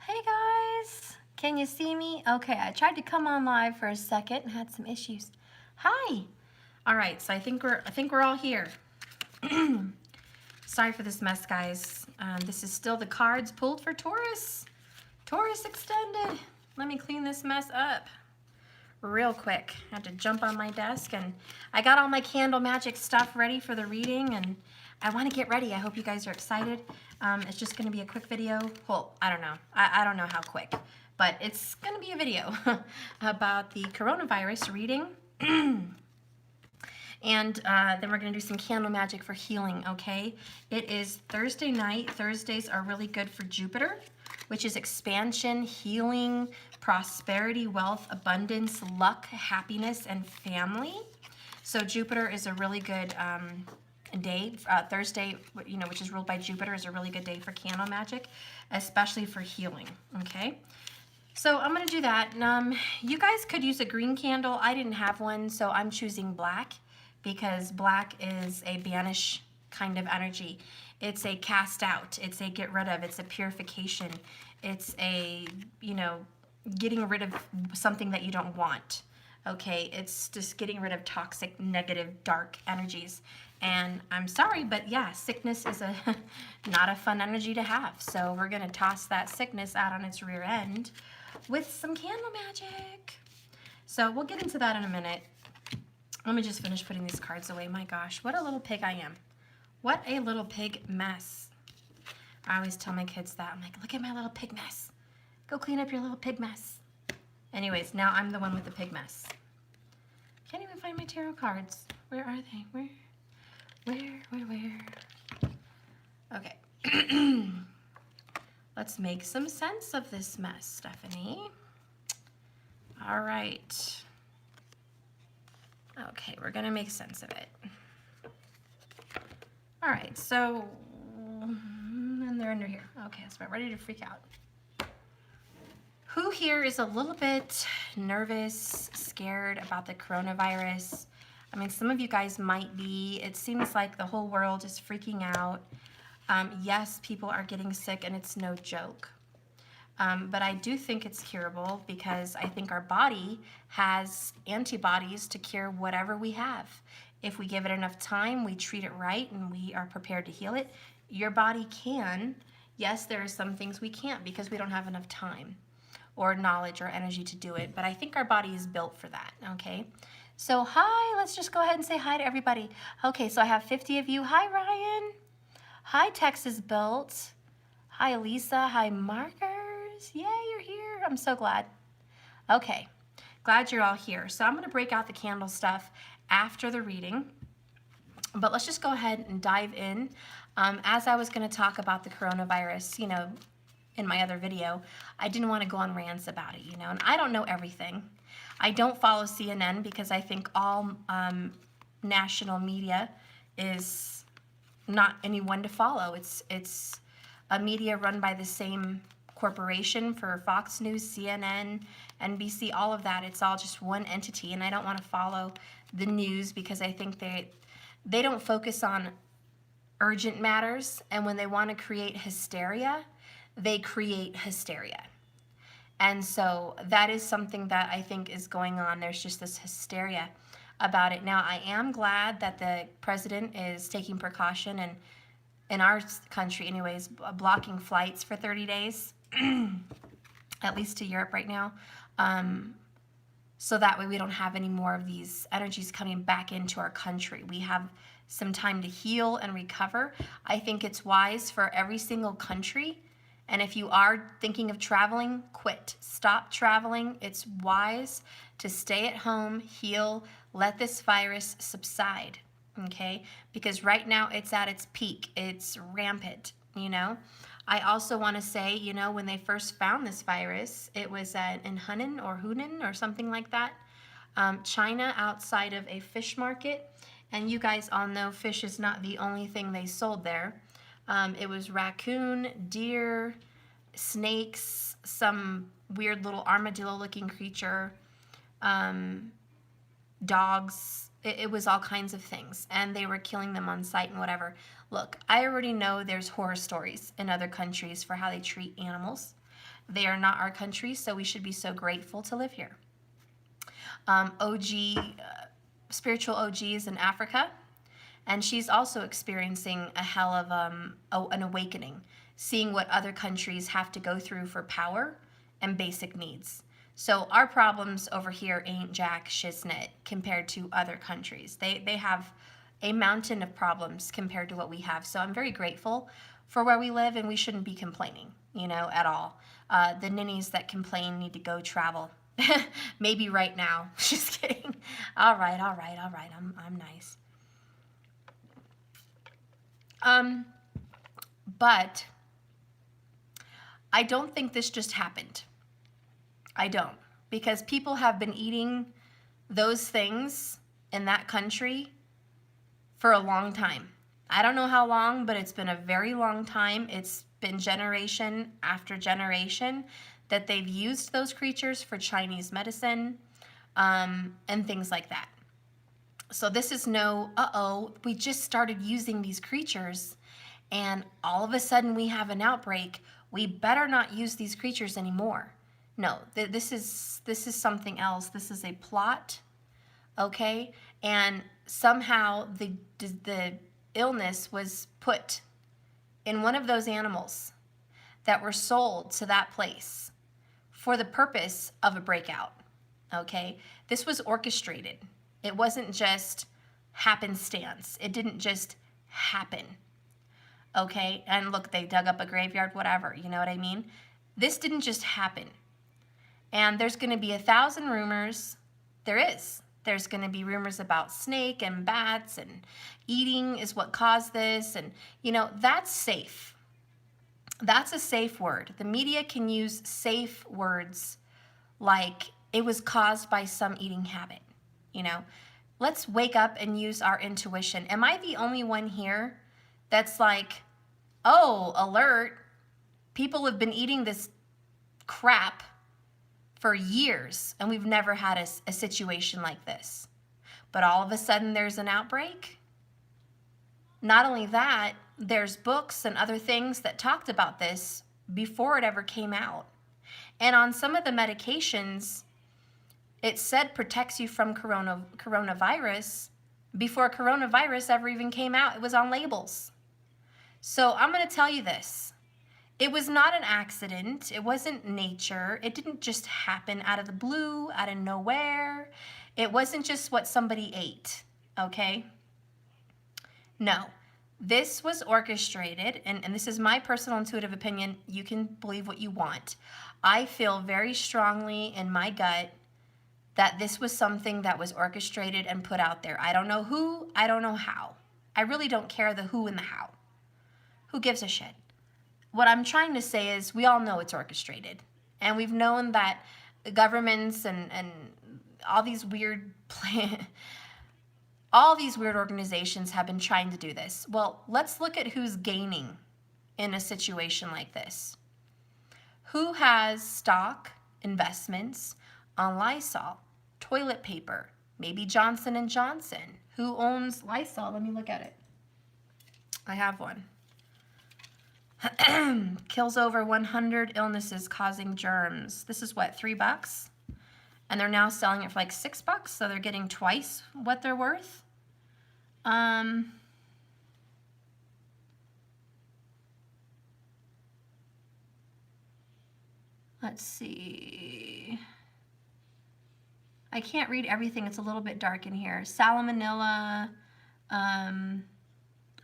Hey guys, can you see me? Okay, I tried to come on live for a second and had some issues. Hi. All right, so I think we're all here. Sorry for this mess, guys. This is still the cards pulled for Taurus. Taurus extended. Let me clean this mess up real quick. I had to jump on my desk and I got all my candle magic stuff ready for the reading and I want to get ready. I hope you guys are excited. It's just going to be a quick video. Well, I don't know. I don't know how quick, but it's going to be a video about the coronavirus reading. And then we're going to do some candle magic for healing, okay? It is Thursday night. Thursdays are really good for Jupiter, which is expansion, healing, prosperity, wealth, abundance, luck, happiness, and family. So Jupiter is a really good day. Thursday, which is ruled by Jupiter, is a really good day for candle magic, especially for healing, okay? So I'm going to do that. You guys could use a green candle. I didn't have one, so I'm choosing black because black is a banish kind of energy. It's a cast out. It's a get rid of. It's a purification. It's a, getting rid of something that you don't want. Okay, it's just getting rid of toxic, negative, dark energies. And I'm sorry, but yeah, sickness is not a fun energy to have. So we're going to toss that sickness out on its rear end with some candle magic. So we'll get into that in a minute. Let me just finish putting these cards away. My gosh, what a little pig I am. What a little pig mess. I always tell my kids that. I'm like, look at my little pig mess. Go clean up your little pig mess. Anyways, now I'm the one with the pig mess. Can't even find my tarot cards. Where are they? Where? Okay. Let's make some sense of this mess, Stephanie. All right. Okay, we're going to make sense of it. All right, so, and they're under here. Okay, so I'm ready to freak out. Who here is a little bit nervous, scared about the coronavirus? I mean, some of you guys might be. It seems like the whole world is freaking out. Yes, people are getting sick, and it's no joke. But I do think it's curable because I think our body has antibodies to cure whatever we have. If we give it enough time, we treat it right, and we are prepared to heal it, your body can. Yes, there are some things we can't because we don't have enough time or knowledge or energy to do it, but I think our body is built for that, okay? So hi, let's just go ahead and say hi to everybody. Okay, so I have 50 of you. Hi, Ryan. Hi, Texas Built. Hi, Lisa. Hi, Markers. Yay, you're here. I'm so glad. Okay, glad you're all here. So I'm going to break out the candle stuff after the reading, but let's just go ahead and dive in. As I was going to talk about the coronavirus, in my other video, I didn't want to go on rants about it, and I don't know everything. I don't follow CNN because I think all national media is not anyone to follow. It's a media run by the same corporation for Fox News, CNN, NBC, all of that. It's all just one entity, and I don't want to follow the news because I think they don't focus on urgent matters, and when they want to create hysteria, they create hysteria. And so that is something that I think is going on. There's just this hysteria about it. Now, I am glad that the president is taking precaution and, in our country anyways, blocking flights for 30 days, at least to Europe right now, so that way we don't have any more of these energies coming back into our country. We have some time to heal and recover. I think it's wise for every single country. And if you are thinking of traveling, quit. Stop traveling. It's wise to stay at home, heal, let this virus subside, okay? Because right now it's at its peak. It's rampant, I also want to say, when they first found this virus, it was in Hunan or something like that, China, outside of a fish market. And you guys all know fish is not the only thing they sold there. It was raccoon, deer, snakes, some weird little armadillo-looking creature, dogs. It was all kinds of things, and they were killing them on sight and whatever. Look, I already know there's horror stories in other countries for how they treat animals. They are not our country, so we should be so grateful to live here. Spiritual OG is in Africa, and she's also experiencing a hell of an awakening, seeing what other countries have to go through for power and basic needs. So our problems over here ain't jack shiznit compared to other countries. They have a mountain of problems compared to what we have. So I'm very grateful for where we live, and we shouldn't be complaining, at all. The ninnies that complain need to go travel. Maybe right now. Just kidding. All right. I'm nice. But I don't think this just happened. I don't. Because people have been eating those things in that country for a long time. I don't know how long, but it's been a very long time. It's been generation after generation that they've used those creatures for Chinese medicine and things like that. So this is no, we just started using these creatures and all of a sudden we have an outbreak. We better not use these creatures anymore. No, this is something else. This is a plot, okay? And somehow the illness was put in one of those animals that were sold to that place for the purpose of a breakout, okay? This was orchestrated. It wasn't just happenstance. It didn't just happen, okay? And look, they dug up a graveyard, whatever, you know what I mean? This didn't just happen. And there's going to be 1,000 rumors. There is. There's going to be rumors about snake and bats and eating is what caused this. And, that's safe. That's a safe word. The media can use safe words like it was caused by some eating habit. Let's wake up and use our intuition. Am I the only one here that's like, oh, alert, people have been eating this crap for years, and we've never had a situation like this. But all of a sudden there's an outbreak? Not only that, there's books and other things that talked about this before it ever came out. And on some of the medications, it said protects you from coronavirus before coronavirus ever even came out. It was on labels. So I'm going to tell you this. It was not an accident. It wasn't nature. It didn't just happen out of the blue, out of nowhere. It wasn't just what somebody ate, okay? No, this was orchestrated, and this is my personal intuitive opinion. You can believe what you want. I feel very strongly in my gut that this was something that was orchestrated and put out there. I don't know who, I don't know how. I really don't care the who and the how. Who gives a shit? What I'm trying to say is we all know it's orchestrated. And we've known that governments and all these weird organizations have been trying to do this. Well, let's look at who's gaining in a situation like this. Who has stock investments on Lysol, toilet paper, maybe Johnson & Johnson? Who owns Lysol? Let me look at it. I have one. Kills over 100 illnesses causing germs. This is what, $3? And they're now selling it for like $6, so they're getting twice what they're worth. Let's see. I can't read everything. It's a little bit dark in here. Salmonella,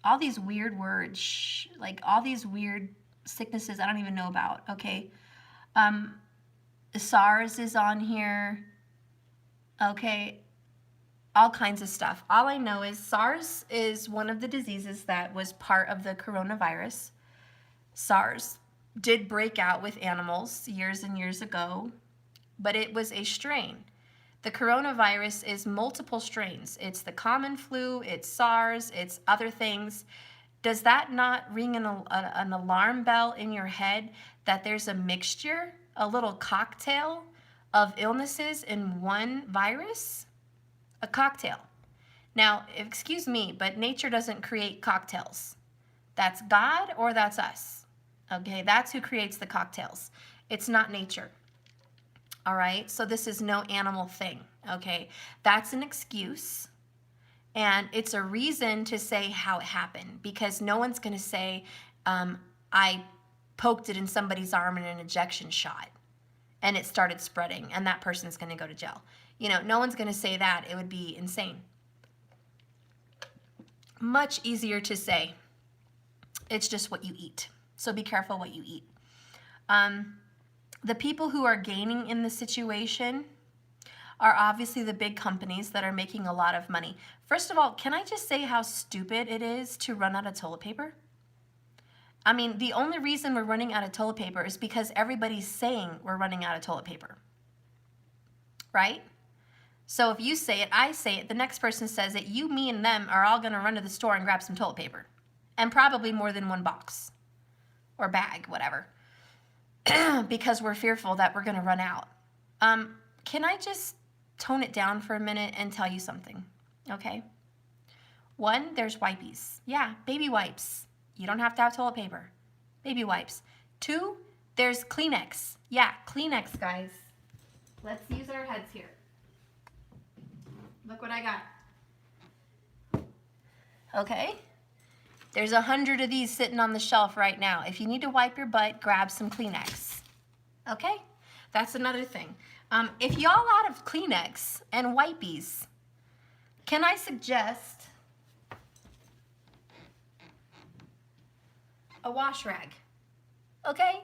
all these weird words, like all these weird sicknesses I don't even know about, okay? SARS is on here, okay? All kinds of stuff. All I know is SARS is one of the diseases that was part of the coronavirus. SARS did break out with animals years and years ago, but it was a strain. The coronavirus is multiple strains. It's the common flu, it's SARS, it's other things. Does that not ring an alarm bell in your head that there's a mixture, a little cocktail of illnesses in one virus? A cocktail. Now, excuse me, but nature doesn't create cocktails. That's God or that's us. Okay, that's who creates the cocktails. It's not nature. All right? So this is no animal thing, okay? That's an excuse. And it's a reason to say how it happened, because no one's going to say, I poked it in somebody's arm in an injection shot and it started spreading and that person's going to go to jail. You know, no one's going to say that. It would be insane. Much easier to say, it's just what you eat. So be careful what you eat. The people who are gaining in the situation are obviously the big companies that are making a lot of money. First of all, can I just say how stupid it is to run out of toilet paper? I mean, the only reason we're running out of toilet paper is because everybody's saying we're running out of toilet paper, right? So if you say it, I say it, the next person says it, you, me, and them are all going to run to the store and grab some toilet paper, and probably more than one box or bag, whatever, because we're fearful that we're going to run out. Can I just tone it down for a minute and tell you something, okay? One, there's wipies. Yeah, baby wipes. You don't have to have toilet paper. Baby wipes. Two, there's Kleenex. Yeah, Kleenex, guys. Let's use our heads here. Look what I got. Okay? There's 100 of these sitting on the shelf right now. If you need to wipe your butt, grab some Kleenex. Okay? That's another thing. If y'all out of Kleenex and wipies, can I suggest a wash rag? Okay?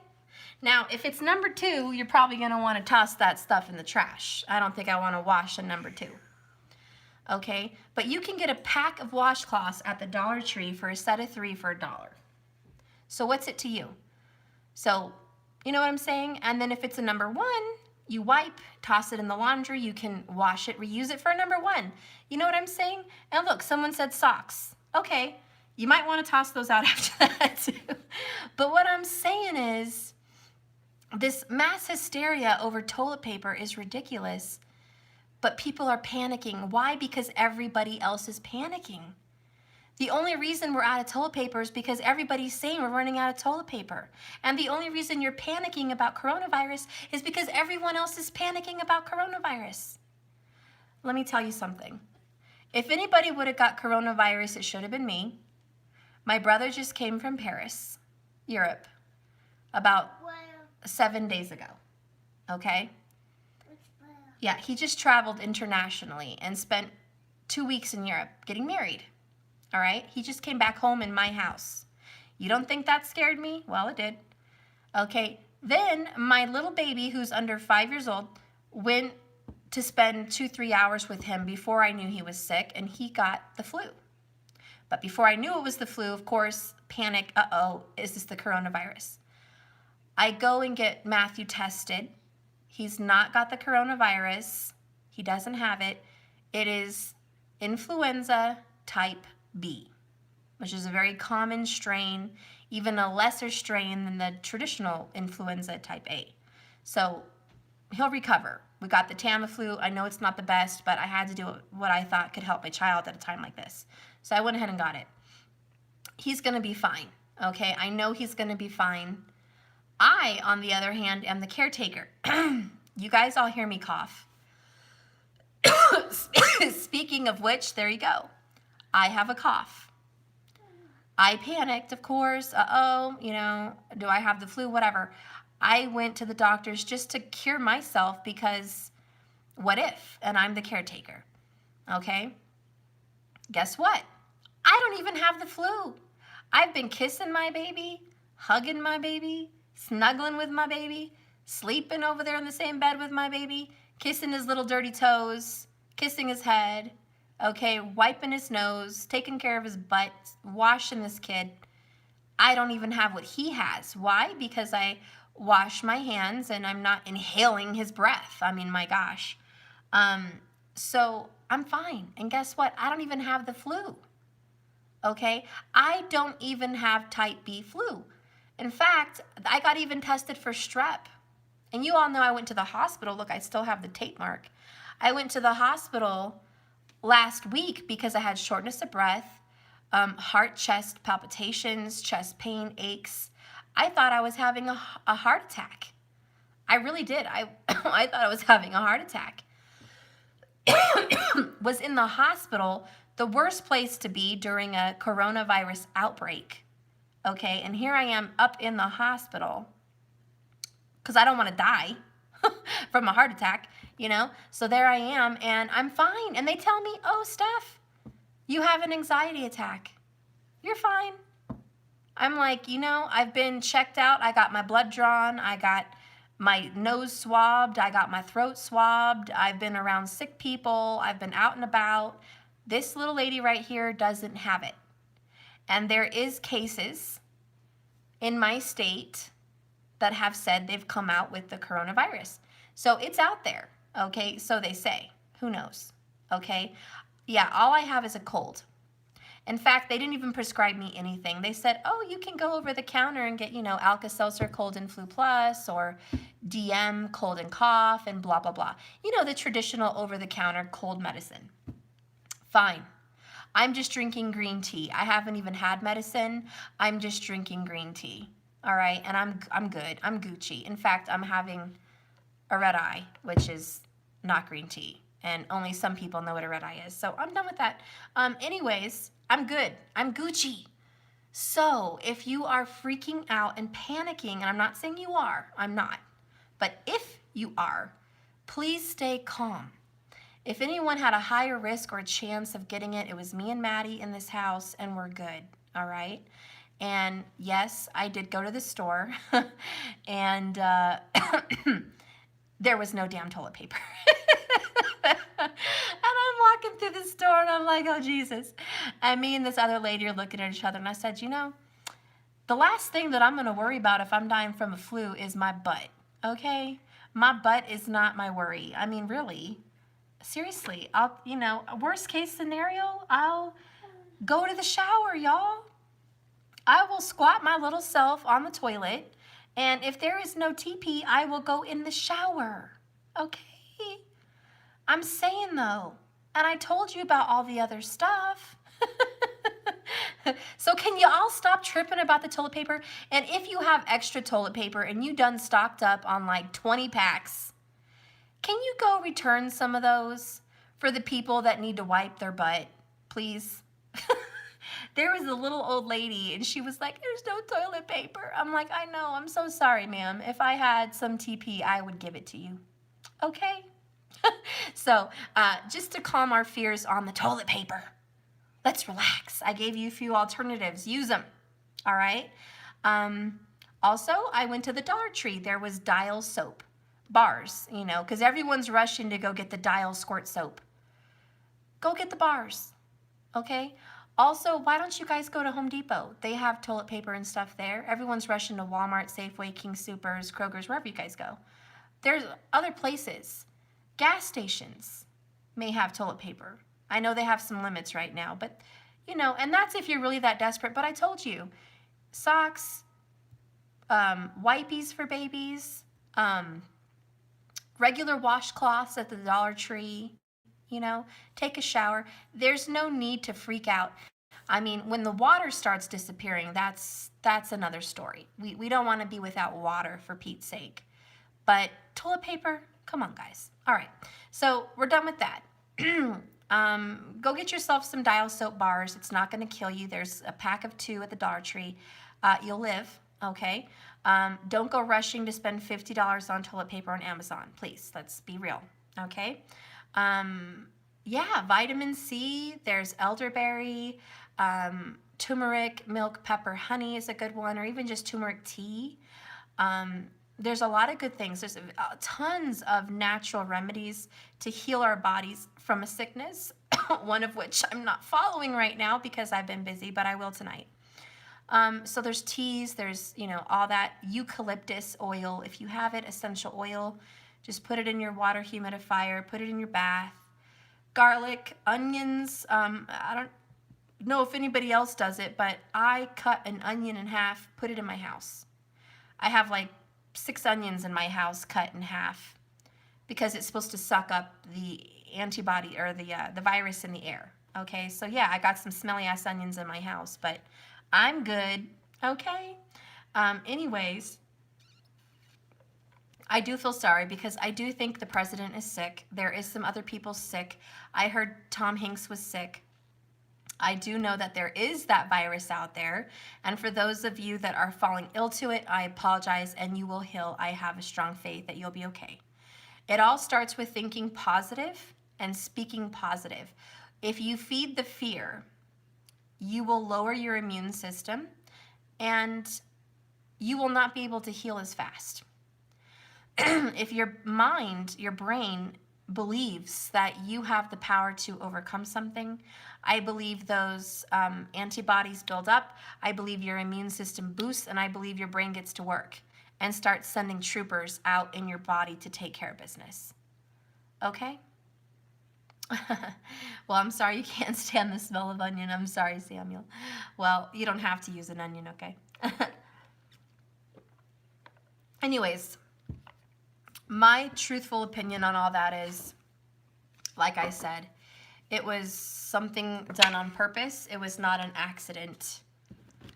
Now, if it's number 2, you're probably going to want to toss that stuff in the trash. I don't think I want to wash a number 2. Okay? But you can get a pack of washcloths at the Dollar Tree for a set of 3 for $1. So what's it to you? So, you know what I'm saying? And then if it's a number 1, you wipe, toss it in the laundry, you can wash it, reuse it for a number 1. You know what I'm saying? And look, someone said socks. Okay, you might want to toss those out after that too. But what I'm saying is, this mass hysteria over toilet paper is ridiculous, but people are panicking. Why? Because everybody else is panicking. The only reason we're out of toilet paper is because everybody's saying we're running out of toilet paper. And the only reason you're panicking about coronavirus is because everyone else is panicking about coronavirus. Let me tell you something. If anybody would have got coronavirus, it should have been me. My brother just came from Paris, Europe, about 7 days ago. Okay? Yeah, he just traveled internationally and spent 2 weeks in Europe getting married. All right? He just came back home in my house. You don't think that scared me? Well, it did. Okay. Then my little baby, who's under 5 years old, went to spend 2-3 hours with him before I knew he was sick, and he got the flu. But before I knew it was the flu, of course, panic, uh-oh, is this the coronavirus? I go and get Matthew tested. He's not got the coronavirus. He doesn't have it. It is influenza type B, which is a very common strain, even a lesser strain than the traditional influenza type A. So he'll recover. We got the Tamiflu. I know it's not the best, but I had to do what I thought could help my child at a time like this. So I went ahead and got it. He's going to be fine, okay? I know he's going to be fine. I, on the other hand, am the caretaker. You guys all hear me cough. Speaking of which, there you go. I have a cough. I panicked, of course. Uh-oh, you know, do I have the flu? Whatever. I went to the doctors just to cure myself because what if? And I'm the caretaker. Okay? Guess what? I don't even have the flu. I've been kissing my baby, hugging my baby, snuggling with my baby, sleeping over there in the same bed with my baby, kissing his little dirty toes, kissing his head, okay, wiping his nose, taking care of his butt, washing this kid. I don't even have what he has. Why? Because I wash my hands and I'm not inhaling his breath. I mean, my gosh. So I'm fine. And guess what? I don't even have the flu. Okay? I don't even have type B flu. In fact, I got even tested for strep. And you all know I went to the hospital. Look, I still have the tape mark. I went to the hospital last week because I had shortness of breath, heart, chest palpitations, chest pain, aches. I thought I was having a heart attack. I really did. I thought I was having a heart attack. Was in the hospital, the worst place to be during a coronavirus outbreak. Okay, and here I am up in the hospital because I don't want to die from a heart attack, you know? So there I am, and I'm fine. And they tell me, oh, Steph, you have an anxiety attack. You're fine. I'm like, you know, I've been checked out. I got my blood drawn. I got my nose swabbed. I got my throat swabbed. I've been around sick people. I've been out and about. This little lady right here doesn't have it. And there is cases in my state that have said they've come out with the coronavirus. So it's out there, okay? So they say. Who knows, okay? Yeah, all I have is a cold. In fact, they didn't even prescribe me anything. They said, oh, you can go over the counter and get, you know, Alka-Seltzer Cold and Flu Plus or DM Cold and Cough and blah, blah, blah. You know, the traditional over-the-counter cold medicine. Fine. I'm just drinking green tea. I haven't even had medicine. I'm just drinking green tea. All right, and I'm good. I'm Gucci. In fact, I'm having a red eye, which is not green tea. And only some people know what a red eye is. So I'm done with that. Anyways, I'm good. I'm Gucci. So if you are freaking out and panicking, and I'm not saying you are, I'm not. But if you are, please stay calm. If anyone had a higher risk or a chance of getting it, it was me and Maddie in this house, and we're good, all right? And yes, I did go to the store, and there was no damn toilet paper. And I'm walking through the store, and I'm like, oh, Jesus. And me and this other lady are looking at each other, and I said, you know, the last thing that I'm going to worry about if I'm dying from a flu is my butt, okay? My butt is not my worry. I mean, really, seriously, you know, worst case scenario, I'll go to the shower, y'all. I will squat my little self on the toilet, and if there is no TP, I will go in the shower, okay? I'm saying, though, and I told you about all the other stuff. So can you all stop tripping about the toilet paper? And if you have extra toilet paper and you done stocked up on like 20 packs, can you go return some of those for the people that need to wipe their butt, please? There was a little old lady, and she was like, there's no toilet paper. I'm like, I know. I'm so sorry, ma'am. If I had some TP, I would give it to you. Okay? So just to calm our fears on the toilet paper, let's relax. I gave you a few alternatives. Use them. All right? Also, I went to the Dollar Tree. There was Dial soap. Bars, you know, because everyone's rushing to go get the Dial squirt soap. Go get the bars. Okay? Also, why don't you guys go to Home Depot? They have toilet paper and stuff there. Everyone's rushing to Walmart, Safeway, King Soopers, Kroger's, wherever you guys go. There's other places. Gas stations may have toilet paper. I know they have some limits right now, but, you know, and that's if you're really that desperate. But I told you, socks, wipies for babies, regular washcloths at the Dollar Tree, you know, take a shower. There's no need to freak out. I mean, when the water starts disappearing, that's another story. We don't want to be without water, for Pete's sake. But toilet paper, come on, guys. All right, so we're done with that. Go get yourself some Dial soap bars. It's not going to kill you. There's a pack of 2 at the Dollar Tree. You'll live, okay? Don't go rushing to spend $50 on toilet paper on Amazon. Please, let's be real, okay? Yeah, vitamin C, there's elderberry, turmeric, milk, pepper, honey is a good one, or even just turmeric tea. There's a lot of good things. There's tons of natural remedies to heal our bodies from a sickness, one of which I'm not following right now because I've been busy, but I will tonight. So there's teas, there's, you know, all that eucalyptus oil. If you have it, essential oil, just put it in your water humidifier, put it in your bath. Garlic, onions, I don't know if anybody else does it, but I cut an onion in half, put it in my house. I have like 6 onions in my house cut in half because it's supposed to suck up the antibody or the virus in the air. Okay, so yeah, I got some smelly ass onions in my house, but I'm good. Okay. Anyways, I do feel sorry because I do think the president is sick. There is some other people sick. I heard Tom Hanks was sick. I do know that there is that virus out there. And for those of you that are falling ill to it, I apologize and you will heal. I have a strong faith that you'll be okay. It all starts with thinking positive and speaking positive. If you feed the fear, you will lower your immune system and you will not be able to heal as fast. If your mind, your brain believes that you have the power to overcome something, I believe those antibodies build up. I believe your immune system boosts, and I believe your brain gets to work and starts sending troopers out in your body to take care of business. Okay? Well, I'm sorry you can't stand the smell of onion. I'm sorry, Samuel. Well, you don't have to use an onion, okay? Anyways, my truthful opinion on all that is, like I said, it was something done on purpose. It was not an accident.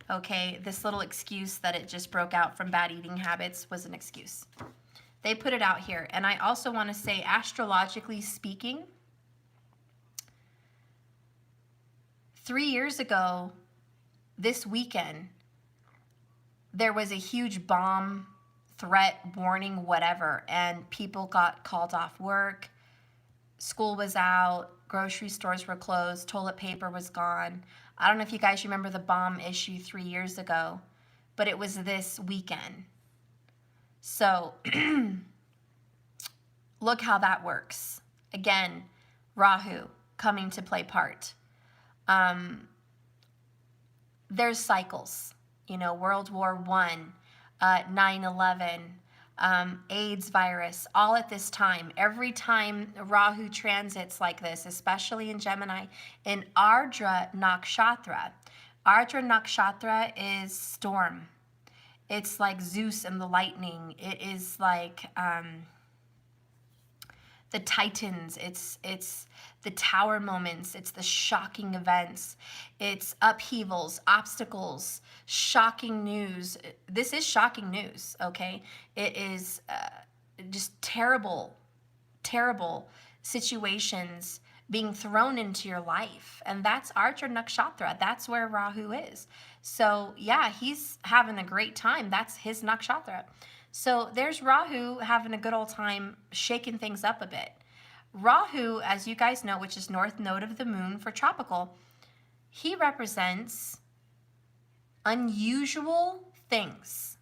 Okay, this little excuse that it just broke out from bad eating habits was an excuse. They put it out here. And I also want to say, astrologically speaking, 3 years ago, this weekend, there was a huge bomb threat, warning, whatever, and people got called off work. School was out, grocery stores were closed, toilet paper was gone. I don't know if you guys remember the bomb issue 3 years ago, but it was this weekend. So look how that works. Again, Rahu coming to play part. There's cycles, you know, World War I, 9/11, AIDS virus, all at this time. Every time Rahu transits like this, especially in Gemini, in Ardra Nakshatra. Ardra Nakshatra is storm. It's like Zeus and the lightning. It is like the Titans. It's the tower moments. It's the shocking events. It's upheavals, obstacles, shocking news. This is shocking news, okay? It is just terrible, terrible situations being thrown into your life. And that's Ardra Nakshatra. That's where Rahu is. So yeah, he's having a great time. That's his Nakshatra. So there's Rahu having a good old time shaking things up a bit. Rahu, as you guys know, which is north node of the moon for tropical, he represents unusual things,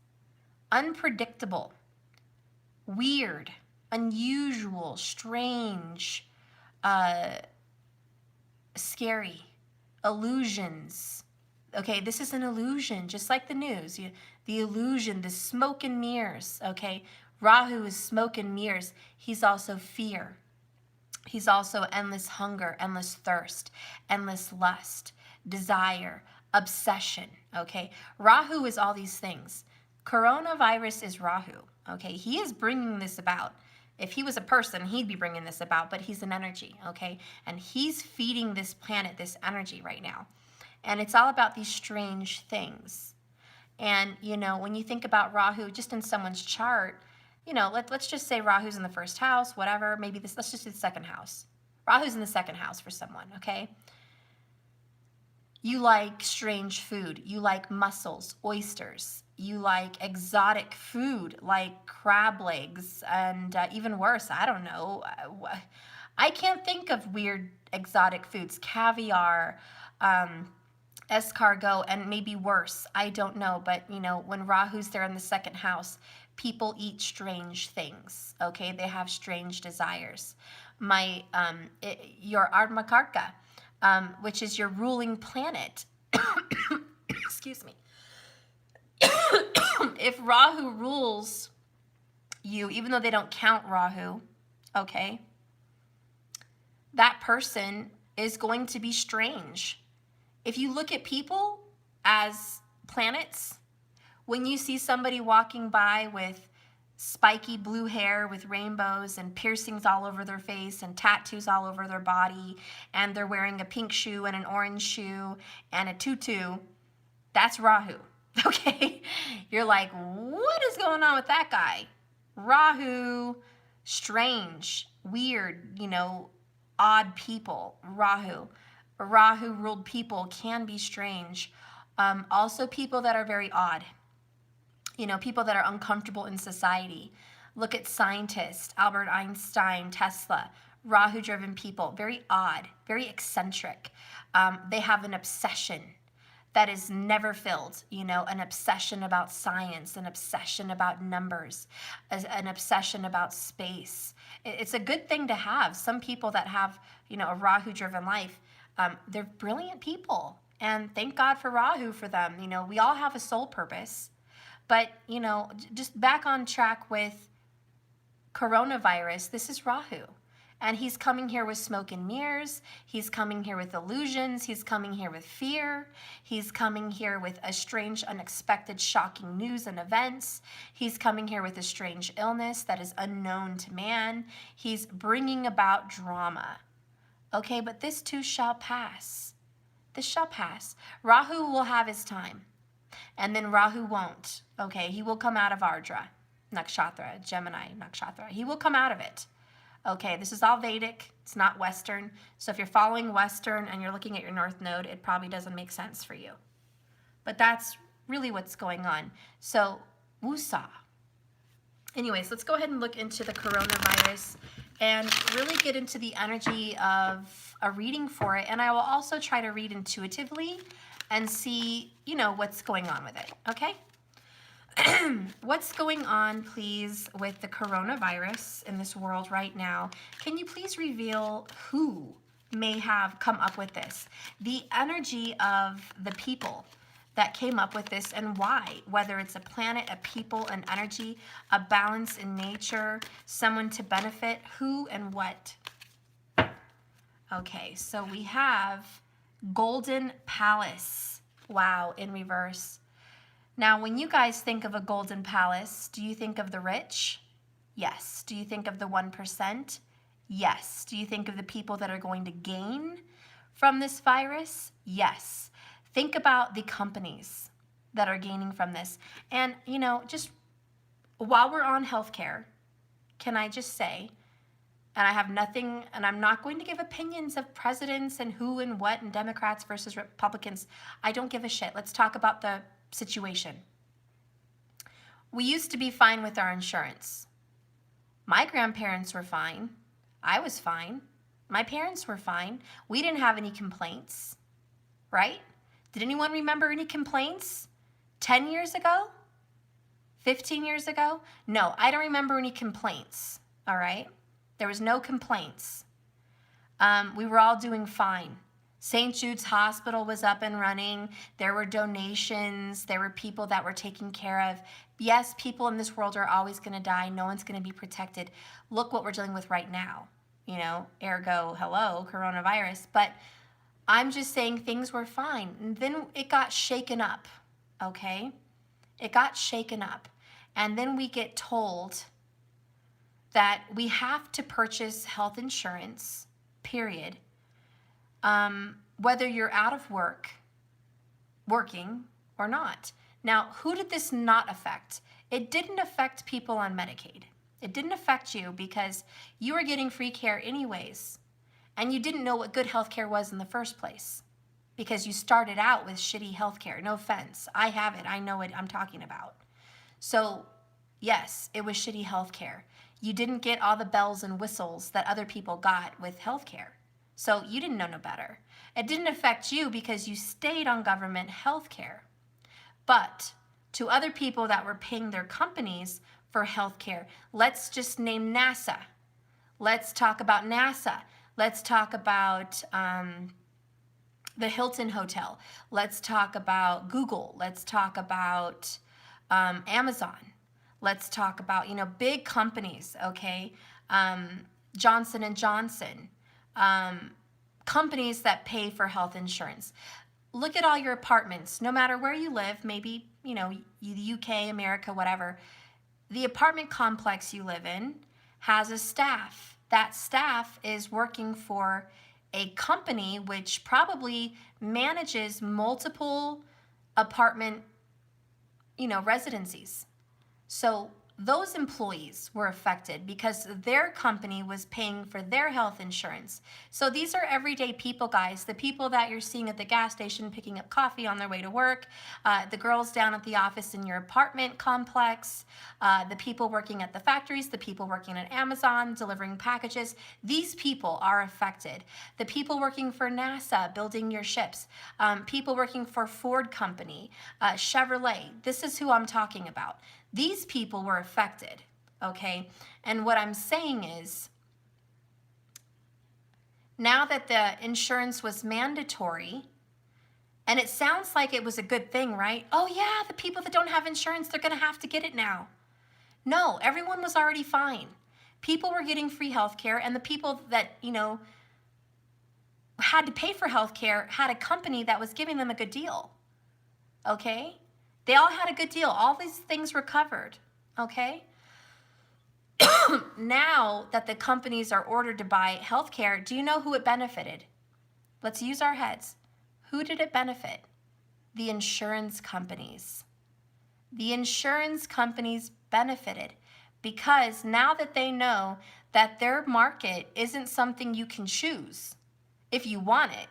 unpredictable, weird, unusual, strange, scary, illusions. Okay, this is an illusion, just like the news. The illusion, the smoke and mirrors, okay? Rahu is smoke and mirrors. He's also fear. He's also endless hunger, endless thirst, endless lust, desire, obsession, okay? Rahu is all these things. Coronavirus is Rahu, okay? He is bringing this about. If he was a person, he'd be bringing this about, but he's an energy, okay? And he's feeding this planet this energy right now. And it's all about these strange things. And, you know, when you think about Rahu, just in someone's chart, you know, let's just say Rahu's in the first house, whatever. Maybe this, let's just do the second house. Rahu's in the second house for someone, okay? You like strange food. You like mussels, oysters. You like exotic food like crab legs and even worse, I don't know. I can't think of weird exotic foods. Caviar, escargot, and maybe worse. I don't know. But, you know, when Rahu's there in the second house, people eat strange things, okay? They have strange desires. Your Ardmakarka, which is your ruling planet, excuse me. If Rahu rules you, even though they don't count Rahu, okay, that person is going to be strange. If you look at people as planets, when you see somebody walking by with spiky blue hair with rainbows and piercings all over their face and tattoos all over their body, and they're wearing a pink shoe and an orange shoe and a tutu, that's Rahu, okay? You're like, what is going on with that guy? Rahu, strange, weird, odd people. Rahu ruled people can be strange. Also people that are very odd, people that are uncomfortable in society. Look at scientists, Albert Einstein, Tesla, Rahu-driven people, very odd, very eccentric. They have an obsession that is never filled, an obsession about science, an obsession about numbers, an obsession about space. It's a good thing to have. Some people that have, a Rahu-driven life, they're brilliant people. And thank God for Rahu for them. We all have a soul purpose. But, just back on track with coronavirus, this is Rahu. And he's coming here with smoke and mirrors. He's coming here with illusions. He's coming here with fear. He's coming here with a strange, unexpected, shocking news and events. He's coming here with a strange illness that is unknown to man. He's bringing about drama. Okay, but this too shall pass. This shall pass. Rahu will have his time. And then Rahu won't. Okay, he will come out of Ardra Nakshatra, Gemini Nakshatra. He will come out of it. Okay, this is all Vedic. It's not Western. So if you're following Western and you're looking at your North Node, it probably doesn't make sense for you. But that's really what's going on. So, woosah. Anyways, let's go ahead and look into the coronavirus and really get into the energy of a reading for it. And I will also try to read intuitively and see, what's going on with it, okay? What's going on, please, with the coronavirus in this world right now? Can you please reveal who may have come up with this? The energy of the people that came up with this and why, whether it's a planet, a people, an energy, a balance in nature, someone to benefit, who and what. Okay, so we have Golden Palace. Wow, in reverse. Now, when you guys think of a golden palace, do you think of the rich? Yes. Do you think of the 1%? Yes. Do you think of the people that are going to gain from this virus? Yes. Think about the companies that are gaining from this. And, just while we're on healthcare, can I just say, and I have nothing, and I'm not going to give opinions of presidents and who and what and Democrats versus Republicans. I don't give a shit. Let's talk about the situation. We used to be fine with our insurance. My grandparents were fine. I was fine. My parents were fine. We didn't have any complaints, right? Did anyone remember any complaints 10 years ago? 15 years ago? No, I don't remember any complaints, all right? There was no complaints. We were all doing fine. St. Jude's Hospital was up and running. There were donations. There were people that were taken care of. Yes, people in this world are always going to die. No one's going to be protected. Look what we're dealing with right now. Ergo, hello, coronavirus. But I'm just saying things were fine. And then it got shaken up, okay? It got shaken up. And then we get told that we have to purchase health insurance, period. Whether you're out of working or not. Now, who did this not affect? It didn't affect people on Medicaid. It didn't affect you because you were getting free care anyways. And you didn't know what good health care was in the first place because you started out with shitty health care. No offense. I have it. I know what I'm talking about. So, yes, it was shitty health care. You didn't get all the bells and whistles that other people got with health care. So you didn't know no better. It didn't affect you because you stayed on government health care. But to other people that were paying their companies for health care, let's just name NASA. Let's talk about NASA. Let's talk about the Hilton Hotel. Let's talk about Google. Let's talk about Amazon. Let's talk about, big companies, okay? Johnson & Johnson. Companies that pay for health insurance. Look at all your apartments, no matter where you live, maybe, the UK, America, whatever. The apartment complex you live in has a staff. That staff is working for a company which probably manages multiple apartment, residencies. So those employees were affected because their company was paying for their health insurance. So these are everyday people, guys. The people that you're seeing at the gas station picking up coffee on their way to work, the girls down at the office in your apartment complex, the people working at the factories, the people working at Amazon delivering packages. These people are affected. The people working for NASA building your ships, people working for Ford Company, Chevrolet. This is who I'm talking about. These people were affected, okay? And what I'm saying is, now that the insurance was mandatory, and it sounds like it was a good thing, right? Oh yeah, the people that don't have insurance, they're gonna have to get it now. No, everyone was already fine. People were getting free health care, and the people that, had to pay for health care had a company that was giving them a good deal, okay? They all had a good deal. All these things were covered, okay? Now that the companies are ordered to buy healthcare, do you know who it benefited? Let's use our heads. Who did it benefit? The insurance companies. The insurance companies benefited because now that they know that their market isn't something you can choose if you want it.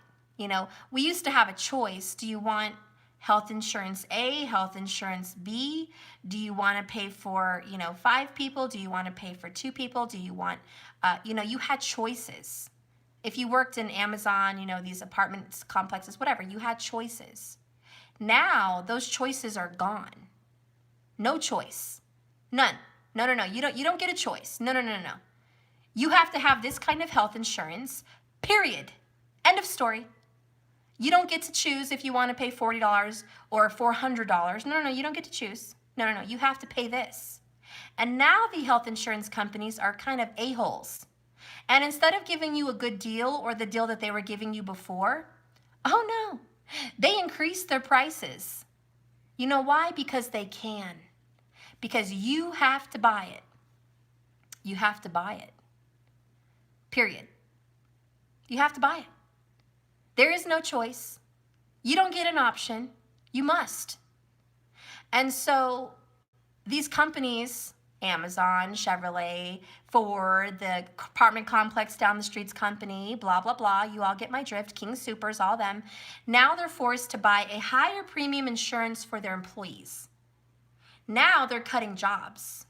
We used to have a choice. Do you want health insurance A, health insurance B? Do you want to pay for, 5 people? Do you want to pay for 2 people? Do you want, you had choices. If you worked in Amazon, these apartments, complexes, whatever, you had choices. Now those choices are gone. No choice. None. No. You don't get a choice. No. You have to have this kind of health insurance, period. End of story. You don't get to choose if you want to pay $40 or $400. No, you don't get to choose. No, you have to pay this. And now the health insurance companies are kind of a-holes. And instead of giving you a good deal or the deal that they were giving you before, oh no, they increased their prices. You know why? Because they can. Because you have to buy it. You have to buy it. Period. You have to buy it. There is no choice. You don't get an option. You must. And so these companies, Amazon, Chevrolet, Ford, the apartment complex down the street's company, blah, blah, blah, you all get my drift, King Soopers, all them. Now they're forced to buy a higher premium insurance for their employees. Now they're cutting jobs.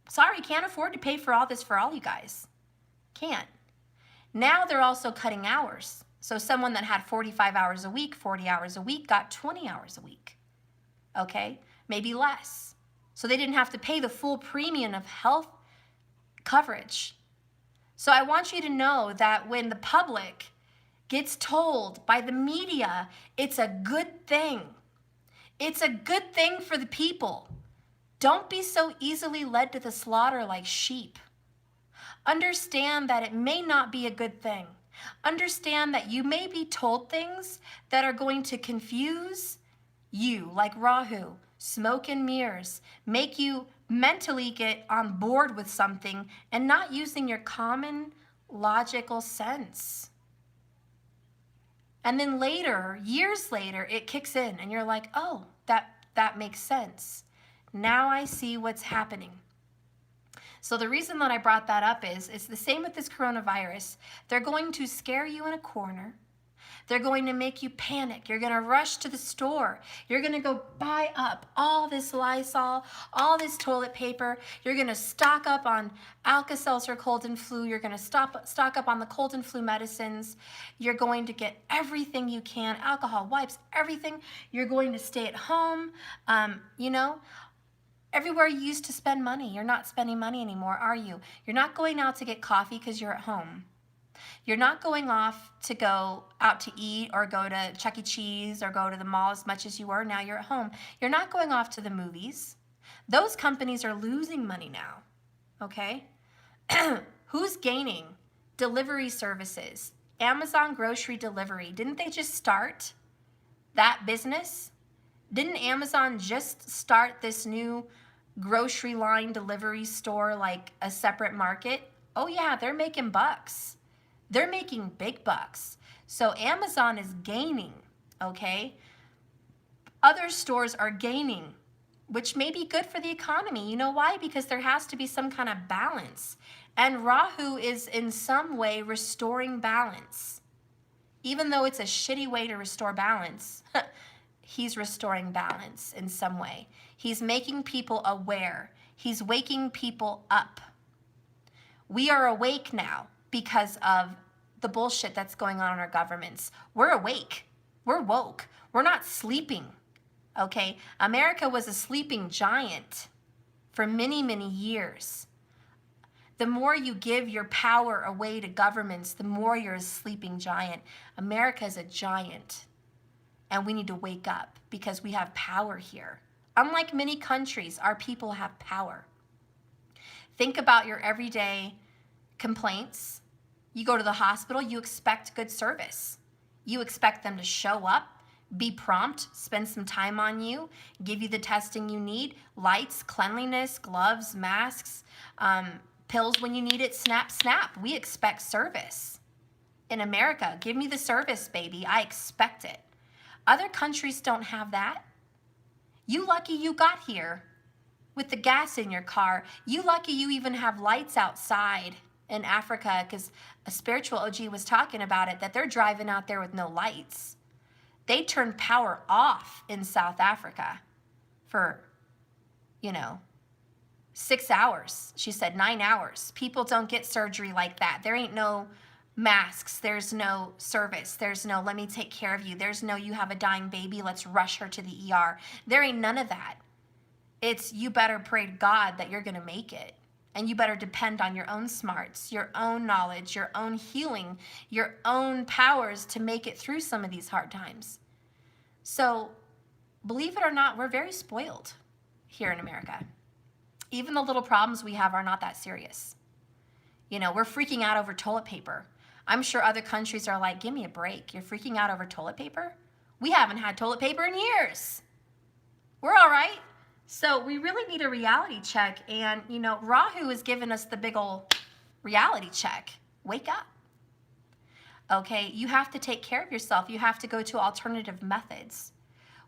Sorry, can't afford to pay for all this for all you guys. Can't. Now they're also cutting hours. So someone that had 45 hours a week, 40 hours a week, got 20 hours a week, okay? Maybe less. So they didn't have to pay the full premium of health coverage. So I want you to know that when the public gets told by the media it's a good thing, it's a good thing for the people. Don't be so easily led to the slaughter like sheep. Understand that it may not be a good thing. Understand that you may be told things that are going to confuse you, like Rahu, smoke and mirrors, make you mentally get on board with something and not using your common logical sense. And then later, years later, it kicks in and you're like, oh, that makes sense. Now I see what's happening. So the reason that I brought that up is it's the same with this coronavirus. They're going to scare you in a corner. They're going to make you panic. You're going to rush to the store. You're going to go buy up all this Lysol, all this toilet paper. You're going to stock up on Alka-Seltzer cold and flu. You're going to stock up on the cold and flu medicines. You're going to get everything you can, alcohol wipes, everything. You're going to stay at home, Everywhere you used to spend money, you're not spending money anymore, are you? You're not going out to get coffee because you're at home. You're not going off to go out to eat or go to Chuck E. Cheese or go to the mall as much as you were. Now you're at home. You're not going off to the movies. Those companies are losing money now, okay? Who's gaining? Delivery services. Amazon grocery delivery. Didn't they just start that business? Didn't Amazon just start this new grocery line delivery store, like a separate market? Oh yeah, they're making bucks. They're making big bucks. So Amazon is gaining, okay? Other stores are gaining. which may be good for the economy. You know why? Because there has to be some kind of balance. And Rahu is in some way restoring balance. Even though it's a shitty way to restore balance, he's restoring balance in some way. He's making people aware. He's waking people up. We are awake now because of the bullshit that's going on in our governments. We're awake. We're woke. We're not sleeping. Okay? America was a sleeping giant for many, many years. The more you give your power away to governments, the more you're a sleeping giant. America is a giant, and we need to wake up because we have power here. Unlike many countries, our people have power. Think about your everyday complaints. You go to the hospital, you expect good service. You expect them to show up, be prompt, spend some time on you, give you the testing you need, lights, cleanliness, gloves, masks, pills when you need it, snap, snap. We expect service. In America, give me the service, baby. I expect it. Other countries don't have that. You lucky you got here with the gas in your car. You lucky you even have lights outside in Africa, because a spiritual OG was talking about it, that they're driving out there with no lights. They turned power off in South Africa for, 6 hours. She said 9 hours. People don't get surgery like that. There ain't no masks. There's no service. There's no, let me take care of you. There's no, you have a dying baby, let's rush her to the ER. There ain't none of that. It's, you better pray to God that you're going to make it. And you better depend on your own smarts, your own knowledge, your own healing, your own powers to make it through some of these hard times. So, believe it or not, we're very spoiled here in America. Even the little problems we have are not that serious. We're freaking out over toilet paper. I'm sure other countries are like, give me a break. You're freaking out over toilet paper? We haven't had toilet paper in years. We're all right. So we really need a reality check. And, Rahu has given us the big ol' reality check. Wake up. Okay, you have to take care of yourself. You have to go to alternative methods.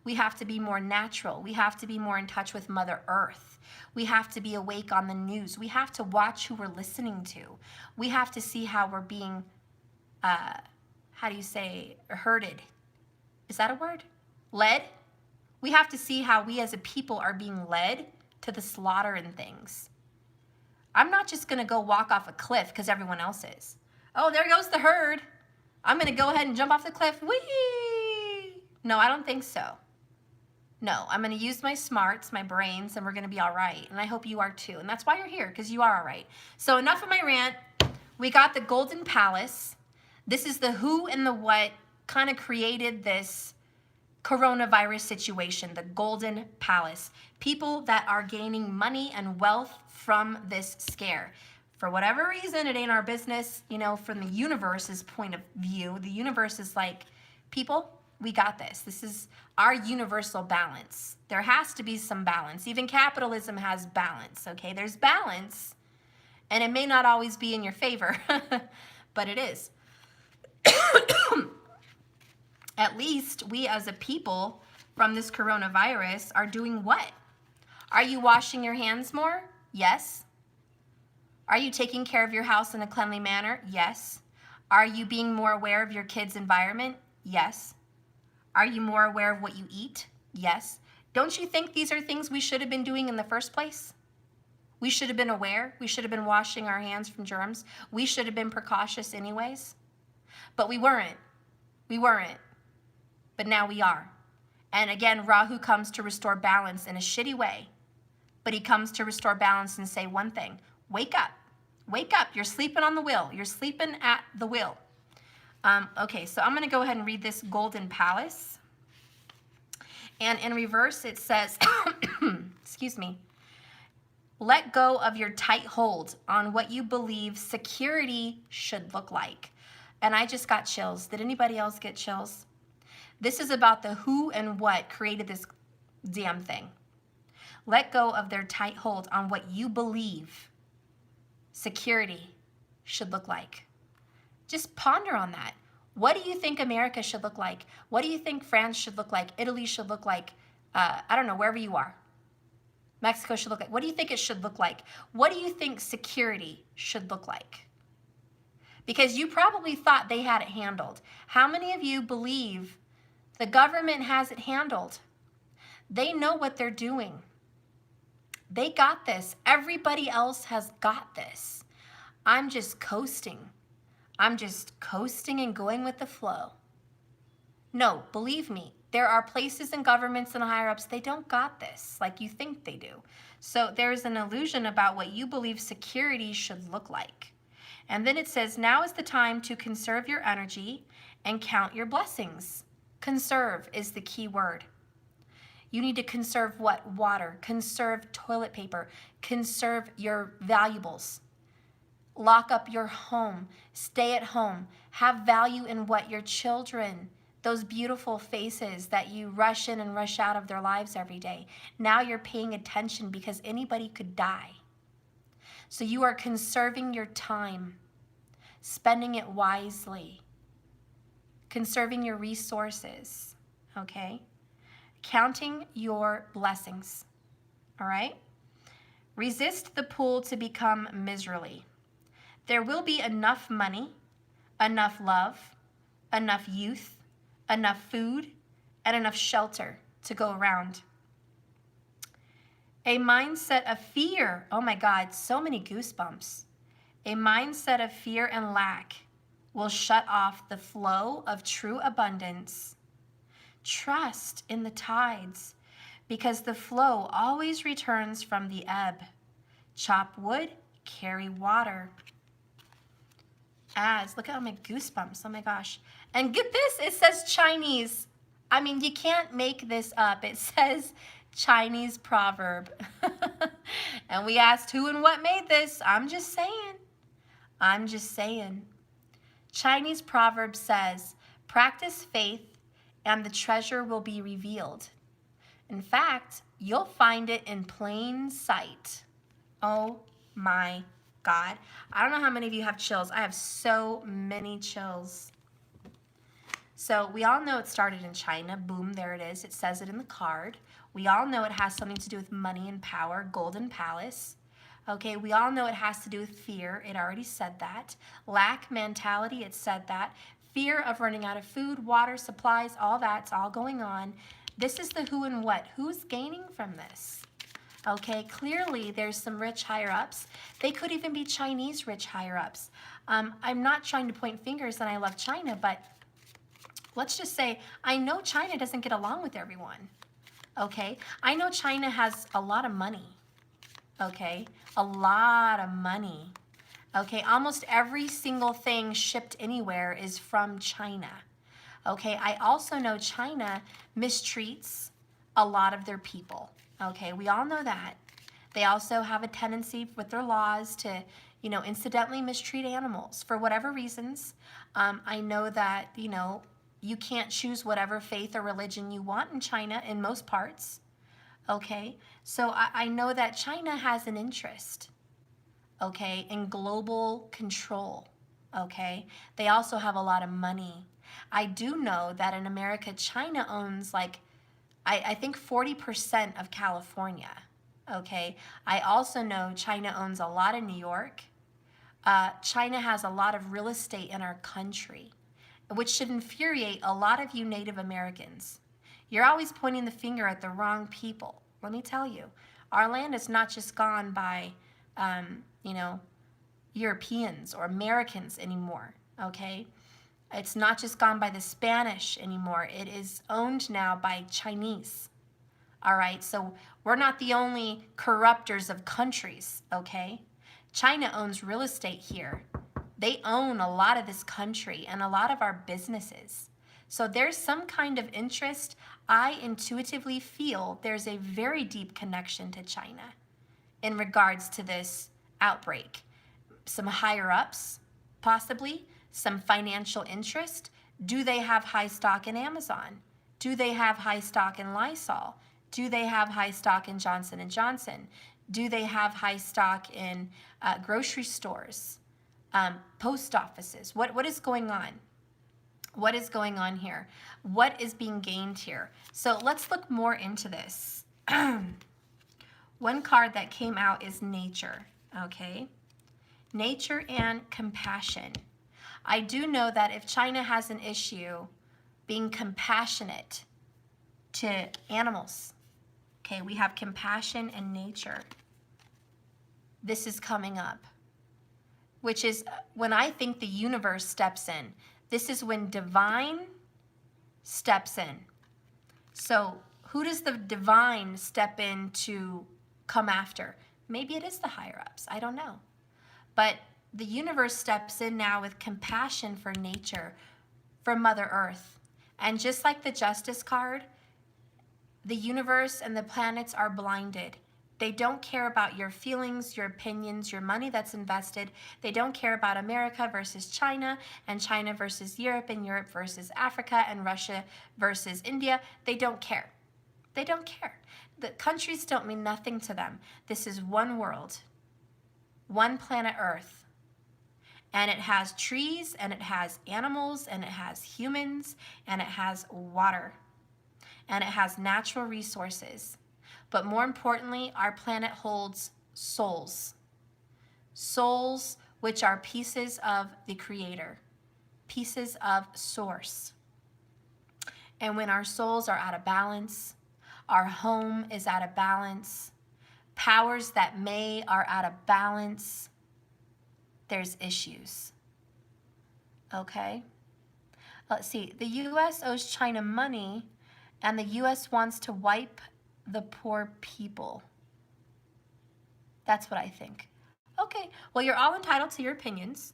We have to be more natural. We have to be more in touch with Mother Earth. We have to be awake on the news. We have to watch who we're listening to. We have to see how we're being, herded? Is that a word? Led? We have to see how we as a people are being led to the slaughter and things. I'm not just going to go walk off a cliff because everyone else is. Oh, there goes the herd. I'm going to go ahead and jump off the cliff. Whee! No, I don't think so. No, I'm going to use my smarts, my brains, and we're going to be all right. And I hope you are too. And that's why you're here, because you are all right. So enough of my rant. We got the Golden Palace. This is the who and the what kind of created this coronavirus situation, the Golden Palace. People that are gaining money and wealth from this scare. For whatever reason, it ain't our business, from the universe's point of view. The universe is like, people, we got this. This is our universal balance. There has to be some balance. Even capitalism has balance, okay? There's balance, and it may not always be in your favor, but it is. At least we as a people from this coronavirus are doing what? Are you washing your hands more? Yes. Are you taking care of your house in a cleanly manner? Yes. Are you being more aware of your kids' environment? Yes. Are you more aware of what you eat? Yes. Don't you think these are things we should have been doing in the first place? We should have been aware. We should have been washing our hands from germs. We should have been precautious anyways. But we weren't. We weren't. But now we are. And again, Rahu comes to restore balance in a shitty way. But he comes to restore balance and say one thing. Wake up. Wake up. You're sleeping on the wheel. You're sleeping at the wheel. Okay, so I'm going to go ahead and read this Golden Palace. And in reverse, it says, excuse me, let go of your tight hold on what you believe security should look like. And I just got chills. Did anybody else get chills? This is about the who and what created this damn thing. Let go of their tight hold on what you believe security should look like. Just ponder on that. What do you think America should look like? What do you think France should look like? Italy should look like? I don't know, wherever you are. Mexico should look like? What do you think it should look like? What do you think security should look like? Because you probably thought they had it handled. How many of you believe the government has it handled? They know what they're doing. They got this. Everybody else has got this. I'm just coasting. I'm just coasting and going with the flow. No, believe me, there are places in governments and higher ups, they don't got this like you think they do. So there's an illusion about what you believe security should look like. And then it says, now is the time to conserve your energy and count your blessings. Conserve is the key word. You need to conserve what? Water. Conserve toilet paper. Conserve your valuables. Lock up your home. Stay at home. Have value in what? Your children. Those beautiful faces that you rush in and rush out of their lives every day. Now you're paying attention because anybody could die. So you are conserving your time, spending it wisely, conserving your resources, okay? Counting your blessings, all right? Resist the pull to become miserly. There will be enough money, enough love, enough youth, enough food, and enough shelter to go around. A mindset of fear, oh my God, so many goosebumps. A mindset of fear and lack will shut off the flow of true abundance. Trust in the tides, because the flow always returns from the ebb. Chop wood, carry water. Ads, look at all my goosebumps, oh my gosh. And get this, it says Chinese. I mean, you can't make this up. It says Chinese proverb. And we asked who and what made this. I'm just saying. I'm just saying. Chinese proverb says, practice faith and the treasure will be revealed. In fact, you'll find it in plain sight. Oh my God. I don't know how many of you have chills. I have so many chills. So we all know it started in China. Boom, there it is. It says it in the card. We all know it has something to do with money and power, golden palace. Okay, we all know it has to do with fear. It already said that. Lack mentality, it said that. Fear of running out of food, water, supplies, all that's all going on. This is the who and what. Who's gaining from this? Okay, clearly there's some rich higher ups. They could even be Chinese rich higher ups. I'm not trying to point fingers and I love China, but let's just say I know China doesn't get along with everyone. Okay, I know China has a lot of money. Okay, a lot of money. Okay, almost every single thing shipped anywhere is from China. Okay, I also know China mistreats a lot of their people. Okay, we all know that. They also have a tendency with their laws to, you know, incidentally mistreat animals for whatever reasons. I know that, you know, you can't choose whatever faith or religion you want in China in most parts. Okay, so I know that China has an interest, okay, in global control, okay? They also have a lot of money. I do know that in America, China owns like, I think 40% of California, okay? I also know China owns a lot of New York. China has a lot of real estate in our country, which should infuriate a lot of you Native Americans. You're always pointing the finger at the wrong people. Let me tell you, our land is not just gone by, you know, Europeans or Americans anymore, okay? It's not just gone by the Spanish anymore. It is owned now by Chinese, all right? So we're not the only corruptors of countries, okay? China owns real estate here. They own a lot of this country and a lot of our businesses. So there's some kind of interest. I intuitively feel there's a very deep connection to China in regards to this outbreak. Some higher ups, possibly, some financial interest. Do they have high stock in Amazon? Do they have high stock in Lysol? Do they have high stock in Johnson & Johnson? Do they have high stock in grocery stores, post offices? What is going on? What is going on here? What is being gained here? So let's look more into this. One card that came out is nature, okay? Nature and compassion. I do know that if China has an issue being compassionate to animals, okay, we have compassion and nature. This is coming up, which is when I think the universe steps in. This is when divine steps in. So who does the divine step in to come after? Maybe it is the higher ups, I don't know. But the universe steps in now with compassion for nature, for Mother Earth. And just like the Justice card, the universe and the planets are blinded. They don't care about your feelings, your opinions, your money that's invested. They don't care about America versus China, and China versus Europe, and Europe versus Africa, and Russia versus India. They don't care. They don't care. The countries don't mean nothing to them. This is one world, one planet Earth. And it has trees, and it has animals, and it has humans, and it has water, and it has natural resources. But more importantly, our planet holds souls. Souls which are pieces of the Creator, pieces of Source. And when our souls are out of balance, our home is out of balance, powers that may are out of balance, there's issues. Okay? Let's see. The U.S. owes China money, and the U.S. wants to wipe the poor people. That's what I think. Okay, well, you're all entitled to your opinions.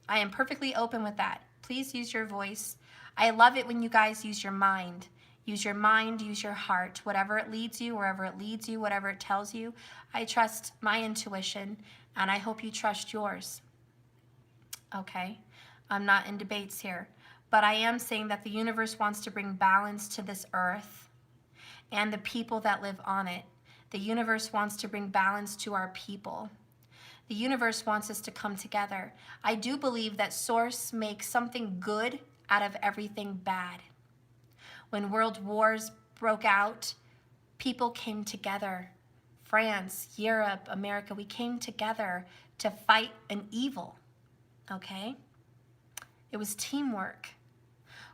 I am perfectly open with that. Please use your voice. I love it when you guys use your mind. Use your mind, use your heart. Whatever it leads you, wherever it leads you, whatever it tells you. I trust my intuition, and I hope you trust yours. Okay? I'm not in debates here. But I am saying that the universe wants to bring balance to this earth and the people that live on it. The universe wants to bring balance to our people. The universe wants us to come together. I do believe that Source makes something good out of everything bad. When world wars broke out, people came together. France, Europe, America, we came together to fight an evil, okay? It was teamwork.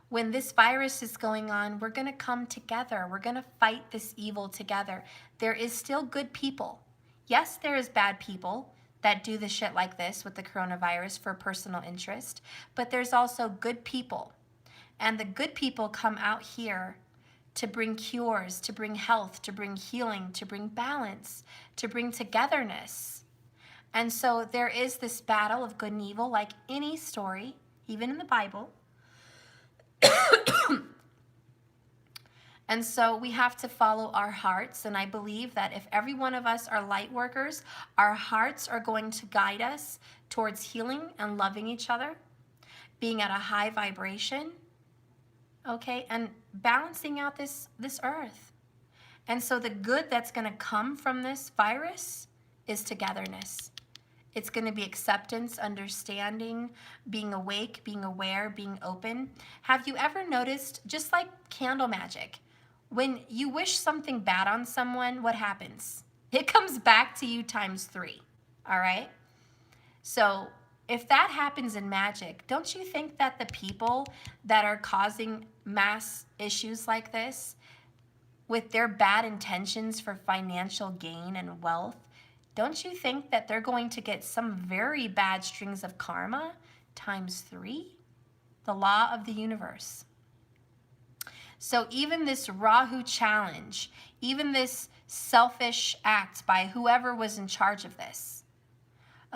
When this virus is going on, we're going to come together. We're going to fight this evil together. There is still good people. Yes, there is bad people that do the shit like this with the coronavirus for personal interest, but there's also good people. And the good people come out here to bring cures, to bring health, to bring healing, to bring balance, to bring togetherness. And so there is this battle of good and evil, like any story, even in the Bible. And so we have to follow our hearts. And I believe that if every one of us are light workers, our hearts are going to guide us towards healing and loving each other, being at a high vibration, okay, and balancing out this earth. And so the good that's going to come from this virus is togetherness. It's going to be acceptance, understanding, being awake, being aware, being open. Have you ever noticed, just like candle magic, when you wish something bad on someone, what happens? It comes back to you ×3, all right? So if that happens in magic, don't you think that the people that are causing mass issues like this with their bad intentions for financial gain and wealth, don't you think that they're going to get some very bad strings of karma ×3? The law of the universe. So even this Rahu challenge, even this selfish act by whoever was in charge of this,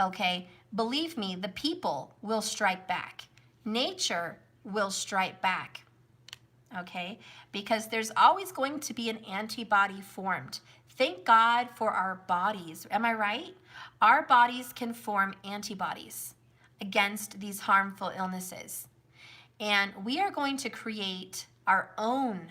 okay, believe me, the people will strike back. Nature will strike back, okay? Because there's always going to be an antibody formed. Thank God for our bodies. Am I right? Our bodies can form antibodies against these harmful illnesses. And we are going to create our own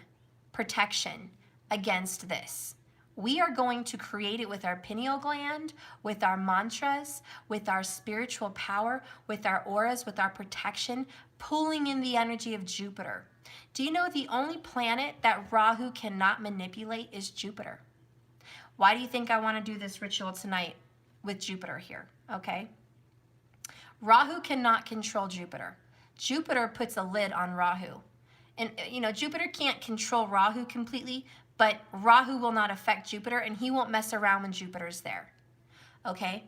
protection against this. We are going to create it with our pineal gland, with our mantras, with our spiritual power, with our auras, with our protection, pulling in the energy of Jupiter. Do you know the only planet that Rahu cannot manipulate is Jupiter? Why do you think I want to do this ritual tonight with Jupiter here? Okay. Rahu cannot control Jupiter. Jupiter puts a lid on Rahu. And, you know, Jupiter can't control Rahu completely, but Rahu will not affect Jupiter, and he won't mess around when Jupiter's there. Okay?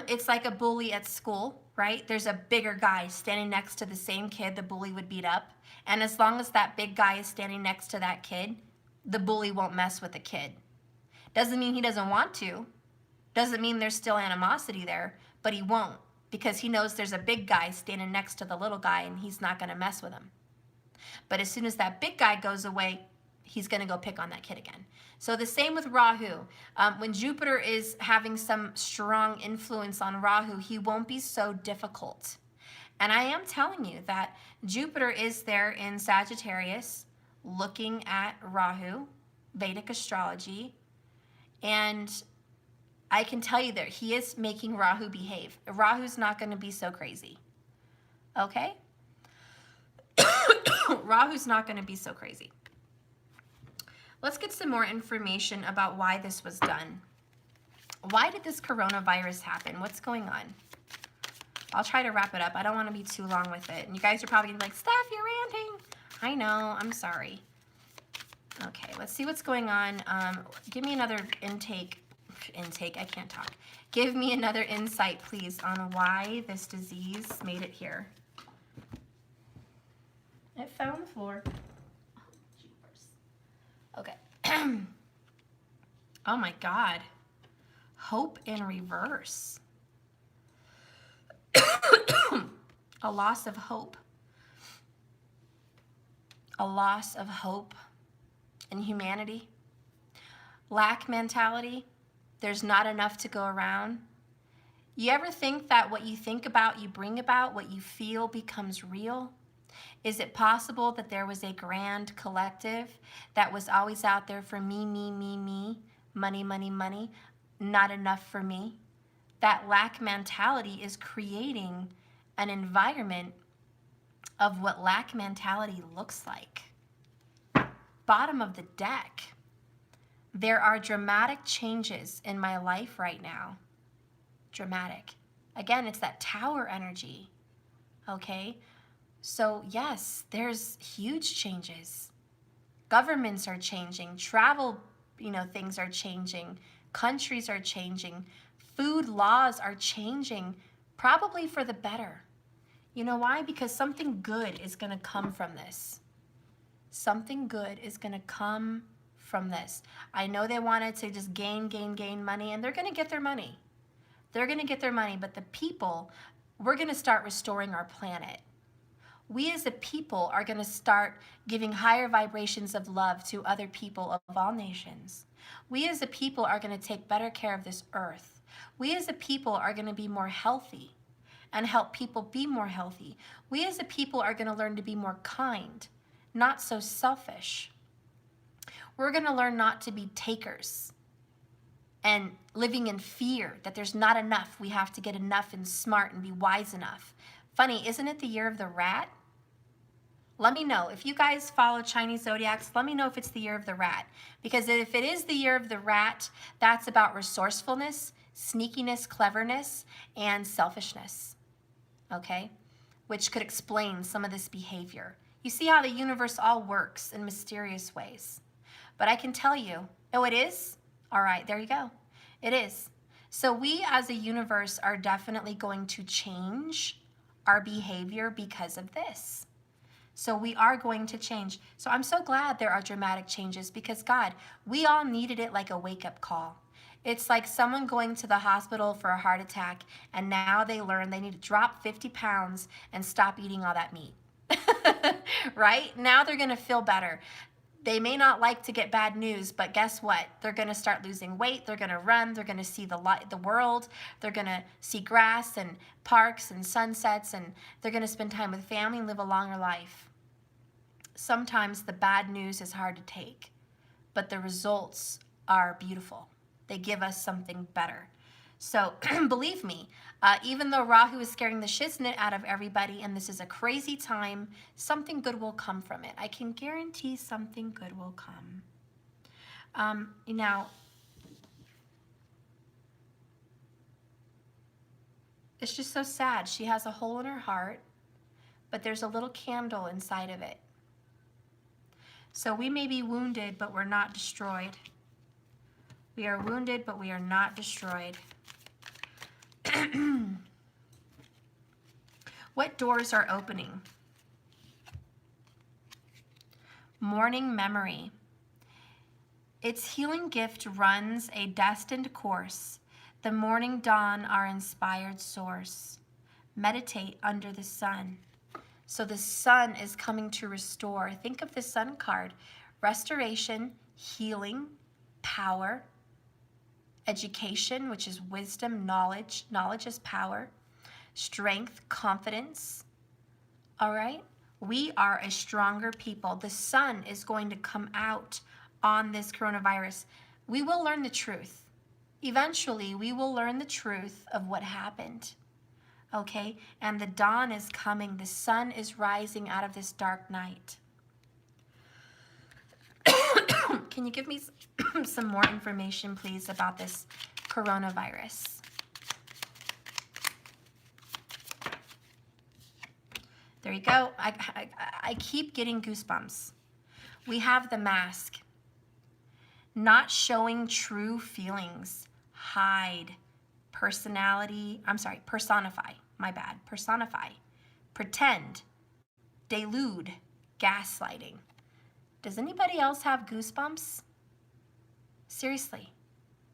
It's like a bully at school, right? There's a bigger guy standing next to the same kid the bully would beat up. And as long as that big guy is standing next to that kid, the bully won't mess with the kid. Doesn't mean he doesn't want to. Doesn't mean there's still animosity there, but he won't, because he knows there's a big guy standing next to the little guy and he's not going to mess with him. But as soon as that big guy goes away, he's going to go pick on that kid again. So the same with Rahu. When Jupiter is having some strong influence on Rahu, he won't be so difficult. And I am telling you that Jupiter is there in Sagittarius looking at Rahu, Vedic astrology, and I can tell you that he is making Rahu behave. Rahu's not going to be so crazy. Okay? Rahu's not going to be so crazy. Let's get some more information about why this was done. Why did this coronavirus happen? What's going on? I'll try to wrap it up. I don't want to be too long with it. And you guys are probably going to be like, Steph, you're ranting. I know. I'm sorry. Okay, let's see what's going on. Give me another intake. I can't talk. Give me another insight, please, on why this disease made it here. It fell on the floor. Okay. Oh my God. Hope in reverse. A loss of hope. A loss of hope in humanity. Lack mentality. There's not enough to go around. You ever think that what you think about, you bring about, what you feel becomes real? Is it possible that there was a grand collective that was always out there for me, money, money, money, not enough for me? That lack mentality is creating an environment of what lack mentality looks like. Bottom of the deck. There are dramatic changes in my life right now. Dramatic. Again, it's that tower energy. Okay? So yes, there's huge changes. Governments are changing. Travel, things are changing. Countries are changing. Food laws are changing, probably for the better. You know why? Because something good is going to come from this. Something good is going to come from this. I know they wanted to just gain money, and they're going to get their money. They're going to get their money, but the people, we're going to start restoring our planet. We as a people are going to start giving higher vibrations of love to other people of all nations. We as a people are going to take better care of this earth. We as a people are going to be more healthy and help people be more healthy. We as a people are going to learn to be more kind, not so selfish. We're going to learn not to be takers and living in fear that there's not enough. We have to get enough and smart and be wise enough. Funny, isn't it the year of the rat? Let me know. If you guys follow Chinese zodiacs, let me know if it's the year of the rat. Because if it is the year of the rat, that's about resourcefulness, sneakiness, cleverness, and selfishness. Okay? Which could explain some of this behavior. You see how the universe all works in mysterious ways. But I can tell you, oh, it is? All right, there you go. It is. So we as a universe are definitely going to change our behavior because of this. So we are going to change. So I'm so glad there are dramatic changes because, God, we all needed it like a wake-up call. It's like someone going to the hospital for a heart attack, and now they learn they need to drop 50 pounds and stop eating all that meat. Right? Now they're going to feel better. They may not like to get bad news, but guess what? They're going to start losing weight. They're going to run. They're going to see the world. They're going to see grass and parks and sunsets, and they're going to spend time with family and live a longer life. Sometimes the bad news is hard to take, but the results are beautiful. They give us something better. So believe me, even though Rahu is scaring the shiznit out of everybody and this is a crazy time, something good will come from it. I can guarantee something good will come. Now, It's just so sad. She has a hole in her heart, but there's a little candle inside of it. So we may be wounded, but we're not destroyed. We are wounded, but we are not destroyed. What doors are opening? Morning memory. Its healing gift runs a destined course. The morning dawn, our inspired source. Meditate under the sun. So the sun is coming to restore. Think of the sun card. Restoration, healing, power, education, which is wisdom, knowledge. Knowledge is power. Strength, confidence. All right? We are a stronger people. The sun is going to come out on this coronavirus. We will learn the truth. Eventually, we will learn the truth of what happened. Okay? And the dawn is coming. The sun is rising out of this dark night. Can you give me some more information, please, about this coronavirus? There you go. I keep getting goosebumps. We have the mask. Not showing true feelings. Hide. Personality. Personify. My bad. Personify. Pretend. Delude. Gaslighting. Does anybody else have goosebumps? Seriously.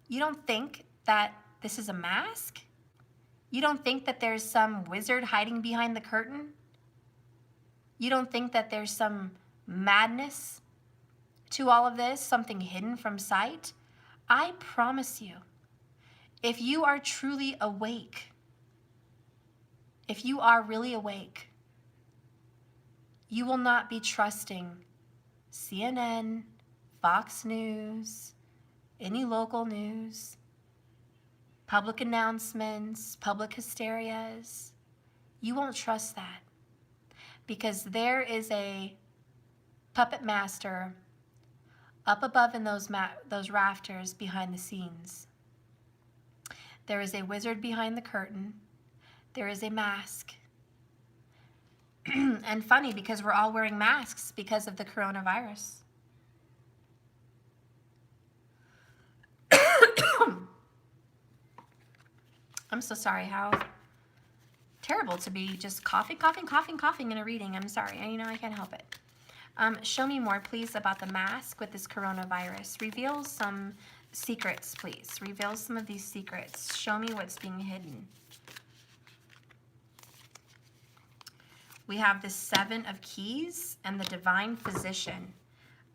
You don't think that this is a mask? You don't think that there's some wizard hiding behind the curtain? You don't think that there's some madness to all of this, something hidden from sight? I promise you, if you are truly awake, if you are really awake, you will not be trusting CNN, Fox News, any local news, public announcements, public hysterias. You won't trust that. Because there is a puppet master up above in those rafters behind the scenes. There is a wizard behind the curtain. There is a mask. And funny, because we're all wearing masks because of the coronavirus. I'm so sorry. How terrible to be just coughing in a reading. I'm sorry. I can't help it. Show me more, please, about the mask with this coronavirus. Reveal some secrets, please. Reveal some of these secrets. Show me what's being hidden. We have the Seven of Keys and the Divine Physician.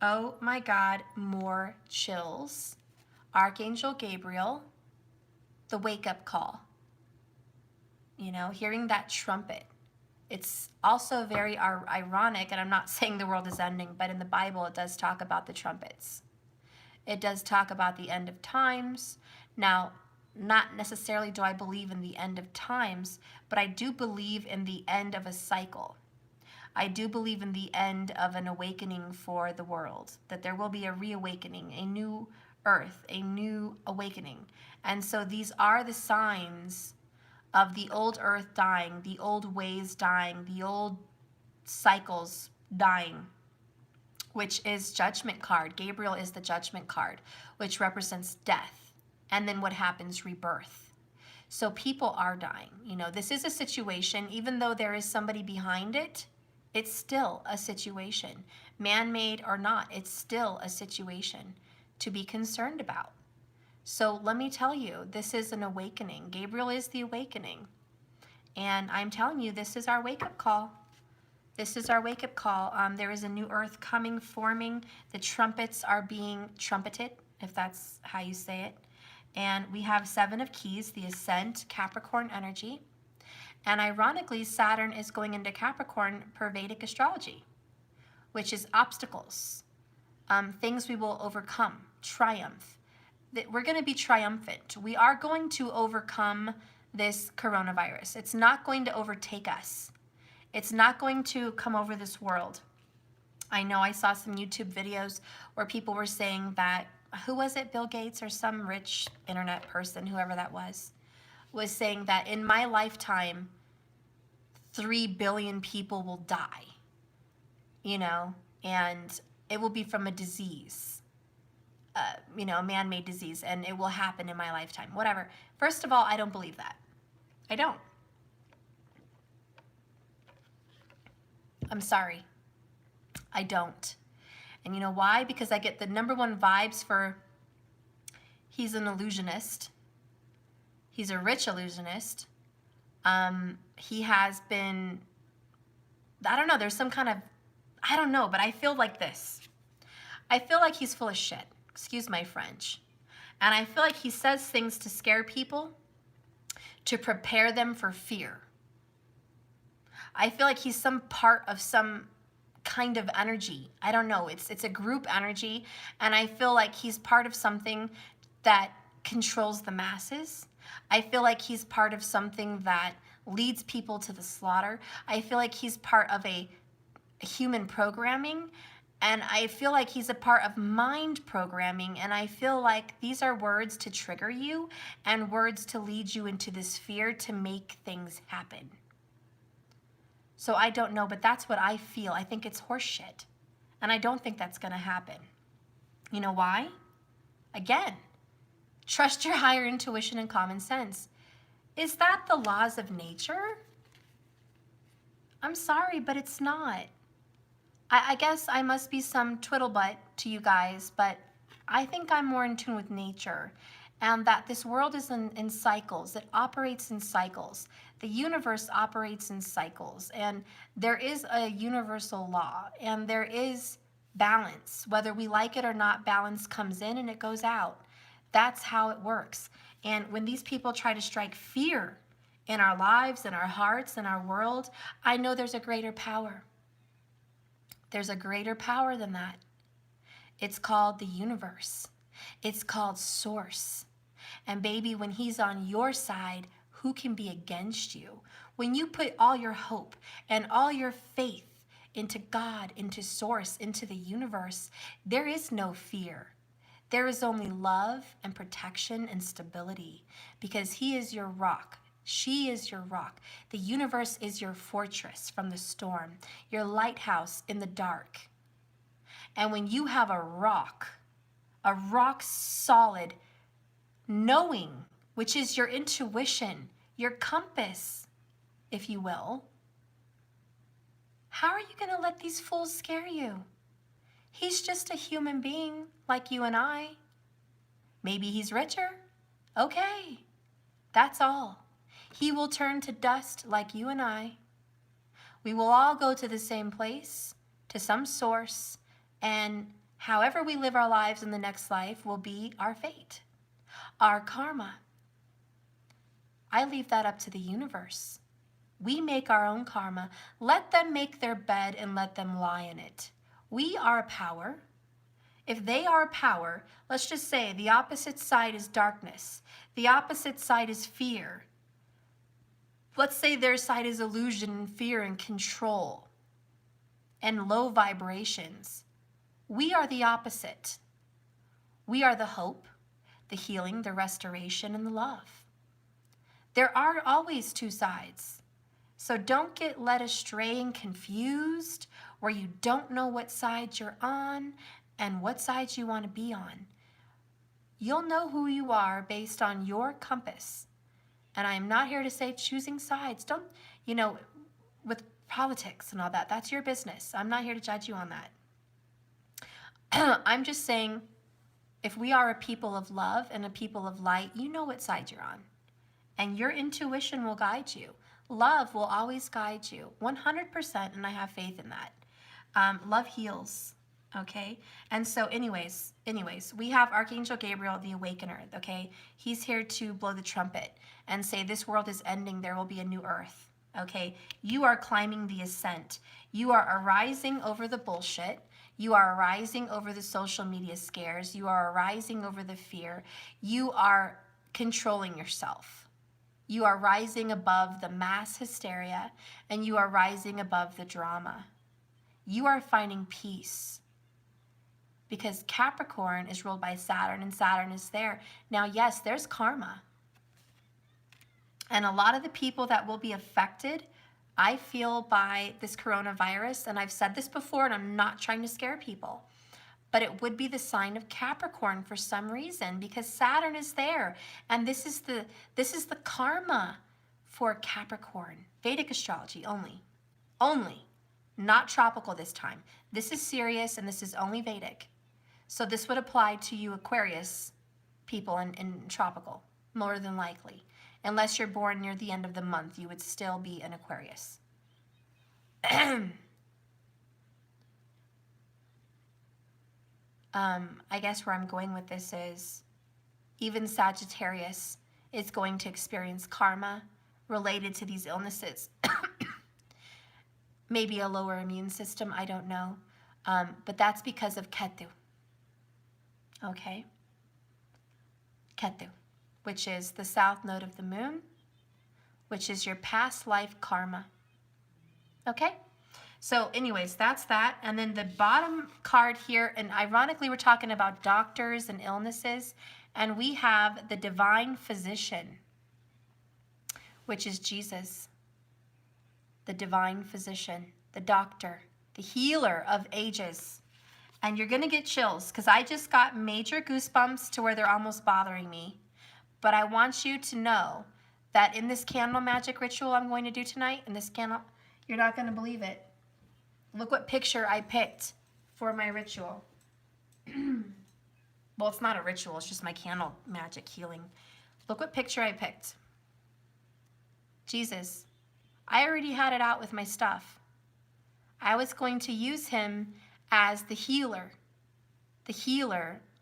Oh my God, more chills. Archangel Gabriel, the wake-up call. Hearing that trumpet. It's also very ironic, and I'm not saying the world is ending, but in the Bible it does talk about the trumpets. It does talk about the end of times. Now, not necessarily do I believe in the end of times, but I do believe in the end of a cycle. I do believe in the end of an awakening for the world, that there will be a reawakening, a new earth, a new awakening. And so these are the signs of the old earth dying, the old ways dying, the old cycles dying, which is judgment card. Gabriel is the judgment card, which represents death. And then what happens? Rebirth. So people are dying. This is a situation, even though there is somebody behind it, it's still a situation. Man-made or not, it's still a situation to be concerned about. So let me tell you, this is an awakening. Gabriel is the awakening. And I'm telling you, this is our wake-up call. This is our wake-up call. There is a new earth coming, forming. The trumpets are being trumpeted, if that's how you say it. And we have Seven of Keys, the Ascent, Capricorn energy. And ironically, Saturn is going into Capricorn per Vedic astrology, which is obstacles, things we will overcome, triumph. We're going to be triumphant. We are going to overcome this coronavirus. It's not going to overtake us. It's not going to come over this world. I know I saw some YouTube videos where people were saying that, who was it, Bill Gates or some rich internet person, whoever that was, was saying that in my lifetime, 3 billion people will die, you know, and it will be from a disease, you know, a man-made disease, and it will happen in my lifetime, whatever. First of all, I don't believe that. I don't. I'm sorry. I don't. And you know why? Because I get the number one vibes for he's an illusionist. He's a rich illusionist. He has been, I don't know, there's some kind of, I don't know, but I feel like this. I feel like he's full of shit. Excuse my French. And I feel like he says things to scare people, to prepare them for fear. I feel like he's some part of some kind of energy. I don't know. It's a group energy, and I feel like he's part of something that controls the masses. I feel like he's part of something that leads people to the slaughter. I feel like he's part of a human programming, and I feel like he's a part of mind programming, and I feel like these are words to trigger you and words to lead you into this fear to make things happen. So I don't know, but that's what I feel. I think it's horseshit, and I don't think that's going to happen. You know why? Again, trust your higher intuition and common sense. Is that the laws of nature? I'm sorry, but it's not. I guess I must be some twiddlebutt to you guys, but I think I'm more in tune with nature, and that this world is in cycles. It operates in cycles. The universe operates in cycles, and there is a universal law, and there is balance. Whether we like it or not, balance comes in and it goes out. That's how it works. And when these people try to strike fear in our lives, in our hearts, in our world, I know there's a greater power. There's a greater power than that. It's called the universe. It's called source. And baby, when he's on your side, who can be against you? When you put all your hope and all your faith into God, into source, into the universe, there is no fear. There is only love and protection and stability, because he is your rock. She is your rock. The universe is your fortress from the storm, your lighthouse in the dark. And when you have a rock solid knowing, which is your intuition, your compass, if you will, how are you going to let these fools scare you? He's just a human being like you and I. Maybe he's richer. Okay, that's all. He will turn to dust like you and I. We will all go to the same place, to some source, and however we live our lives in the next life will be our fate, our karma. I leave that up to the universe. We make our own karma. Let them make their bed and let them lie in it. We are a power. If they are a power, let's just say the opposite side is darkness. The opposite side is fear. Let's say their side is illusion and fear and control and low vibrations. We are the opposite. We are the hope, the healing, the restoration, and the love. There are always two sides. So don't get led astray and confused where you don't know what side you're on and what side you want to be on. You'll know who you are based on your compass. And I'm not here to say choosing sides. Don't, with politics and all that, that's your business. I'm not here to judge you on that. I'm just saying, if we are a people of love and a people of light, you know what side you're on. And your intuition will guide you. Love will always guide you, 100%, and I have faith in that. Love heals, okay? And so anyways, we have Archangel Gabriel, the Awakener, okay? He's here to blow the trumpet and say this world is ending, there will be a new earth, okay? You are climbing the ascent. You are arising over the bullshit. You are arising over the social media scares. You are arising over the fear. You are controlling yourself. You are rising above the mass hysteria, and you are rising above the drama. You are finding peace, because Capricorn is ruled by Saturn, and Saturn is there. Now, yes, there's karma. And a lot of the people that will be affected, I feel, by this coronavirus, and I've said this before, and I'm not trying to scare people, but it would be the sign of Capricorn for some reason, because Saturn is there, and this is the karma for Capricorn. Vedic astrology only, not tropical this time. This is serious, and this is only Vedic. So this would apply to you Aquarius people in tropical, more than likely. Unless you're born near the end of the month, you would still be an Aquarius. I guess where I'm going with this is even Sagittarius is going to experience karma related to these illnesses. Maybe a lower immune system, I don't know. But that's because of Ketu. Okay? Ketu, which is the south node of the moon, which is your past life karma. Okay? So anyways, that's that. And then the bottom card here, and ironically we're talking about doctors and illnesses, and we have the divine physician, which is Jesus. The divine physician, the doctor, the healer of ages. And you're going to get chills because I just got major goosebumps to where they're almost bothering me. But I want you to know that in this candle magic ritual I'm going to do tonight, in this candle, you're not going to believe it. Look what picture I picked for my ritual. Well, it's not a ritual, it's just my candle magic healing. Look what picture I picked. Jesus. I already had it out with my stuff. I was going to use him as the healer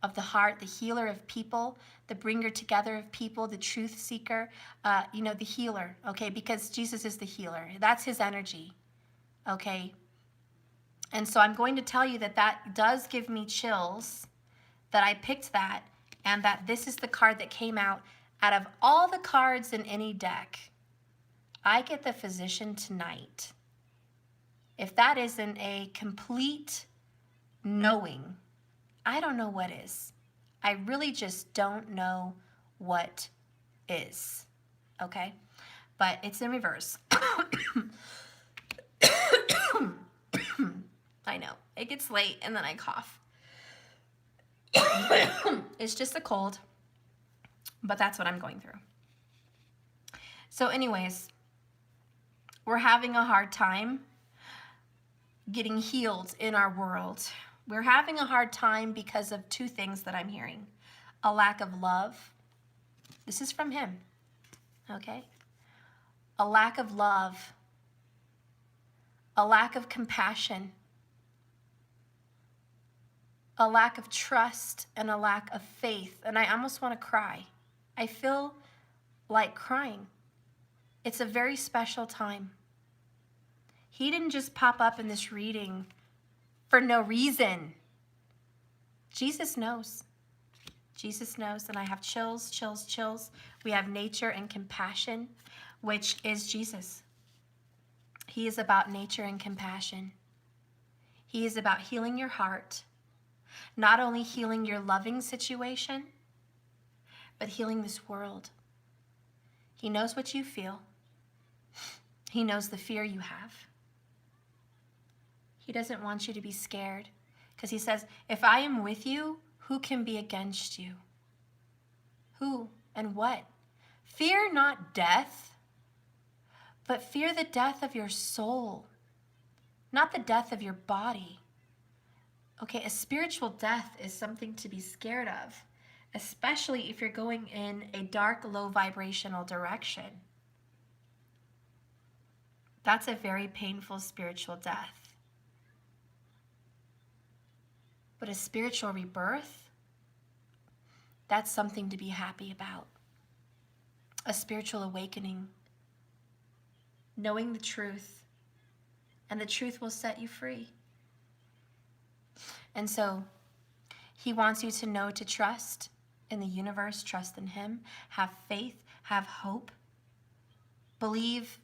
of the heart, the healer of people, the bringer together of people, the truth seeker, the healer, okay? Because Jesus is the healer. That's his energy, okay? And so I'm going to tell you that that does give me chills, that I picked that, and that this is the card that came out of all the cards in any deck. I get the physician tonight. If that isn't a complete knowing, I don't know what is. I really just don't know what is. Okay? But it's in reverse. I know. It gets late and then I cough. It's just a cold. But that's what I'm going through. So anyways, we're having a hard time getting healed in our world. We're having a hard time because of two things that I'm hearing. A lack of love. This is from him, okay? A lack of love. A lack of compassion. A lack of trust and a lack of faith. And I almost want to cry. I feel like crying. It's a very special time. He didn't just pop up in this reading for no reason. Jesus knows. Jesus knows, and I have chills, chills, chills. We have nature and compassion, which is Jesus. He is about nature and compassion. He is about healing your heart, not only healing your loving situation, but healing this world. He knows what you feel. He knows the fear you have. He doesn't want you to be scared because he says, if I am with you, who can be against you? Who and what? Fear not death, but fear the death of your soul, not the death of your body. Okay, a spiritual death is something to be scared of, especially if you're going in a dark, low vibrational direction. That's a very painful spiritual death. But a spiritual rebirth, that's something to be happy about. A spiritual awakening, knowing the truth, and the truth will set you free. And so he wants you to know to trust in the universe, trust in him, have faith, have hope, believe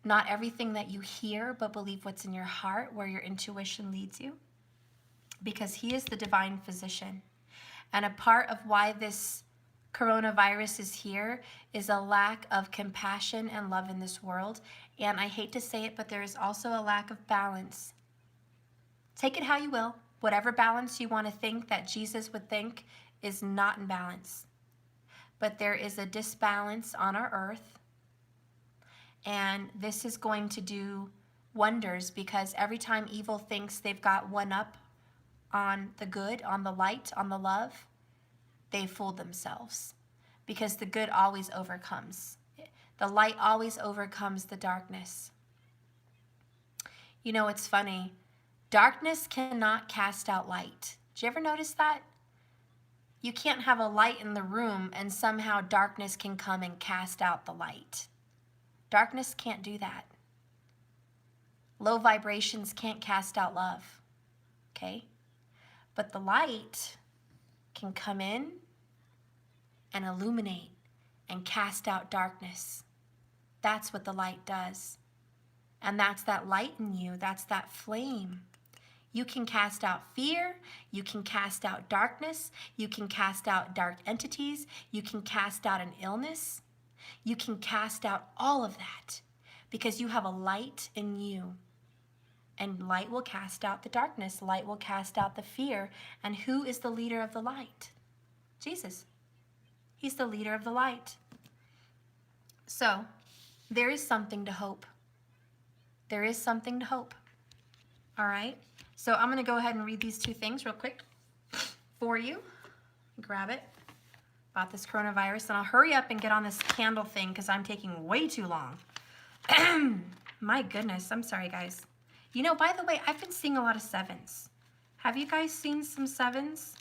not everything that you hear, but believe what's in your heart, where your intuition leads you, because he is the divine physician. And a part of why this coronavirus is here is a lack of compassion and love in this world. And I hate to say it, but there is also a lack of balance. Take it how you will. Whatever balance you want to think that Jesus would think is not in balance. But there is a disbalance on our earth. And this is going to do wonders, because every time evil thinks they've got one up on the good, on the light, on the love, they fooled themselves, because the good always overcomes. The light always overcomes the darkness. You know, it's funny. Darkness cannot cast out light. Did you ever notice that? You can't have a light in the room and somehow darkness can come and cast out the light. Darkness can't do that. Low vibrations can't cast out love, okay? But the light can come in and illuminate and cast out darkness. That's what the light does. And that's that light in you. That's that flame. You can cast out fear. You can cast out darkness. You can cast out dark entities. You can cast out an illness. You can cast out all of that because you have a light in you. And light will cast out the darkness. Light will cast out the fear. And who is the leader of the light? Jesus. He's the leader of the light. So, there is something to hope. There is something to hope. All right? So, I'm going to go ahead and read these two things real quick for you. Grab it. About this coronavirus. And I'll hurry up and get on this candle thing because I'm taking way too long. My goodness. I'm sorry, guys. You know, by the way, I've been seeing a lot of sevens. Have you guys seen some sevens?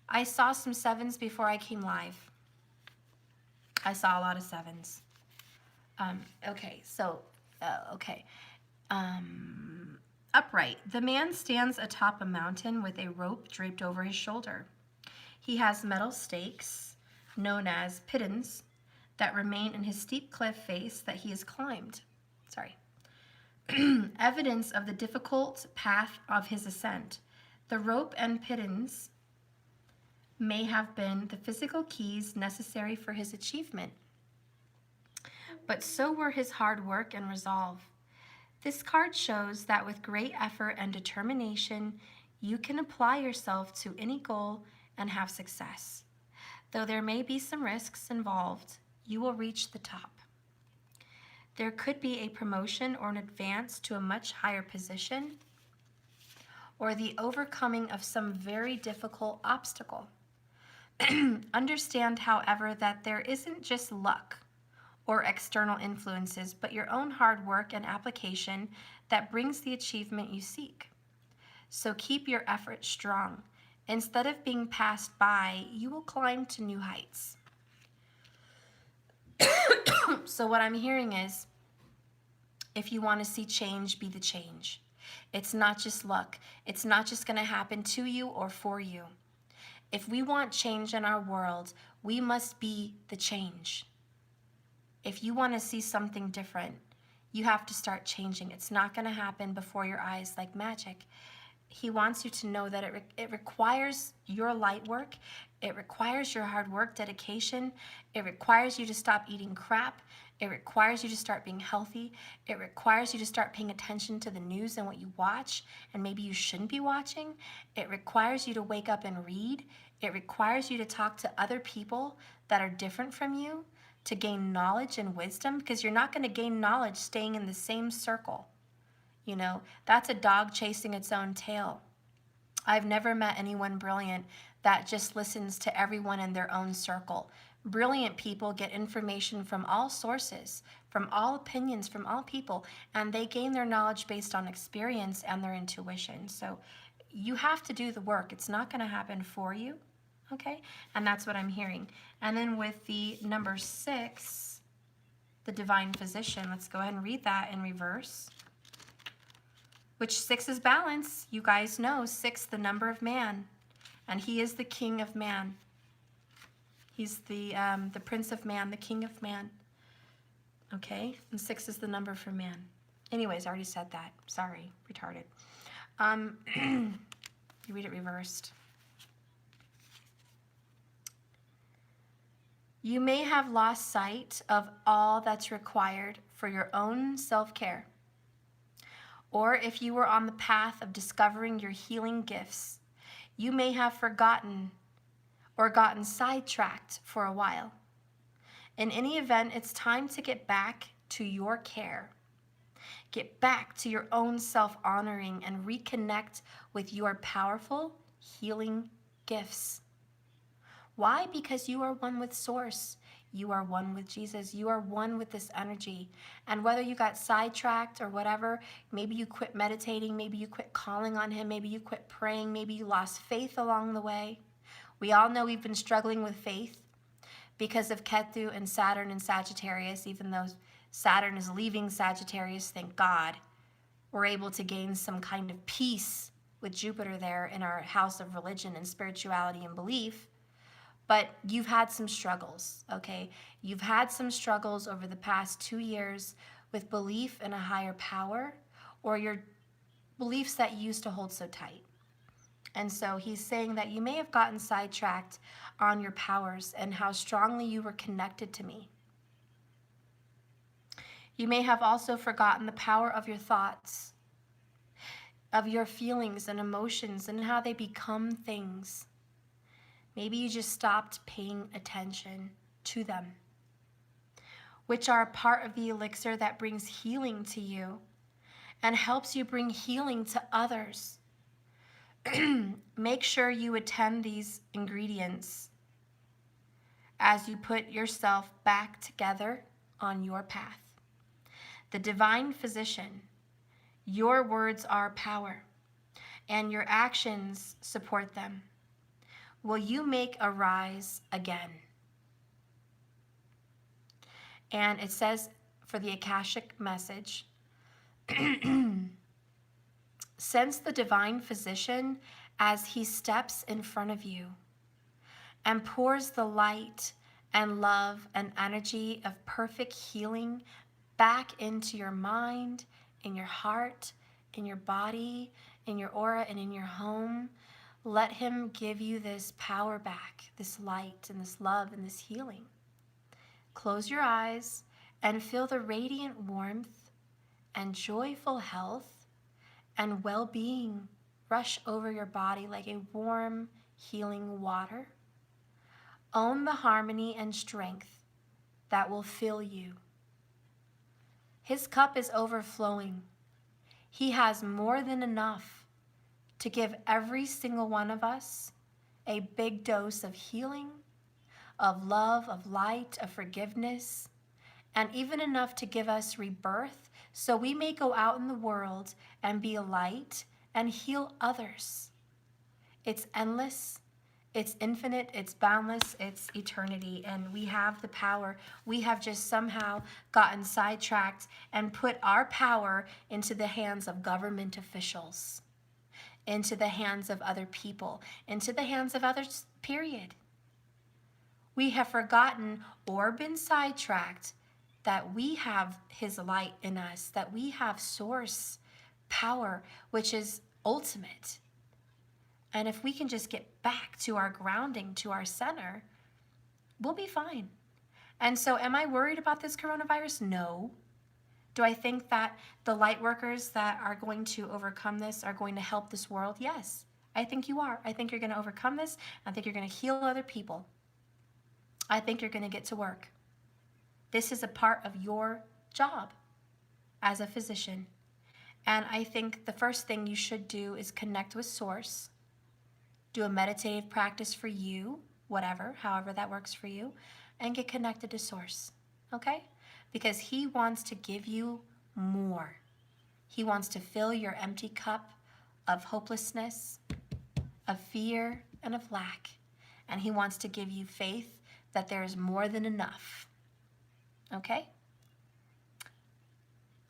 I saw some sevens before I came live. I saw a lot of sevens. Okay. Upright. The man stands atop a mountain with a rope draped over his shoulder. He has metal stakes, known as pittons, that remain in his steep cliff face that he has climbed. Evidence of the difficult path of his ascent. The rope and pittons may have been the physical keys necessary for his achievement, but so were his hard work and resolve. This card shows that with great effort and determination, you can apply yourself to any goal and have success. Though there may be some risks involved, you will reach the top. There could be a promotion or an advance to a much higher position, or the overcoming of some very difficult obstacle. Understand, however, that there isn't just luck or external influences, but your own hard work and application that brings the achievement you seek. So keep your effort strong. Instead of being passed by, you will climb to new heights. So what I'm hearing is, if you want to see change, be the change. It's not just luck. It's not just going to happen to you or for you. If we want change in our world, we must be the change. If you want to see something different, you have to start changing. It's not going to happen before your eyes like magic. He wants you to know that it requires your light work. It requires your hard work, dedication. It requires you to stop eating crap. It requires you to start being healthy. It requires you to start paying attention to the news and what you watch, and maybe you shouldn't be watching. It requires you to wake up and read. It requires you to talk to other people that are different from you to gain knowledge and wisdom, because you're not going to gain knowledge staying in the same circle. You know, that's a dog chasing its own tail. I've never met anyone brilliant that just listens to everyone in their own circle. Brilliant people get information from all sources, from all opinions, from all people, and they gain their knowledge based on experience and their intuition. So you have to do the work. It's not going to happen for you, okay? And that's what I'm hearing. And then with the number 6, the divine physician, let's go ahead and read that in reverse. Which 6 is balance. You guys know 6, the number of man, and he is the king of man. He's the prince of man, the king of man. Okay, and 6 is the number for man. Anyways, I already said that. Sorry, retarded. You read it reversed. You may have lost sight of all that's required for your own self-care. Or if you were on the path of discovering your healing gifts, you may have forgotten or gotten sidetracked for a while. In any event, it's time to get back to your care. Get back to your own self-honoring and reconnect with your powerful healing gifts. Why? Because you are one with Source. You are one with Jesus. You are one with this energy. And whether you got sidetracked or whatever, maybe you quit meditating, maybe you quit calling on him, maybe you quit praying, maybe you lost faith along the way. We all know we've been struggling with faith because of Ketu and Saturn and Sagittarius. Even though Saturn is leaving Sagittarius, thank God, we're able to gain some kind of peace with Jupiter there in our house of religion and spirituality and belief. But you've had some struggles, okay? You've had some struggles over the past 2 years with belief in a higher power or your beliefs that you used to hold so tight. And so he's saying that you may have gotten sidetracked on your powers and how strongly you were connected to me. You may have also forgotten the power of your thoughts, of your feelings and emotions and how they become things. Maybe you just stopped paying attention to them, which are a part of the elixir that brings healing to you and helps you bring healing to others. Make sure you attend these ingredients as you put yourself back together on your path. The divine physician, your words are power, and your actions support them. Will you make a rise again? And it says for the Akashic message, sense the divine physician as he steps in front of you and pours the light and love and energy of perfect healing back into your mind, in your heart, in your body, in your aura, and in your home. Let him give you this power back, this light and this love and this healing. Close your eyes and feel the radiant warmth and joyful health and well-being rush over your body like a warm, healing water. Own the harmony and strength that will fill you. His cup is overflowing. He has more than enough to give every single one of us a big dose of healing, of love, of light, of forgiveness, and even enough to give us rebirth so we may go out in the world and be a light and heal others. It's endless, it's infinite, it's boundless, it's eternity, and we have the power. We have just somehow gotten sidetracked and put our power into the hands of government officials, into the hands of other people, into the hands of others, period. We have forgotten or been sidetracked that we have his light in us, that we have source power, which is ultimate. And if we can just get back to our grounding, to our center, we'll be fine. And so am I worried about this coronavirus? No. Do I think that the light workers that are going to overcome this are going to help this world? Yes, I think you are. I think you're going to overcome this. I think you're going to heal other people. I think you're going to get to work. This is a part of your job as a physician. And I think the first thing you should do is connect with Source. Do a meditative practice for you, whatever, however that works for you, and get connected to Source, okay? Because he wants to give you more. He wants to fill your empty cup of hopelessness, of fear, and of lack. And he wants to give you faith that there is more than enough, okay?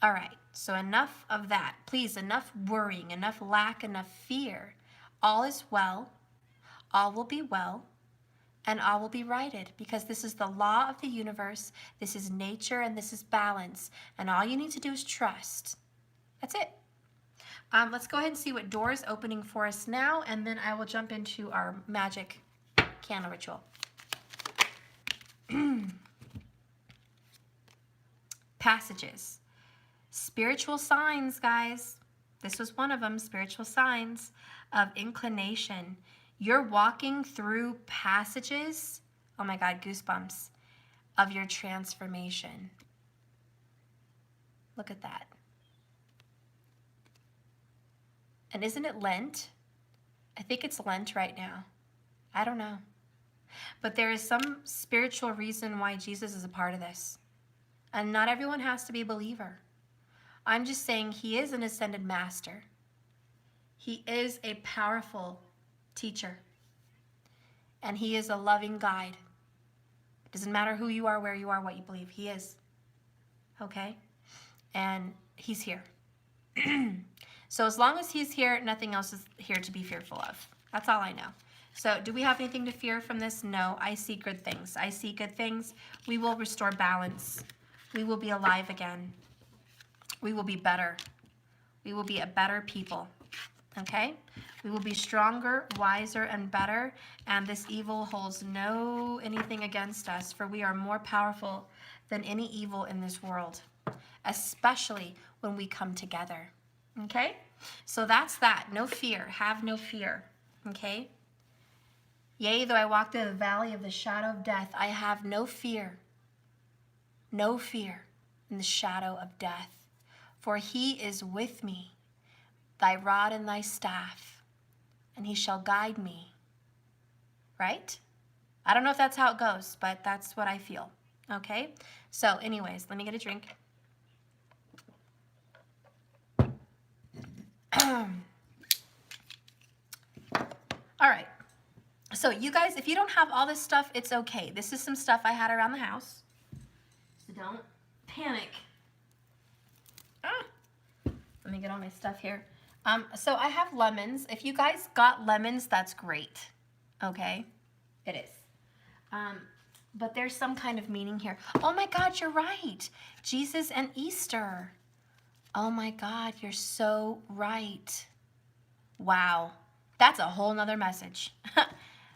All right, so enough of that. Please, enough worrying, enough lack, enough fear. All is well, all will be well, and all will be righted, because this is the law of the universe, this is nature, and this is balance, and all you need to do is trust. That's it. Let's go ahead and see what door is opening for us now, and then I will jump into our magic candle ritual. Passages. Spiritual signs, guys. This was one of them, spiritual signs of inclination. You're walking through passages, oh my God, goosebumps, of your transformation. Look at that. And isn't it Lent? I think it's Lent right now. I don't know. But there is some spiritual reason why Jesus is a part of this. And not everyone has to be a believer. I'm just saying he is an ascended master. He is a powerful teacher. And he is a loving guide. It doesn't matter who you are, where you are, what you believe. He is. Okay? And he's here. So as long as he's here, nothing else is here to be fearful of. That's all I know. So do we have anything to fear from this? No. I see good things. I see good things. We will restore balance. We will be alive again. We will be better. We will be a better people. Okay? We will be stronger, wiser, and better. And this evil holds no anything against us, for we are more powerful than any evil in this world, especially when we come together. Okay? So that's that. No fear. Have no fear. Okay? Yea, though I walk through the valley of the shadow of death, I have no fear. No fear in the shadow of death. For he is with me, thy rod and thy staff, and he shall guide me. Right? I don't know if that's how it goes, but that's what I feel. Okay? So anyways, let me get a drink. All right. So you guys, if you don't have all this stuff, it's okay. This is some stuff I had around the house. So don't panic. Let me get all my stuff here. So I have lemons. If you guys got lemons, that's great. Okay? It is. But there's some kind of meaning here. Oh my God, you're right. Jesus and Easter. Oh my God, you're so right. Wow. That's a whole nother message.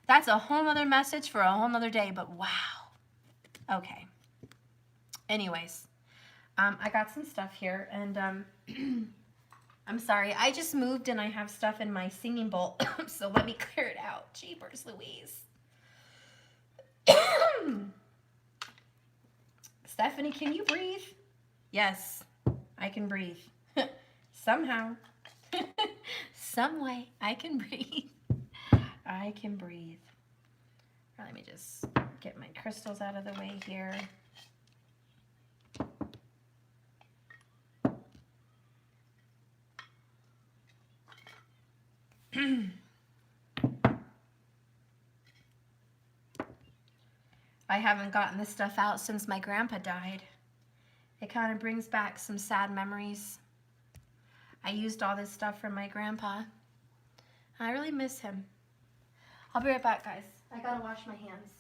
That's a whole nother message for a whole nother day, but wow. Okay. Anyways, I got some stuff here, and I'm sorry. I just moved, and I have stuff in my singing bowl, so let me clear it out. Jeepers Louise. Stephanie, can you breathe? Yes, I can breathe. Somehow. Some way, I can breathe. I can breathe. Let me just get my crystals out of the way here. I haven't gotten this stuff out since my grandpa died. It kind of brings back some sad memories. I used all this stuff from my grandpa. I really miss him. I'll be right back, guys. I gotta wash my hands.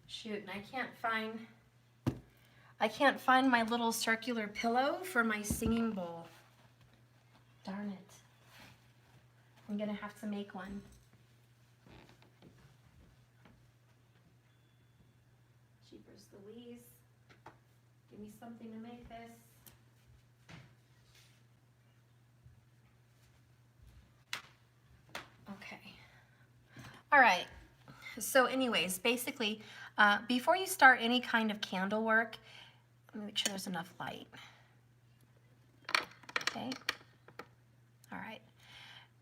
Shoot, and I can't find my little circular pillow for my singing bowl. Darn it. I'm gonna have to make one. Jeepers Louise. Give me something to make this. Okay. All right. So anyways, basically, before you start any kind of candle work, let me make sure there's enough light. Okay. All right.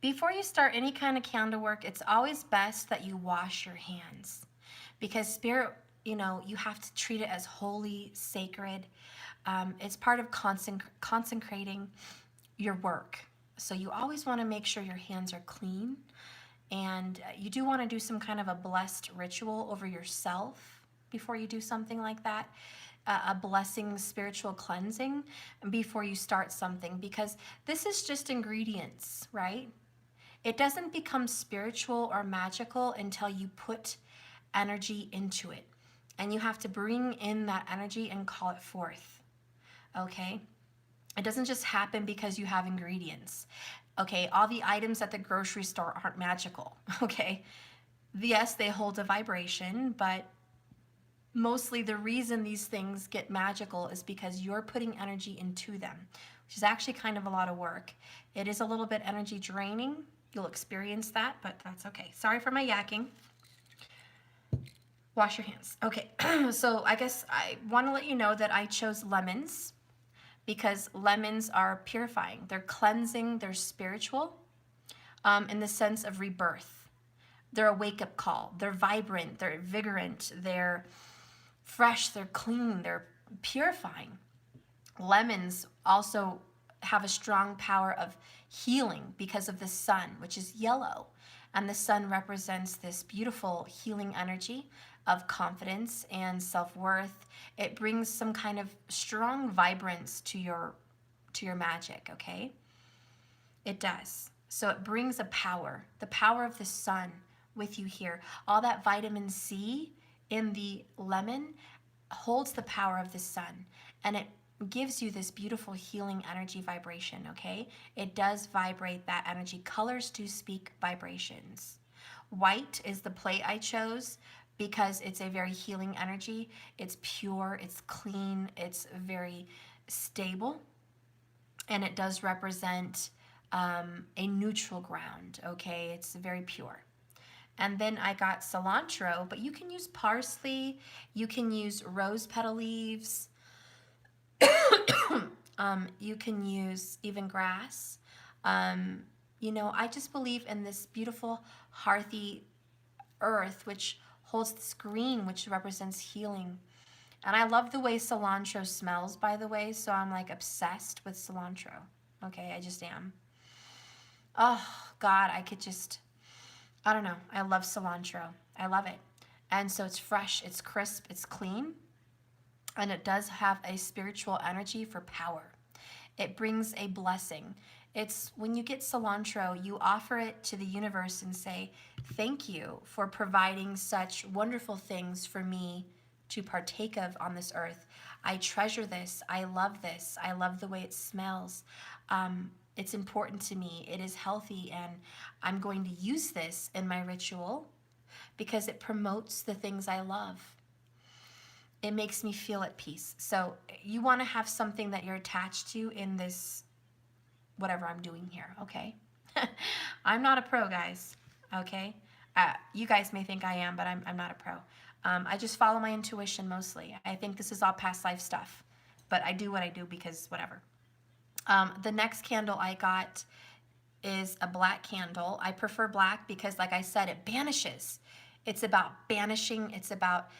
Before you start any kind of candle work, it's always best that you wash your hands, because Spirit you have to treat it as holy, sacred. It's part of consecrating your work. So you always want to make sure your hands are clean. And you do want to do some kind of a blessed ritual over yourself before you do something like that. A blessing, spiritual cleansing before you start something, because this is just ingredients, right? It doesn't become spiritual or magical until you put energy into it. And you have to bring in that energy and call it forth. Okay? It doesn't just happen because you have ingredients. Okay, all the items at the grocery store aren't magical. Okay, yes, they hold a vibration, but mostly the reason these things get magical is because you're putting energy into them, which is actually kind of a lot of work. It is a little bit energy draining. You'll experience that, but that's okay. Sorry for my yakking. Wash your hands. Okay, so I guess I want to let you know that I chose lemons because lemons are purifying. They're cleansing, they're spiritual in the sense of rebirth. They're a wake-up call. They're vibrant, they're vigorant, they're fresh, they're clean, they're purifying. Lemons also have a strong power of healing because of the sun, which is yellow. And the sun represents this beautiful healing energy of confidence and self-worth. It brings some kind of strong vibrance to your magic, okay? It does. So it brings a power, the power of the sun with you here. All that vitamin C in the lemon holds the power of the sun, and it gives you this beautiful healing energy vibration, okay? It does vibrate that energy. Colors do speak vibrations. White is the plate I chose because it's a very healing energy. It's pure, it's clean, it's very stable, and it does represent a neutral ground, okay? It's very pure. And then I got cilantro, but you can use parsley, you can use rose petal leaves, you can use even grass. I just believe in this beautiful hearthy earth, which holds this green, which represents healing. And I love the way cilantro smells, by the way, so I'm like obsessed with cilantro. Okay, I just am. Oh, God, I don't know. I love cilantro. I love it. And so it's fresh, it's crisp, it's clean, and it does have a spiritual energy for power. It brings a blessing. It's when you get cilantro, you offer it to the universe and say, thank you for providing such wonderful things for me to partake of on this earth. I treasure this. I love this. I love the way it smells. It's important to me. It is healthy, and I'm going to use this in my ritual because it promotes the things I love. It makes me feel at peace. So you want to have something that you're attached to in this, whatever I'm doing here, okay? I'm not a pro, guys, okay? You guys may think I am, but I'm not a pro. I just follow my intuition mostly. I think this is all past life stuff, but I do what I do because whatever. The next candle I got is a black candle. I prefer black because, like I said, it banishes. It's about banishing. It's about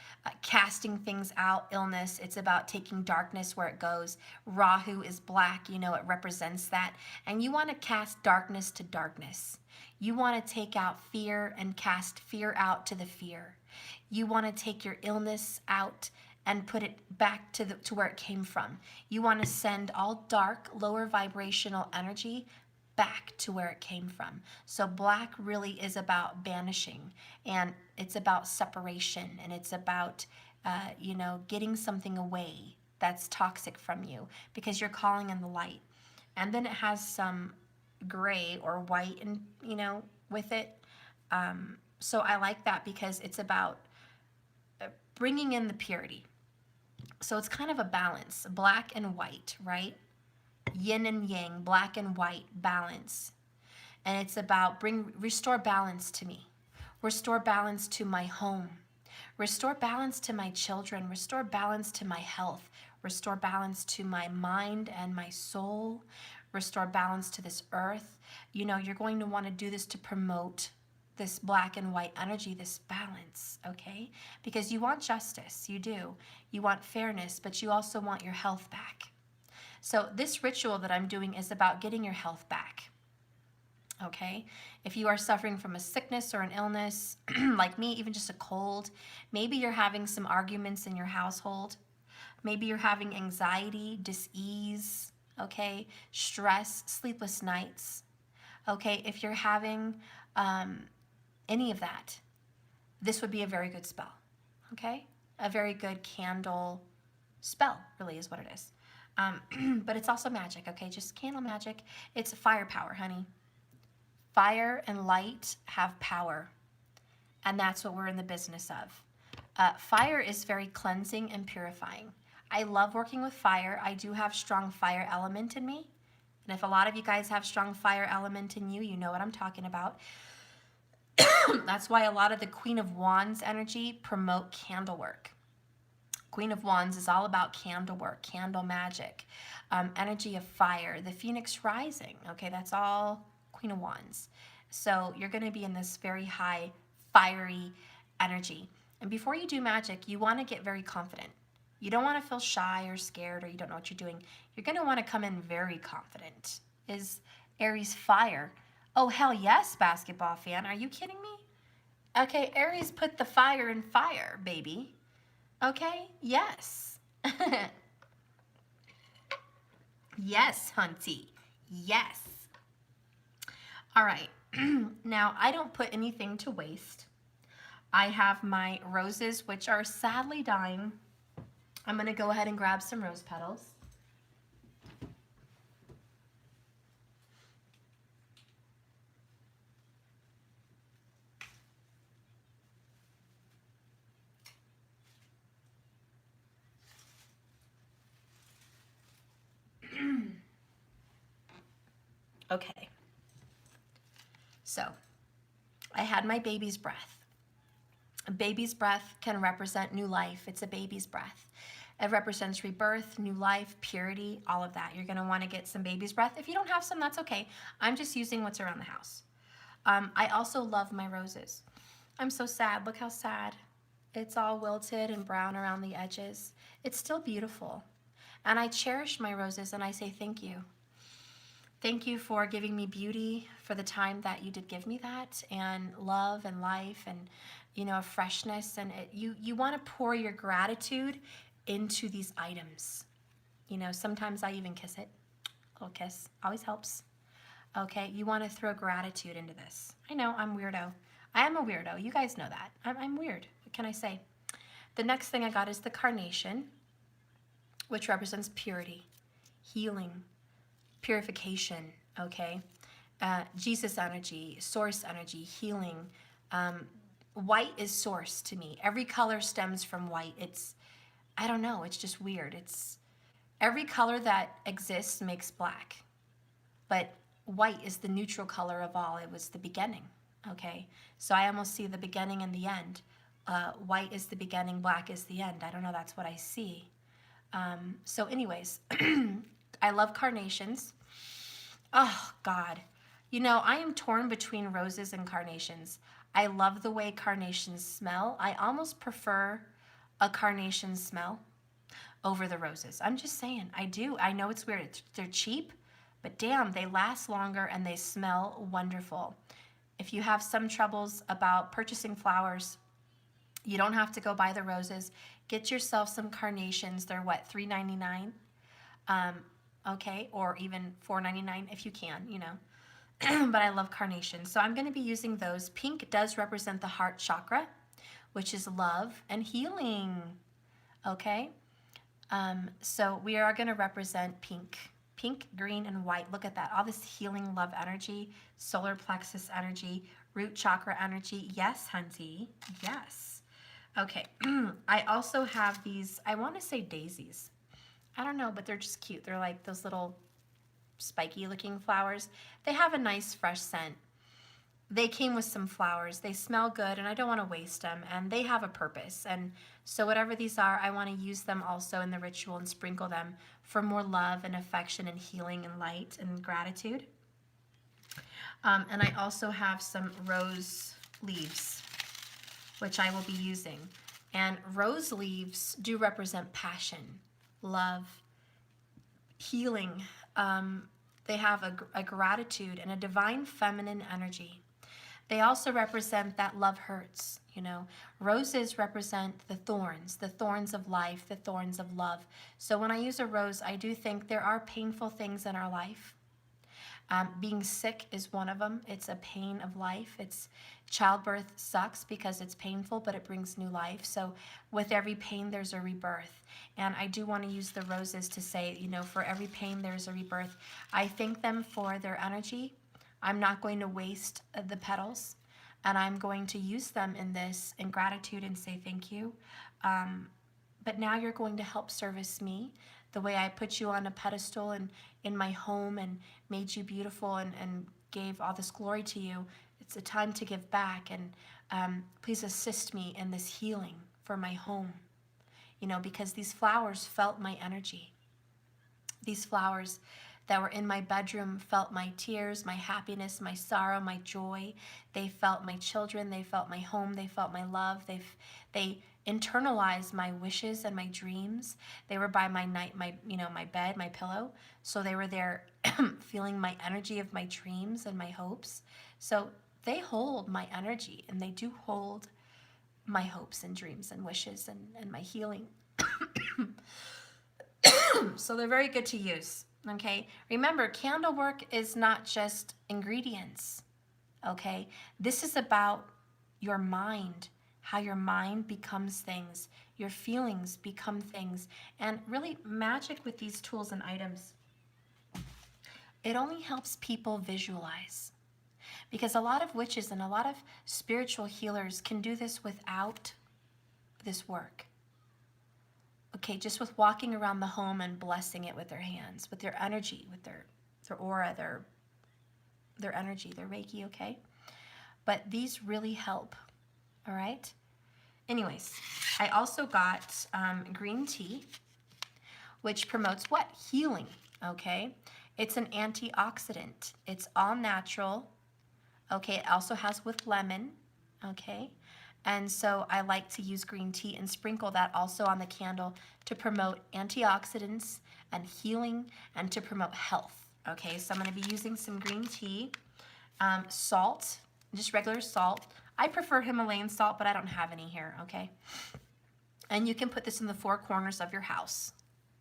casting things out, illness. It's about taking darkness where it goes. Rahu is black, it represents that. And you want to cast darkness to darkness. You want to take out fear and cast fear out to the fear. You want to take your illness out and put it back to where it came from. You want to send all dark, lower vibrational energy back to where it came from. So black really is about banishing, and it's about separation, and it's about getting something away that's toxic from you because you're calling in the light. And then it has some gray or white and with it. So I like that because it's about bringing in the purity. So it's kind of a balance, black and white, right? Yin and yang, black and white, balance. And it's about restore balance to me. Restore balance to my home. Restore balance to my children. Restore balance to my health. Restore balance to my mind and my soul. Restore balance to this earth. You're going to want to do this to promote this black and white energy, this balance, okay? Because you want justice, you do. You want fairness, but you also want your health back. So this ritual that I'm doing is about getting your health back, okay? If you are suffering from a sickness or an illness, like me, even just a cold, maybe you're having some arguments in your household, maybe you're having anxiety, dis-ease, okay? Stress, sleepless nights, okay? If you're having any of that, this would be a very good spell, okay? A very good candle spell, really, is what it is. But it's also magic, okay? Just candle magic. It's firepower, honey. Fire and light have power, and that's what we're in the business of. Fire is very cleansing and purifying. I love working with fire. I do have strong fire element in me, and if a lot of you guys have strong fire element in you, you know what I'm talking about. That's why a lot of the Queen of Wands energy promote candle work. Queen of Wands is all about candle work, candle magic, energy of fire, the phoenix rising, okay? That's all Queen of Wands. So you're going to be in this very high, fiery energy. And before you do magic, you want to get very confident. You don't want to feel shy or scared or you don't know what you're doing. You're going to want to come in very confident. Is Aries fire? Oh, hell yes, basketball fan. Are you kidding me? Okay, Aries put the fire in fire, baby. Okay, yes. Yes, hunty. Yes. All right. Now, I don't put anything to waste. I have my roses, which are sadly dying. I'm going to go ahead and grab some rose petals. Okay. So, I had my baby's breath. A baby's breath can represent new life. It's a baby's breath. It represents rebirth, new life, purity, all of that. You're going to want to get some baby's breath. If you don't have some, that's okay. I'm just using what's around the house. I also love my roses. I'm so sad. Look how sad. It's all wilted and brown around the edges. It's still beautiful. And I cherish my roses and I say thank you. Thank you for giving me beauty for the time that you did give me that, and love and life and, you know, freshness. And you want to pour your gratitude into these items. You know, sometimes I even kiss it. A little kiss always helps. Okay, you want to throw gratitude into this. I know, I'm weirdo. I am a weirdo. You guys know that. I'm weird. What can I say? The next thing I got is the carnation, which represents purity, healing, purification, okay? Jesus energy, source energy, healing. White is source to me. Every color stems from white. It's, I don't know, it's just weird. It's, every color that exists makes black, but white is the neutral color of all. It was the beginning, okay? So I almost see the beginning and the end. White is the beginning, black is the end. I don't know, that's what I see. So anyways, I love carnations. Oh, God. You know, I am torn between roses and carnations. I love the way carnations smell. I almost prefer a carnation smell over the roses. I'm just saying, I do. I know it's weird. They're cheap, but damn, they last longer and they smell wonderful. If you have some troubles about purchasing flowers, you don't have to go buy the roses. Get yourself some carnations. They're what, $3.99? Okay, or even $4.99 if you can, you know. But I love carnations. So I'm going to be using those. Pink does represent the heart chakra, which is love and healing. Okay? So we are going to represent pink. Pink, green, and white. Look at that. All this healing love energy, solar plexus energy, root chakra energy. Yes, hunty. Yes. Okay. I also have these, I want to say daisies. I don't know, but they're just cute. They're like those little spiky looking flowers. They have a nice fresh scent. They came with some flowers. They smell good and I don't want to waste them, and they have a purpose. And so whatever these are, I want to use them also in the ritual and sprinkle them for more love and affection and healing and light and gratitude. And I also have some rose leaves, which I will be using. And rose leaves do represent passion, love, healing. They have a gratitude and a divine feminine energy. They also represent that love hurts, you know. Roses represent the thorns of life, the thorns of love. So when I use a rose, I do think there are painful things in our life. Being sick is one of them. It's a pain of life. Childbirth sucks because it's painful, but it brings new life. So with every pain, there's a rebirth. And I do want to use the roses to say, you know, for every pain, there's a rebirth. I thank them for their energy. I'm not going to waste the petals, and I'm going to use them in this in gratitude and say thank you. But now you're going to help service me the way I put you on a pedestal and in my home and made you beautiful and gave all this glory to you. It's a time to give back, and please assist me in this healing for my home, you know, because these flowers felt my energy. These flowers that were in my bedroom felt my tears, my happiness, my sorrow, my joy. They felt my children. They felt my home. They felt my love. They internalized my wishes and my dreams. They were by my bed, my pillow. So they were there feeling my energy of my dreams and my hopes. So they hold my energy, and they do hold my hopes and dreams and wishes and my healing. So they're very good to use. Okay, remember, candle work is not just ingredients. Okay, this is about your mind, how your mind becomes things, your feelings become things, and really magic with these tools and items. It only helps people visualize, because a lot of witches and a lot of spiritual healers can do this without this work. Okay, just with walking around the home and blessing it with their hands, with their energy, with their aura, their energy, their Reiki, okay? But these really help, all right? Anyways, I also got green tea, which promotes what? Healing, okay? It's an antioxidant. It's all natural, okay? It also has with lemon, okay? And so I like to use green tea and sprinkle that also on the candle to promote antioxidants and healing and to promote health. Okay, so I'm going to be using some green tea, salt, just regular salt. I prefer Himalayan salt, but I don't have any here, okay? And you can put this in the four corners of your house.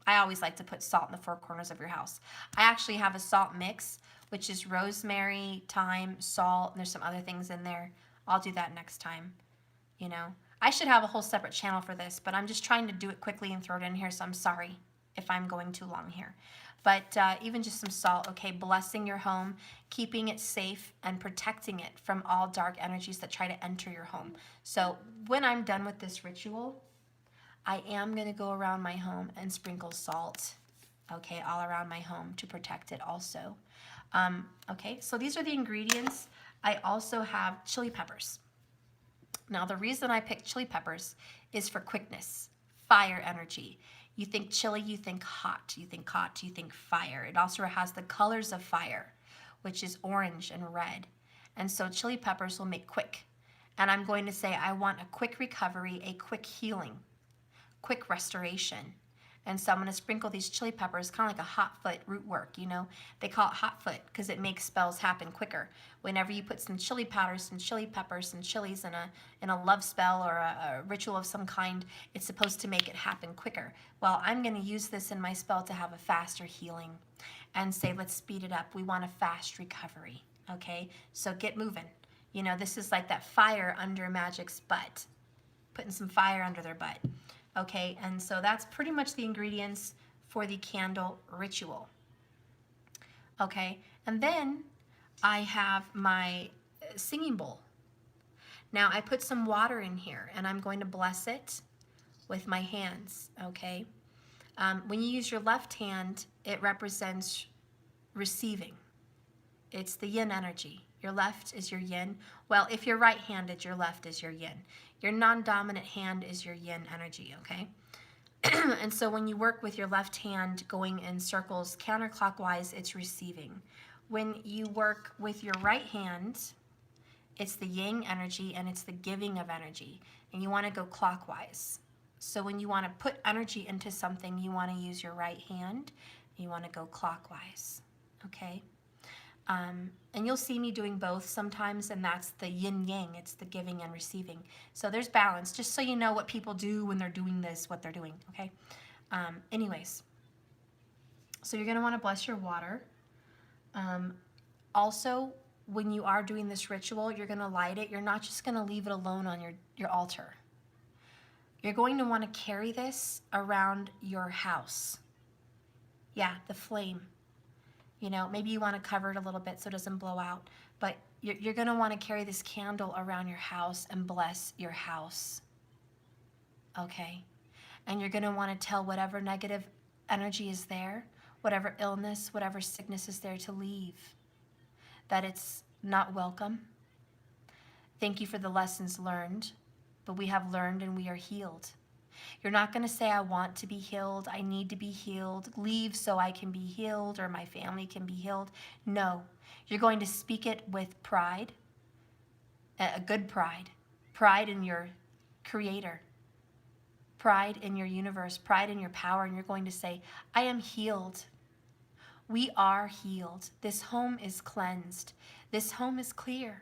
I always like to put salt in the four corners of your house. I actually have a salt mix, which is rosemary, thyme, salt, and there's some other things in there. I'll do that next time. You know, I should have a whole separate channel for this, but I'm just trying to do it quickly and throw it in here, so I'm sorry if I'm going too long here. But even just some salt, okay, blessing your home, keeping it safe, and protecting it from all dark energies that try to enter your home. So when I'm done with this ritual, I am going to go around my home and sprinkle salt, okay, all around my home to protect it also. Okay, so these are the ingredients. I also have chili peppers. Now, the reason I picked chili peppers is for quickness, fire energy. You think chili, you think hot. You think hot, you think fire. It also has the colors of fire, which is orange and red. And so chili peppers will make quick. And I'm going to say I want a quick recovery, a quick healing, quick restoration. And so I'm going to sprinkle these chili peppers, kind of like a hot foot root work, you know. They call it hot foot because it makes spells happen quicker. Whenever you put some chili powder, some chili peppers, some chilies in a love spell or a ritual of some kind, it's supposed to make it happen quicker. Well, I'm going to use this in my spell to have a faster healing and say, let's speed it up. We want a fast recovery, okay? So get moving. You know, this is like that fire under Magic's butt, putting some fire under their butt. Okay, and so that's pretty much the ingredients for the candle ritual. Okay, and then I have my singing bowl. Now I put some water in here and I'm going to bless it with my hands, okay? When you use your left hand, it represents receiving. It's the yin energy. Your left is your yin. Well, if you're right-handed, your left is your yin. Your non-dominant hand is your yin energy, okay? And so when you work with your left hand going in circles counterclockwise, it's receiving. When you work with your right hand, It's the yang energy, and it's the giving of energy. And you want to go clockwise. So when you want to put energy into something, you want to use your right hand. You want to go clockwise, okay? And you'll see me doing both sometimes, and that's the yin-yang. It's the giving and receiving. So there's balance, just so you know what people do when they're doing this, what they're doing, okay? Anyways, so you're going to want to bless your water. Also, when you are doing this ritual, you're going to light it. You're not just going to leave it alone on your altar. You're going to want to carry this around your house. Yeah, the flame. You know, maybe you want to cover it a little bit so it doesn't blow out. But you're going to want to carry this candle around your house and bless your house. Okay? And you're going to want to tell whatever negative energy is there, whatever illness, whatever sickness is there, to leave. That it's not welcome. Thank you for the lessons learned, but we have learned and we are healed. You're not going to say, I want to be healed, I need to be healed, leave so I can be healed or my family can be healed. No, you're going to speak it with pride, a good pride, pride in your Creator, pride in your universe, pride in your power, and you're going to say, I am healed. We are healed. This home is cleansed. This home is clear.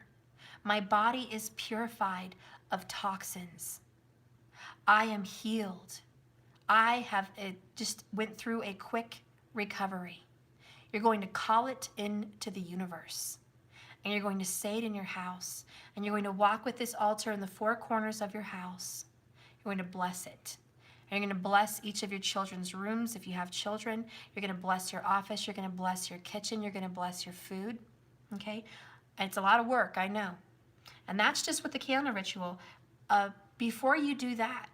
My body is purified of toxins. I am healed. I have just went through a quick recovery. You're going to call it into the universe. And you're going to say it in your house. And you're going to walk with this altar in the four corners of your house. You're going to bless it. And you're going to bless each of your children's rooms if you have children. You're going to bless your office. You're going to bless your kitchen. You're going to bless your food. Okay? And it's a lot of work, I know. And that's just with the candle ritual. Before you do that,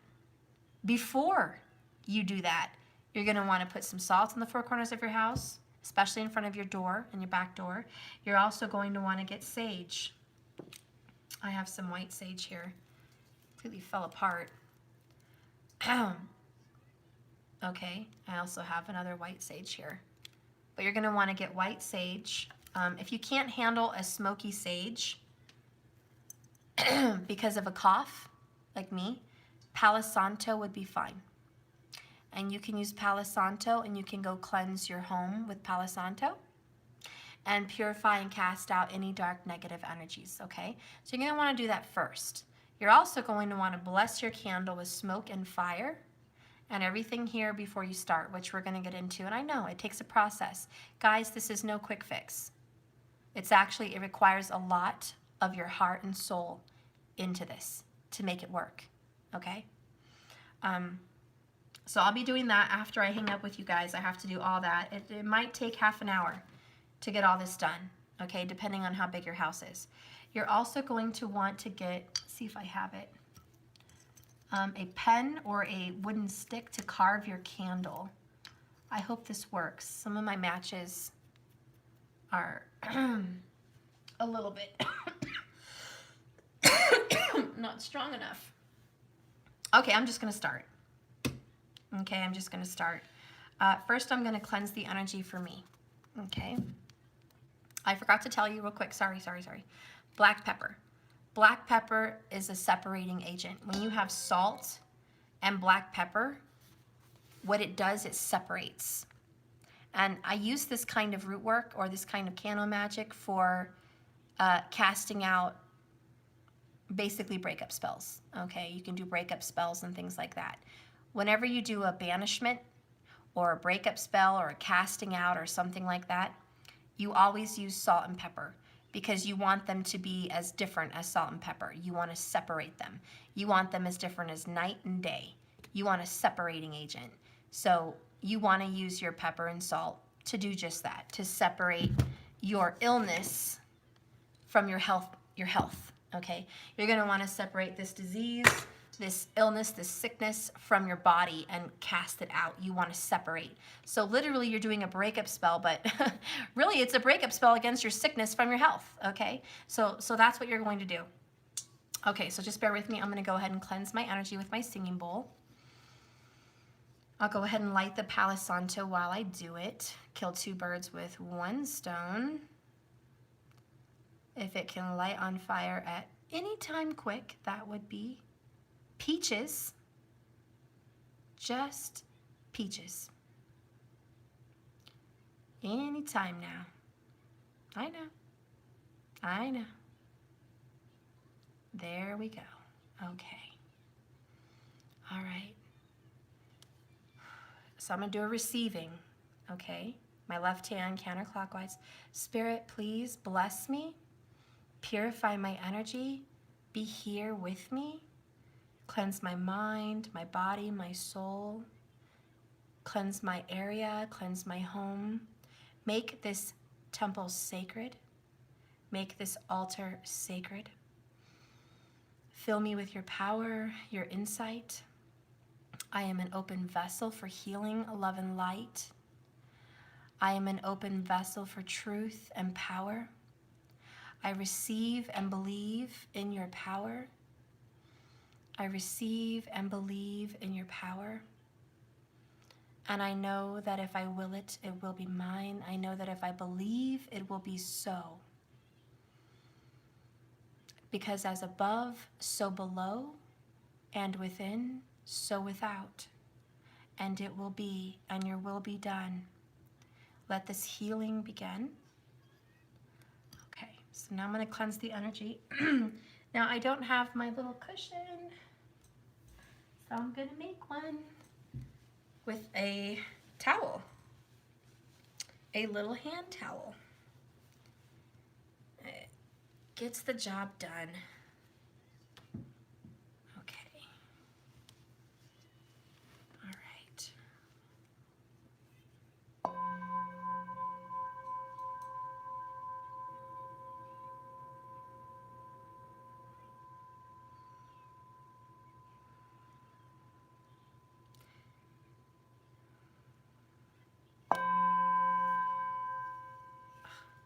you're going to want to put some salt in the four corners of your house, especially in front of your door and your back door. You're also going to want to get sage. I have some white sage here. Completely fell apart. Okay, I also have another white sage here. But you're going to want to get white sage. If you can't handle a smoky sage because of a cough, like me, Palo Santo would be fine. And you can use Palo Santo, and you can go cleanse your home with Palo Santo and purify and cast out any dark negative energies, okay? So you're going to want to do that first. You're also going to want to bless your candle with smoke and fire and everything here before you start, which we're going to get into. And I know it takes a process. Guys, this is no quick fix. It requires a lot of your heart and soul into this to make it work, okay? So I'll be doing that after I hang up with you guys. I have to do all that. It might take half an hour to get all this done, okay, depending on how big your house is. You're also going to want to get, let's see if I have it, a pen or a wooden stick to carve your candle. I hope this works. Some of my matches are a little bit not strong enough. Okay, I'm just going to start. Okay, I'm just going to start. First, I'm going to cleanse the energy for me. Okay. I forgot to tell you real quick. Sorry. Black pepper. Black pepper is a separating agent. When you have salt and black pepper, what it does, it separates. And I use this kind of root work or this kind of candle magic for casting out basically breakup spells. Okay, you can do breakup spells and things like that. Whenever you do a banishment or a breakup spell or a casting out or something like that, you always use salt and pepper because you want them to be as different as salt and pepper. You want to separate them. You want them as different as night and day. You want a separating agent. So you want to use your pepper and salt to do just that, to separate your illness from your health, okay? You're going to want to separate this disease, this illness, this sickness from your body and cast it out. You want to separate. So literally you're doing a breakup spell, but really it's a breakup spell against your sickness from your health, okay? So that's what you're going to do. Okay, so just bear with me. I'm going to go ahead and cleanse my energy with my singing bowl. I'll go ahead and light the Palo Santo while I do it. Kill two birds with one stone. If it can light on fire at any time quick, that would be peaches. Just peaches. Anytime now. I know. I know. There we go. Okay. All right. So I'm going to do a receiving. Okay. My left hand counterclockwise. Spirit, please bless me. Purify my energy. Be here with me. Cleanse my mind, my body, my soul. Cleanse my area. Cleanse my home. Make this temple sacred. Make this altar sacred. Fill me with your power, your insight. I am an open vessel for healing, love, and light. I am an open vessel for truth and power. I receive and believe in your power. I receive and believe in your power. And I know that if I will it, it will be mine. I know that if I believe, it will be so. Because as above, so below, and within, so without. And it will be, and your will be done. Let this healing begin. Okay, so now I'm going to cleanse the energy. Now I don't have my little cushion, so I'm going to make one with a towel, a little hand towel. It gets the job done. Okay. All right.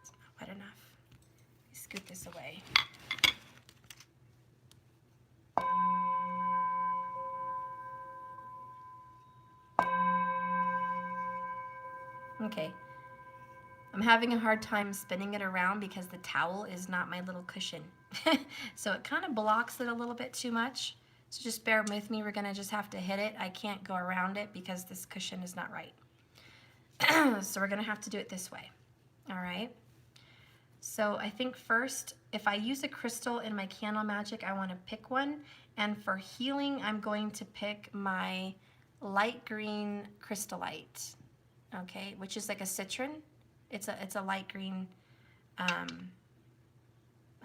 It's not wet enough. Scoot this away. Okay. I'm having a hard time spinning it around because the towel is not my little cushion. So it kind of blocks it a little bit too much. So just bear with me. We're going to just have to hit it. I can't go around it because this cushion is not right. So we're going to have to do it this way. All right. So I think first, if I use a crystal in my candle magic, I want to pick one. And for healing, I'm going to pick my light green crystallite, okay, which is like a citron. It's a light green, I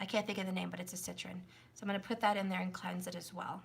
can't think of the name, but it's a citron. So I'm going to put that in there and cleanse it as well.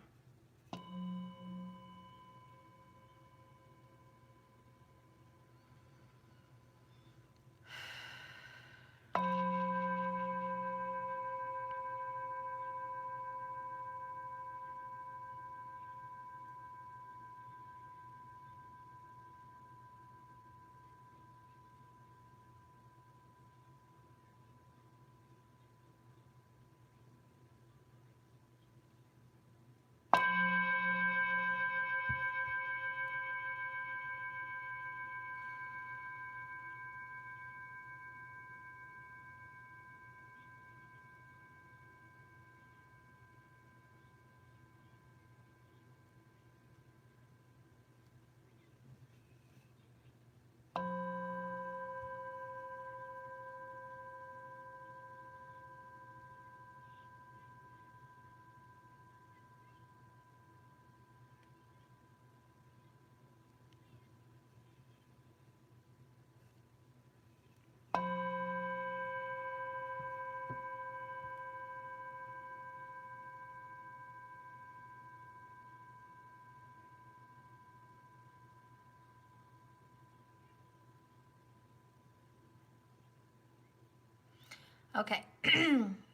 Okay,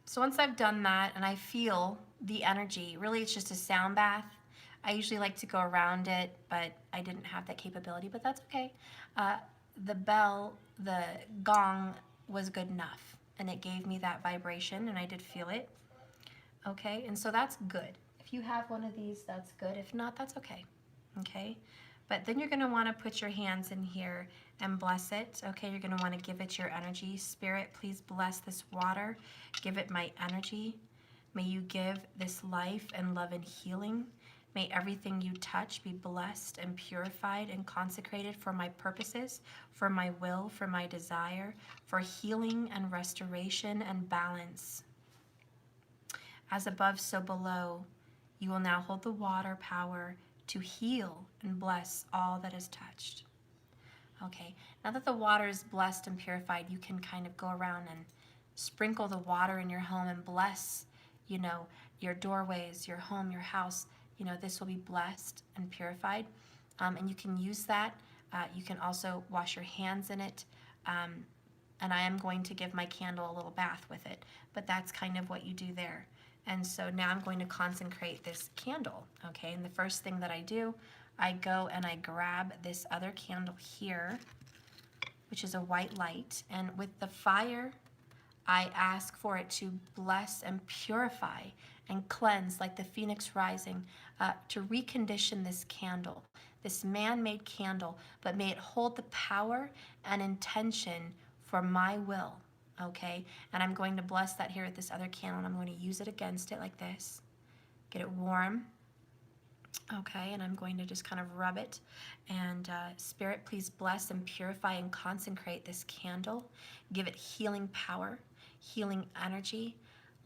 so once I've done that and I feel the energy, really it's just a sound bath. I usually like to go around it, but I didn't have that capability, but that's okay. The bell, the gong was good enough, and it gave me that vibration, and I did feel it. Okay, and so that's good. If you have one of these, that's good. If not, that's okay. Okay, But then you're going to want to put your hands in here and bless it. Okay, you're going to want to give it your energy. Spirit, please bless this water. Give it my energy. May you give this life and love and healing. May everything you touch be blessed and purified and consecrated for my purposes, for my will, for my desire, for healing and restoration and balance. As above, so below, you will now hold the water power to heal and bless all that is touched. Okay, now that the water is blessed and purified, you can kind of go around and sprinkle the water in your home and bless, you know, your doorways, your home, your house. You know, this will be blessed and purified. And you can use that. You can also wash your hands in it. And I am going to give my candle a little bath with it. But that's kind of what you do there. And so now I'm going to consecrate this candle, okay? And the first thing that I do, I go and I grab this other candle here, which is a white light. And with the fire, I ask for it to bless and purify and cleanse like the phoenix rising, to recondition this candle, this man-made candle, but may it hold the power and intention for my will. Okay, and I'm going to bless that here with this other candle, and I'm going to use it against it like this. Get it warm. Okay, and I'm going to just kind of rub it. And Spirit, please bless and purify and consecrate this candle. Give it healing power, healing energy.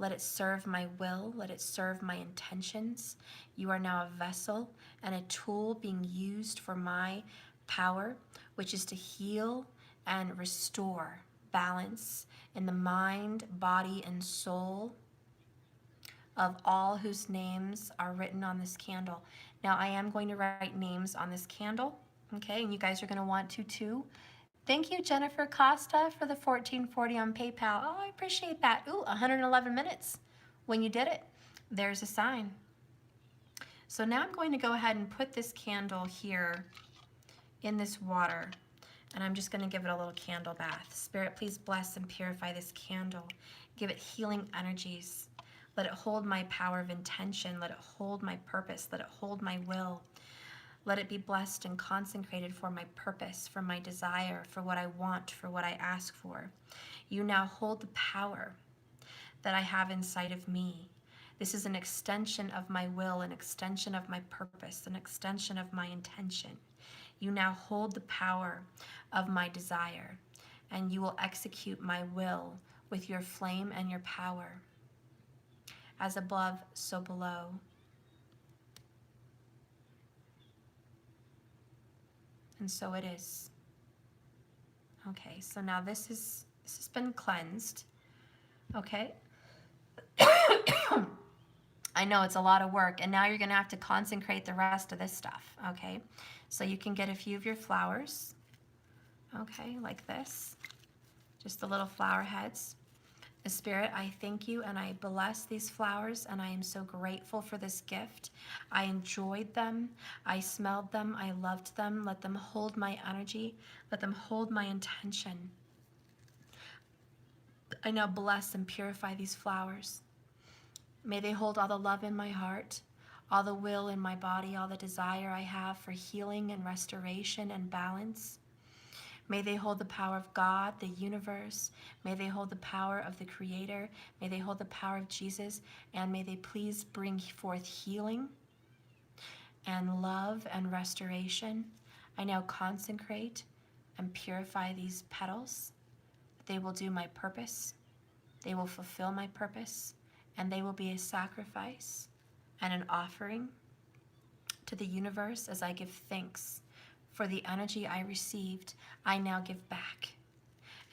Let it serve my will. Let it serve my intentions. You are now a vessel and a tool being used for my power, which is to heal and restore balance in the mind, body, and soul of all whose names are written on this candle. Now, I am going to write names on this candle, okay? And you guys are going to want to too. Thank you, Jennifer Costa, for the $14.40 on PayPal. Oh, I appreciate that. Ooh, 111 minutes when you did it. There's a sign. So now I'm going to go ahead and put this candle here in this water. And I'm just going to give it a little candle bath. Spirit, please bless and purify this candle. Give it healing energies. Let it hold my power of intention. Let it hold my purpose. Let it hold my will. Let it be blessed and consecrated for my purpose, for my desire, for what I want, for what I ask for. You now hold the power that I have inside of me. This is an extension of my will, an extension of my purpose, an extension of my intention. You now hold the power of my desire, and you will execute my will with your flame and your power. As above, so below. And so it is. Okay, so now this has been cleansed. Okay. I know it's a lot of work, and now you're going to have to consecrate the rest of this stuff, okay? So you can get a few of your flowers, okay, like this, just the little flower heads. Spirit, I thank you and I bless these flowers, and I am so grateful for this gift. I enjoyed them. I smelled them. I loved them. Let them hold my energy. Let them hold my intention. I now bless and purify these flowers. May they hold all the love in my heart, all the will in my body, all the desire I have for healing and restoration and balance. May they hold the power of God, the universe. May they hold the power of the Creator. May they hold the power of Jesus. And may they please bring forth healing and love and restoration. I now consecrate and purify these petals. They will do my purpose. They will fulfill my purpose. And they will be a sacrifice and an offering to the universe as I give thanks for the energy I received. I now give back.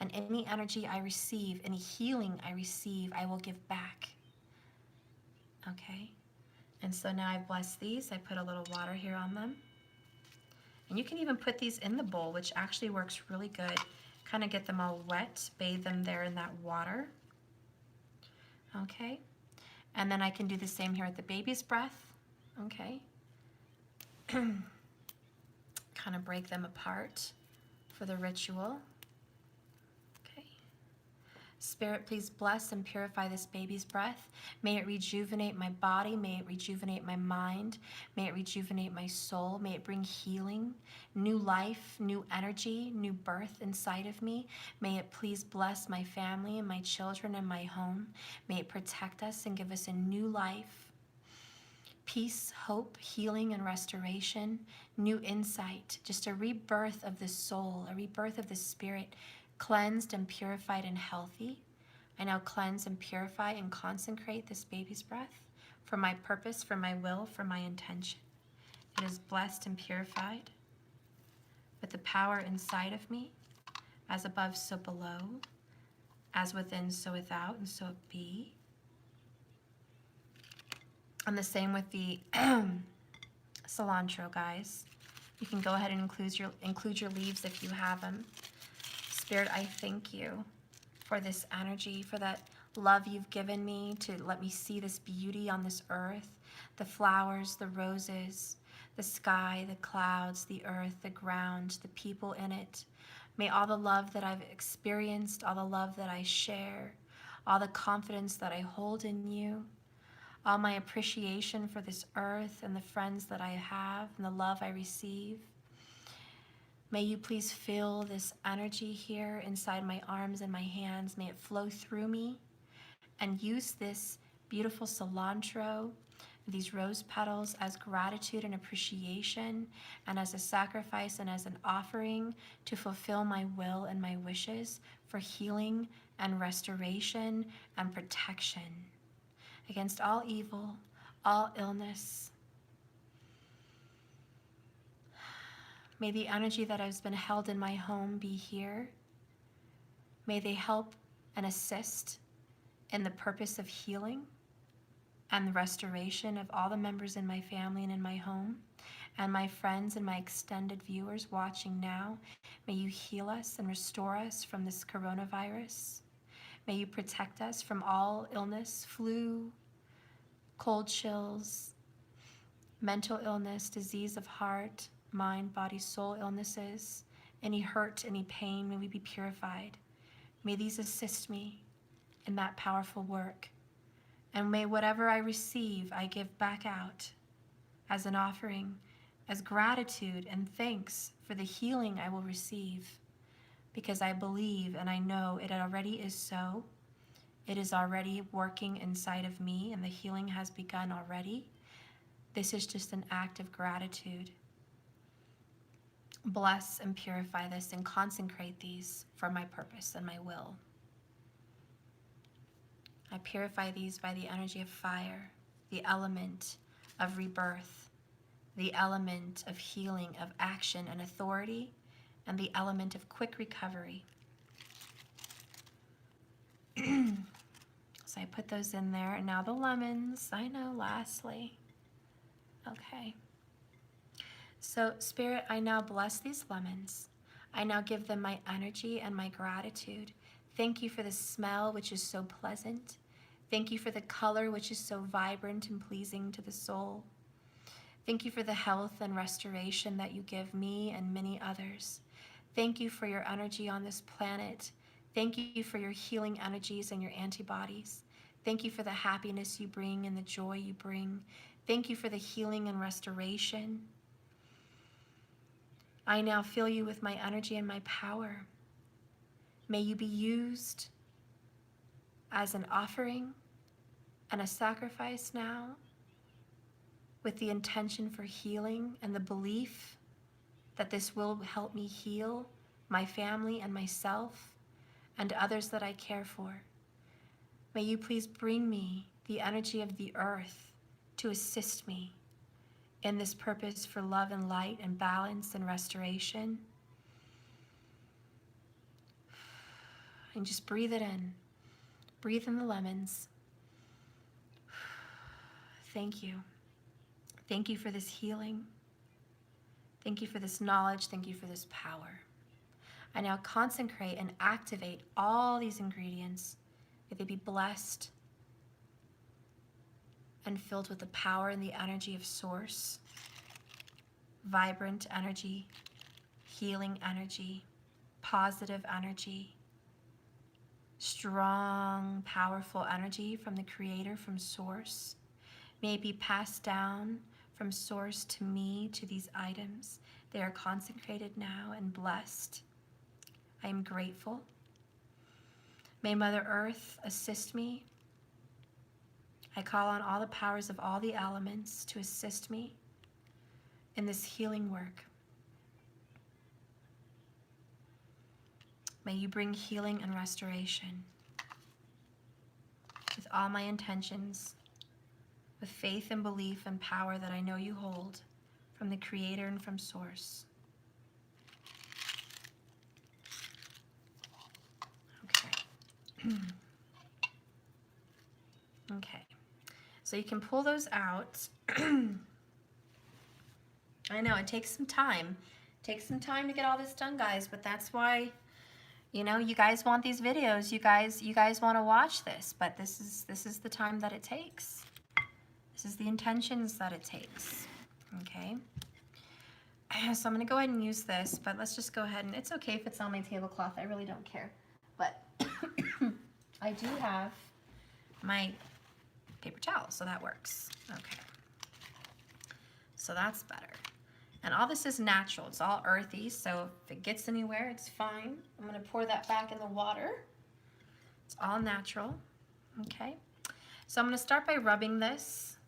And any energy I receive, any healing I receive, I will give back. Okay? And so now I bless these. I put a little water here on them. And you can even put these in the bowl, which actually works really good. Kind of get them all wet, bathe them there in that water. Okay? And then I can do the same here with the baby's breath. Okay? Kind of break them apart for the ritual. Okay. Spirit, please bless and purify this baby's breath. May it rejuvenate my body. May it rejuvenate my mind. May it rejuvenate my soul. May it bring healing, new life, new energy, new birth inside of me. May it please bless my family and my children and my home. May it protect us and give us a new life, peace, hope, healing, and restoration, new insight, just a rebirth of the soul, a rebirth of the spirit, cleansed and purified and healthy. I now cleanse and purify and consecrate this baby's breath for my purpose, for my will, for my intention. It is blessed and purified with the power inside of me, as above, so below, as within, so without, and so it be. And the same with the cilantro, guys. You can go ahead and include your leaves if you have them. Spirit, I thank you for this energy, for that love you've given me to let me see this beauty on this earth, the flowers, the roses, the sky, the clouds, the earth, the ground, the people in it. May all the love that I've experienced, all the love that I share, all the confidence that I hold in you, all my appreciation for this earth and the friends that I have and the love I receive. May you please feel this energy here inside my arms and my hands. May it flow through me, and use this beautiful cilantro, these rose petals, as gratitude and appreciation, and as a sacrifice and as an offering to fulfill my will and my wishes for healing and restoration and protection against all evil, all illness. May the energy that has been held in my home be here. May they help and assist in the purpose of healing and the restoration of all the members in my family and in my home, and my friends and my extended viewers watching now. May you heal us and restore us from this coronavirus. May you protect us from all illness, flu, cold chills, mental illness, disease of heart, mind, body, soul illnesses, any hurt, any pain. May we be purified. May these assist me in that powerful work. And may whatever I receive, I give back out as an offering, as gratitude and thanks for the healing I will receive, because I believe and I know it already is so. It is already working inside of me, and the healing has begun already. This is just an act of gratitude. Bless and purify this and consecrate these for my purpose and my will. I purify these by the energy of fire, the element of rebirth, the element of healing, of action and authority, and the element of quick recovery. So I put those in there, and now the lemons, I know, lastly. Okay. So Spirit, I now bless these lemons. I now give them my energy and my gratitude. Thank you for the smell, which is so pleasant. Thank you for the color, which is so vibrant and pleasing to the soul. Thank you for the health and restoration that you give me and many others. Thank you for your energy on this planet. Thank you for your healing energies and your antibodies. Thank you for the happiness you bring and the joy you bring. Thank you for the healing and restoration. I now fill you with my energy and my power. May you be used as an offering and a sacrifice now, with the intention for healing and the belief that this will help me heal my family and myself and others that I care for. May you please bring me the energy of the earth to assist me in this purpose for love and light and balance and restoration. And just breathe it in. Breathe in the lemons. Thank you. Thank you for this healing. Thank you for this knowledge. Thank you for this power. I now consecrate and activate all these ingredients. May they be blessed and filled with the power and the energy of Source. Vibrant energy, healing energy, positive energy, strong, powerful energy from the Creator, from Source. May it be passed down from Source to me, to these items. They are consecrated now and blessed. I am grateful. May Mother Earth assist me. I call on all the powers of all the elements to assist me in this healing work. May you bring healing and restoration with all my intentions, with faith and belief and power that I know you hold from the Creator and from Source. Okay. Okay. So you can pull those out. I know it takes some time. It takes some time to get all this done, guys, but that's why, you know, you guys want these videos. You guys want to watch this, but this is the time that it takes. This is the intentions that it takes. Okay? So I'm going to go ahead and use this, but let's just go ahead and it's okay if it's on my tablecloth. I really don't care. But I do have my paper towel, so that works. Okay. So that's better. And all this is natural. It's all earthy, so if it gets anywhere, it's fine. I'm going to pour that back in the water. It's all natural. Okay. So I'm going to start by rubbing this,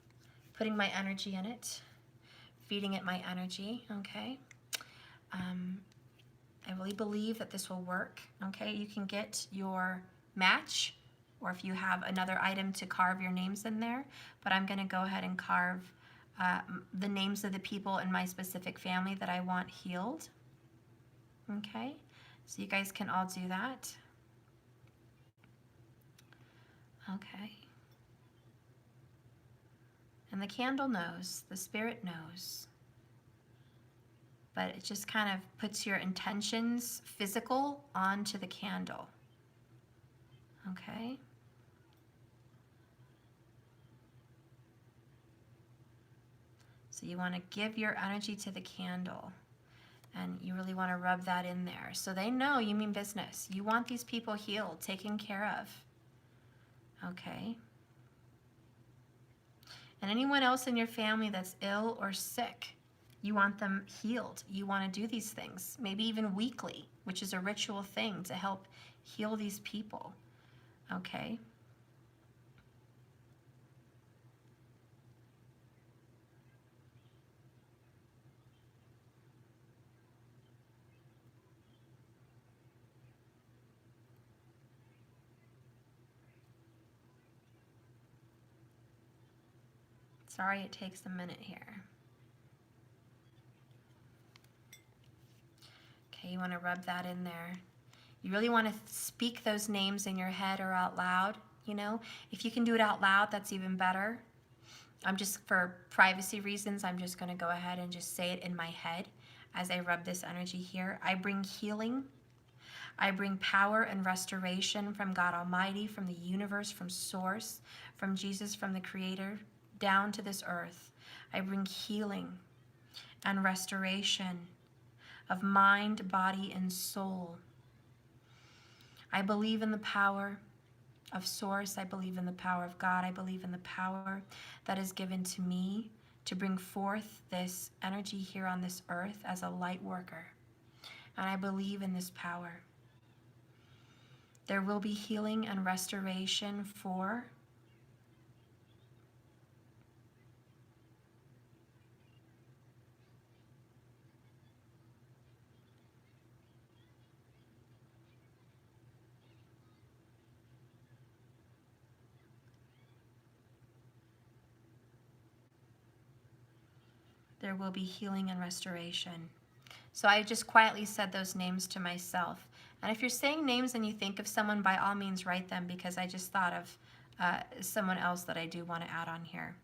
putting my energy in it, feeding it my energy, okay? I really believe that this will work, okay? You can get your match, or if you have another item to carve your names in there, but I'm going to go ahead and carve the names of the people in my specific family that I want healed, okay? So you guys can all do that. Okay. And the candle knows, the spirit knows. But it just kind of puts your intentions, physical, onto the candle. Okay? So you want to give your energy to the candle. And you really want to rub that in there. So they know you mean business. You want these people healed, taken care of. Okay? And anyone else in your family that's ill or sick, you want them healed. You want to do these things, maybe even weekly, which is a ritual thing to help heal these people. Okay? Sorry it takes a minute here. Okay, you want to rub that in there. You really want to speak those names in your head or out loud, you know? If you can do it out loud, that's even better. I'm just, for privacy reasons, I'm just going to go ahead and just say it in my head as I rub this energy here. I bring healing. I bring power and restoration from God Almighty, from the universe, from Source, from Jesus, from the Creator, down to this earth. I bring healing and restoration of mind, body, and soul. I believe in the power of Source. I believe in the power of God. I believe in the power that is given to me to bring forth this energy here on this earth as a light worker. And I believe in this power. There will be healing and restoration for there will be healing and restoration. So I just quietly said those names to myself. And if you're saying names and you think of someone, by all means write them, because I just thought of someone else that I do want to add on here.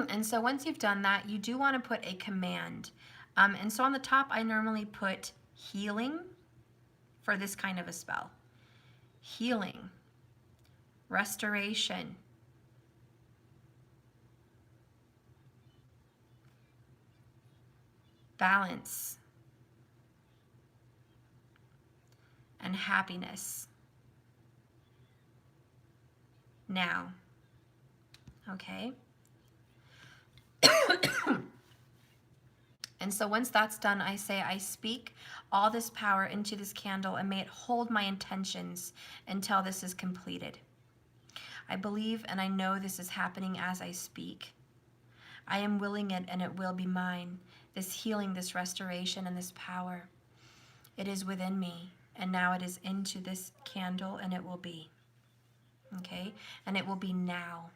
And so once you've done that, you do want to put a command. And so on the top, I normally put healing for this kind of a spell. Healing, restoration, balance, and happiness. Now, okay? And so once that's done, I say, I speak all this power into this candle, and may it hold my intentions until this is completed. I believe and I know this is happening as I speak. I am willing it, and it will be mine. This healing, this restoration, and this power. It is within me, and now it is into this candle, and it will be. Okay? And it will be now.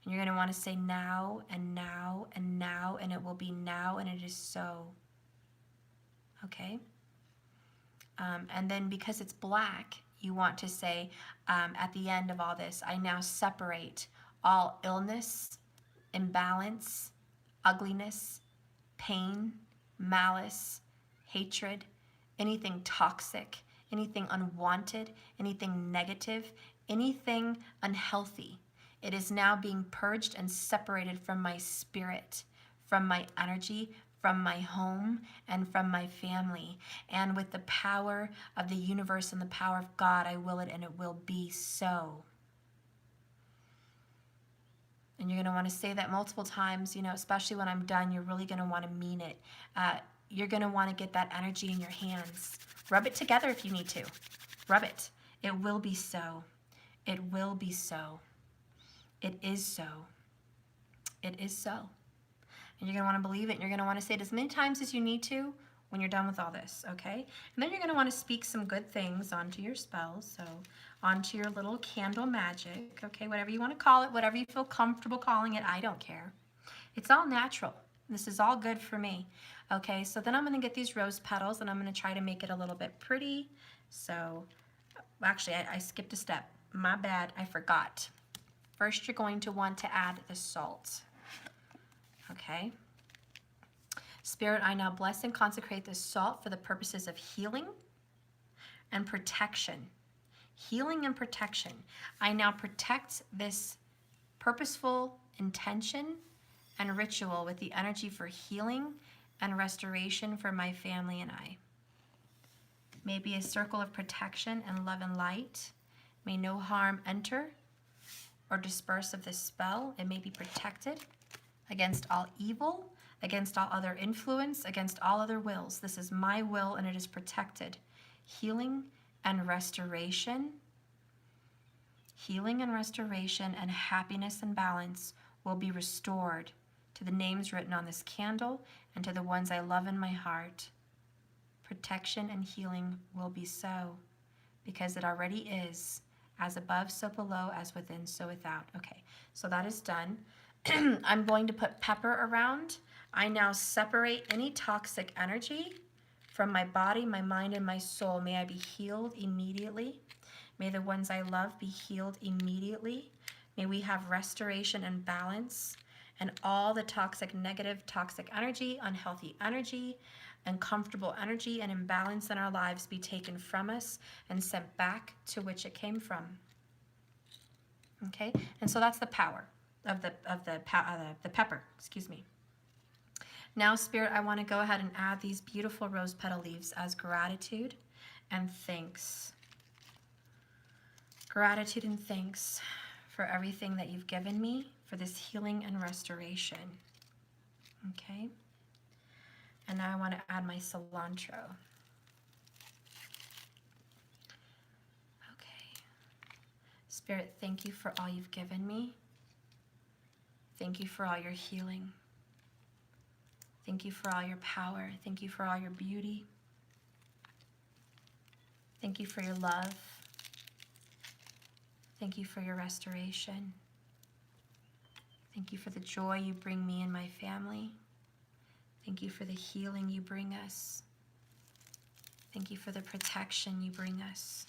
And you're going to want to say now and now and now, and it will be now, and it is so. Okay? And then because it's black, you want to say at the end of all this, I now separate all illness, imbalance, ugliness, pain, malice, hatred, anything toxic, anything unwanted, anything negative, anything unhealthy. It is now being purged and separated from my spirit, from my energy, from my home, and from my family. And with the power of the universe and the power of God, I will it, and it will be so. And you're going to want to say that multiple times, you know, especially when I'm done, you're really going to want to mean it. You're going to want to get that energy in your hands. Rub it together if you need to. Rub it. It will be so. It will be so. It is so. It is so. And you're going to want to believe it, and you're going to want to say it as many times as you need to when you're done with all this, okay? And then you're going to want to speak some good things onto your spells, so onto your little candle magic, okay? Whatever you want to call it, whatever you feel comfortable calling it, I don't care. It's all natural. This is all good for me, okay? So then I'm going to get these rose petals, and I'm going to try to make it a little bit pretty. So, actually, I skipped a step. My bad, I forgot. First, you're going to want to add the salt. Okay. Spirit, I now bless and consecrate this salt for the purposes of healing and protection. Healing and protection. I now protect this purposeful intention and ritual with the energy for healing and restoration for my family and I. May be a circle of protection and love and light. May no harm enter or disperse of this spell. It may be protected against all evil, against all other influence, against all other wills. This is my will, and it is protected. Healing and restoration. Healing and restoration and happiness and balance will be restored to the names written on this candle and to the ones I love in my heart. Protection and healing will be so, because it already is. As above, so below, as within, so without. Okay, so that is done. I'm going to put pepper around. I now separate any toxic energy from my body, my mind, and my soul. May I be healed immediately. May the ones I love be healed immediately. May we have restoration and balance, and all the toxic, negative, toxic energy, unhealthy energy, uncomfortable energy, and imbalance in our lives be taken from us and sent back to which it came from. Okay, and so that's the power of the pepper. Excuse me. Now, Spirit, I want to go ahead and add these beautiful rose petal leaves as gratitude and thanks. Gratitude and thanks for everything that you've given me, for this healing and restoration. Okay. And now I want to add my cilantro. Okay. Spirit, thank you for all you've given me. Thank you for all your healing. Thank you for all your power. Thank you for all your beauty. Thank you for your love. Thank you for your restoration. Thank you for the joy you bring me and my family. Thank you for the healing you bring us. Thank you for the protection you bring us.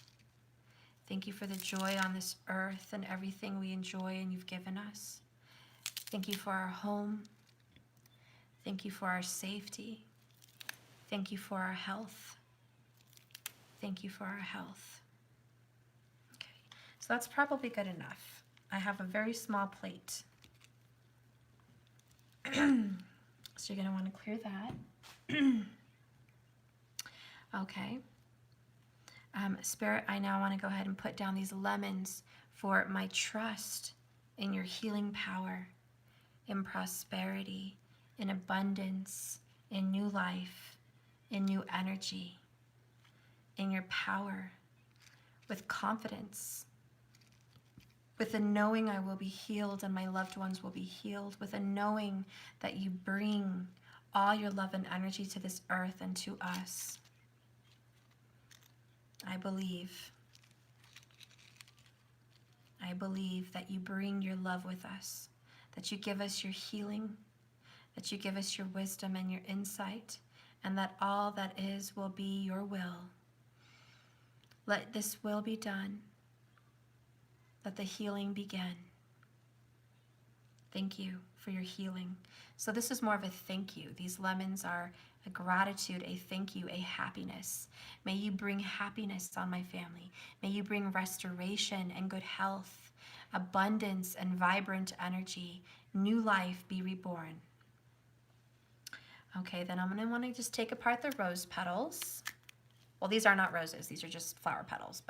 Thank you for the joy on this earth and everything we enjoy and you've given us. Thank you for our home. Thank you for our safety. Thank you for our health. Thank you for our health. Okay, so that's probably good enough. I have a very small plate. So you're going to want to clear that. Okay. Spirit, I now want to go ahead and put down these lemons for my trust in your healing power, in prosperity, in abundance, in new life, in new energy, in your power, with confidence, with a knowing I will be healed and my loved ones will be healed, with a knowing that you bring all your love and energy to this earth and to us. I believe that you bring your love with us, that you give us your healing, that you give us your wisdom and your insight, and that all that is will be your will. Let this will be done. Let the healing begin. Thank you for your healing. So this is more of a thank you. These lemons are a gratitude, a thank you, a happiness. May you bring happiness on my family. May you bring restoration and good health, abundance and vibrant energy, new life be reborn. Okay, then I'm going to want to just take apart the rose petals. Well, these are not roses. These are just flower petals,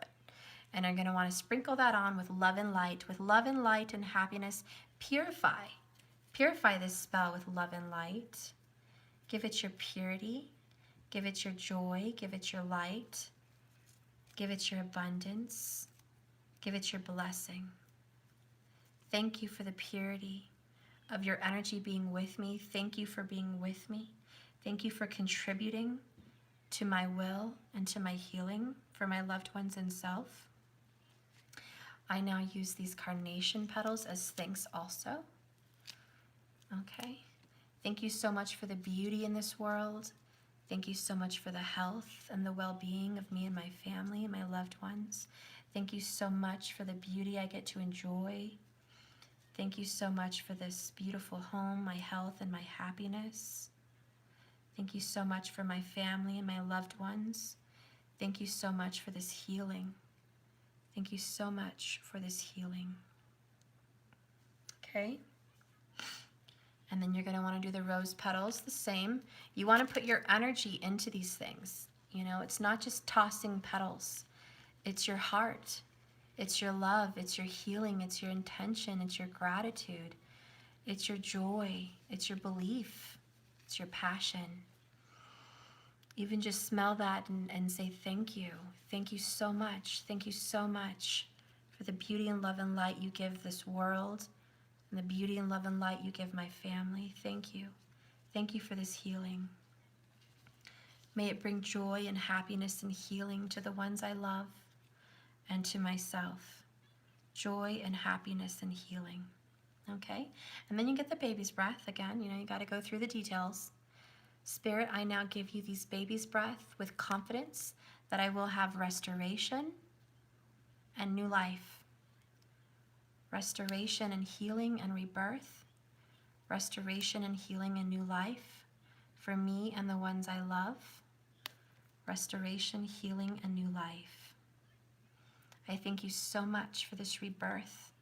and I'm going to want to sprinkle that on with love and light. With love and light and happiness, purify. Purify this spell with love and light. Give it your purity. Give it your joy. Give it your light. Give it your abundance. Give it your blessing. Thank you for the purity of your energy being with me. Thank you for being with me. Thank you for contributing to my will and to my healing for my loved ones and self. I now use these carnation petals as thanks also. Okay. Thank you so much for the beauty in this world. Thank you so much for the health and the well-being of me and my family and my loved ones. Thank you so much for the beauty I get to enjoy. Thank you so much for this beautiful home, my health and my happiness. Thank you so much for my family and my loved ones. Thank you so much for this healing. Thank you so much for this healing. Okay. And then you're going to want to do the rose petals the same. You want to put your energy into these things. You know, it's not just tossing petals. It's your heart. It's your love. It's your healing. It's your intention. It's your gratitude. It's your joy. It's your belief. It's your passion. Even just smell that and say thank you. Thank you so much. Thank you so much for the beauty and love and light you give this world and the beauty and love and light you give my family. Thank you. Thank you for this healing. May it bring joy and happiness and healing to the ones I love and to myself. Joy and happiness and healing. Okay? And then you get the baby's breath. Again, you know, you got to go through the details. Spirit, I now give you these baby's breath with confidence that I will have restoration and new life. Restoration and healing and rebirth. Restoration and healing and new life for me and the ones I love. Restoration, healing, and new life. I thank you so much for this rebirth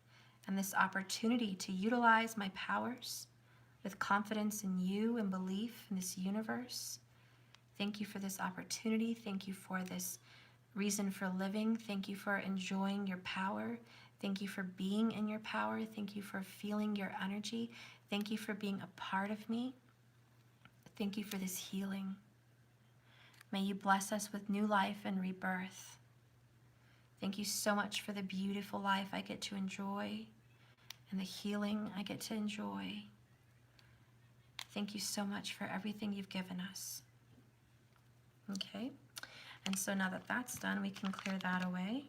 and this opportunity to utilize my powers with confidence in you and belief in this universe. Thank you for this opportunity. Thank you for this reason for living. Thank you for enjoying your power. Thank you for being in your power. Thank you for feeling your energy. Thank you for being a part of me. Thank you for this healing. May you bless us with new life and rebirth. Thank you so much for the beautiful life I get to enjoy and the healing I get to enjoy. Thank you so much for everything you've given us. Okay, and so now that that's done, we can clear that away.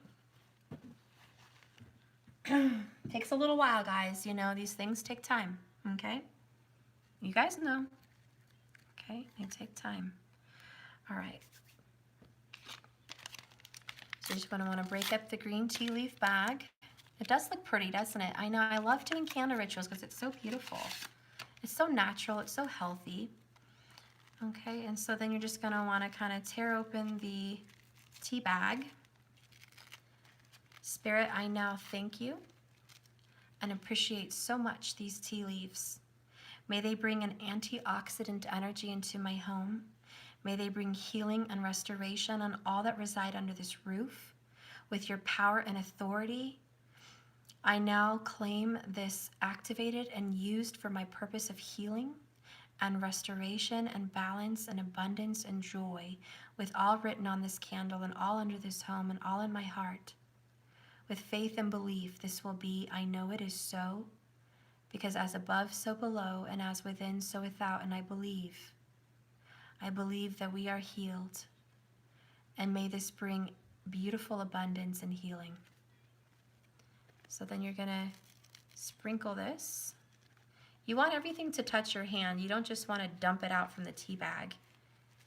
Takes a little while, guys. You know, these things take time, okay? You guys know, okay? They take time. All right. So you're just going to want to break up the green tea leaf bag. It does look pretty, doesn't it? I know. I love doing candle rituals because it's so beautiful. It's so natural. It's so healthy. Okay, and so then you're just going to want to kind of tear open the tea bag. Spirit, I now thank you and appreciate so much these tea leaves. May they bring an antioxidant energy into my home. May they bring healing and restoration on all that reside under this roof. With your power and authority, I now claim this activated and used for my purpose of healing and restoration and balance and abundance and joy, with all written on this candle and all under this home and all in my heart. With faith and belief, this will be. I know it is so, because as above, so below, and as within, so without, and I believe that we are healed, and may this bring beautiful abundance and healing. So then you're going to sprinkle this. You want everything to touch your hand. You don't just want to dump it out from the tea bag.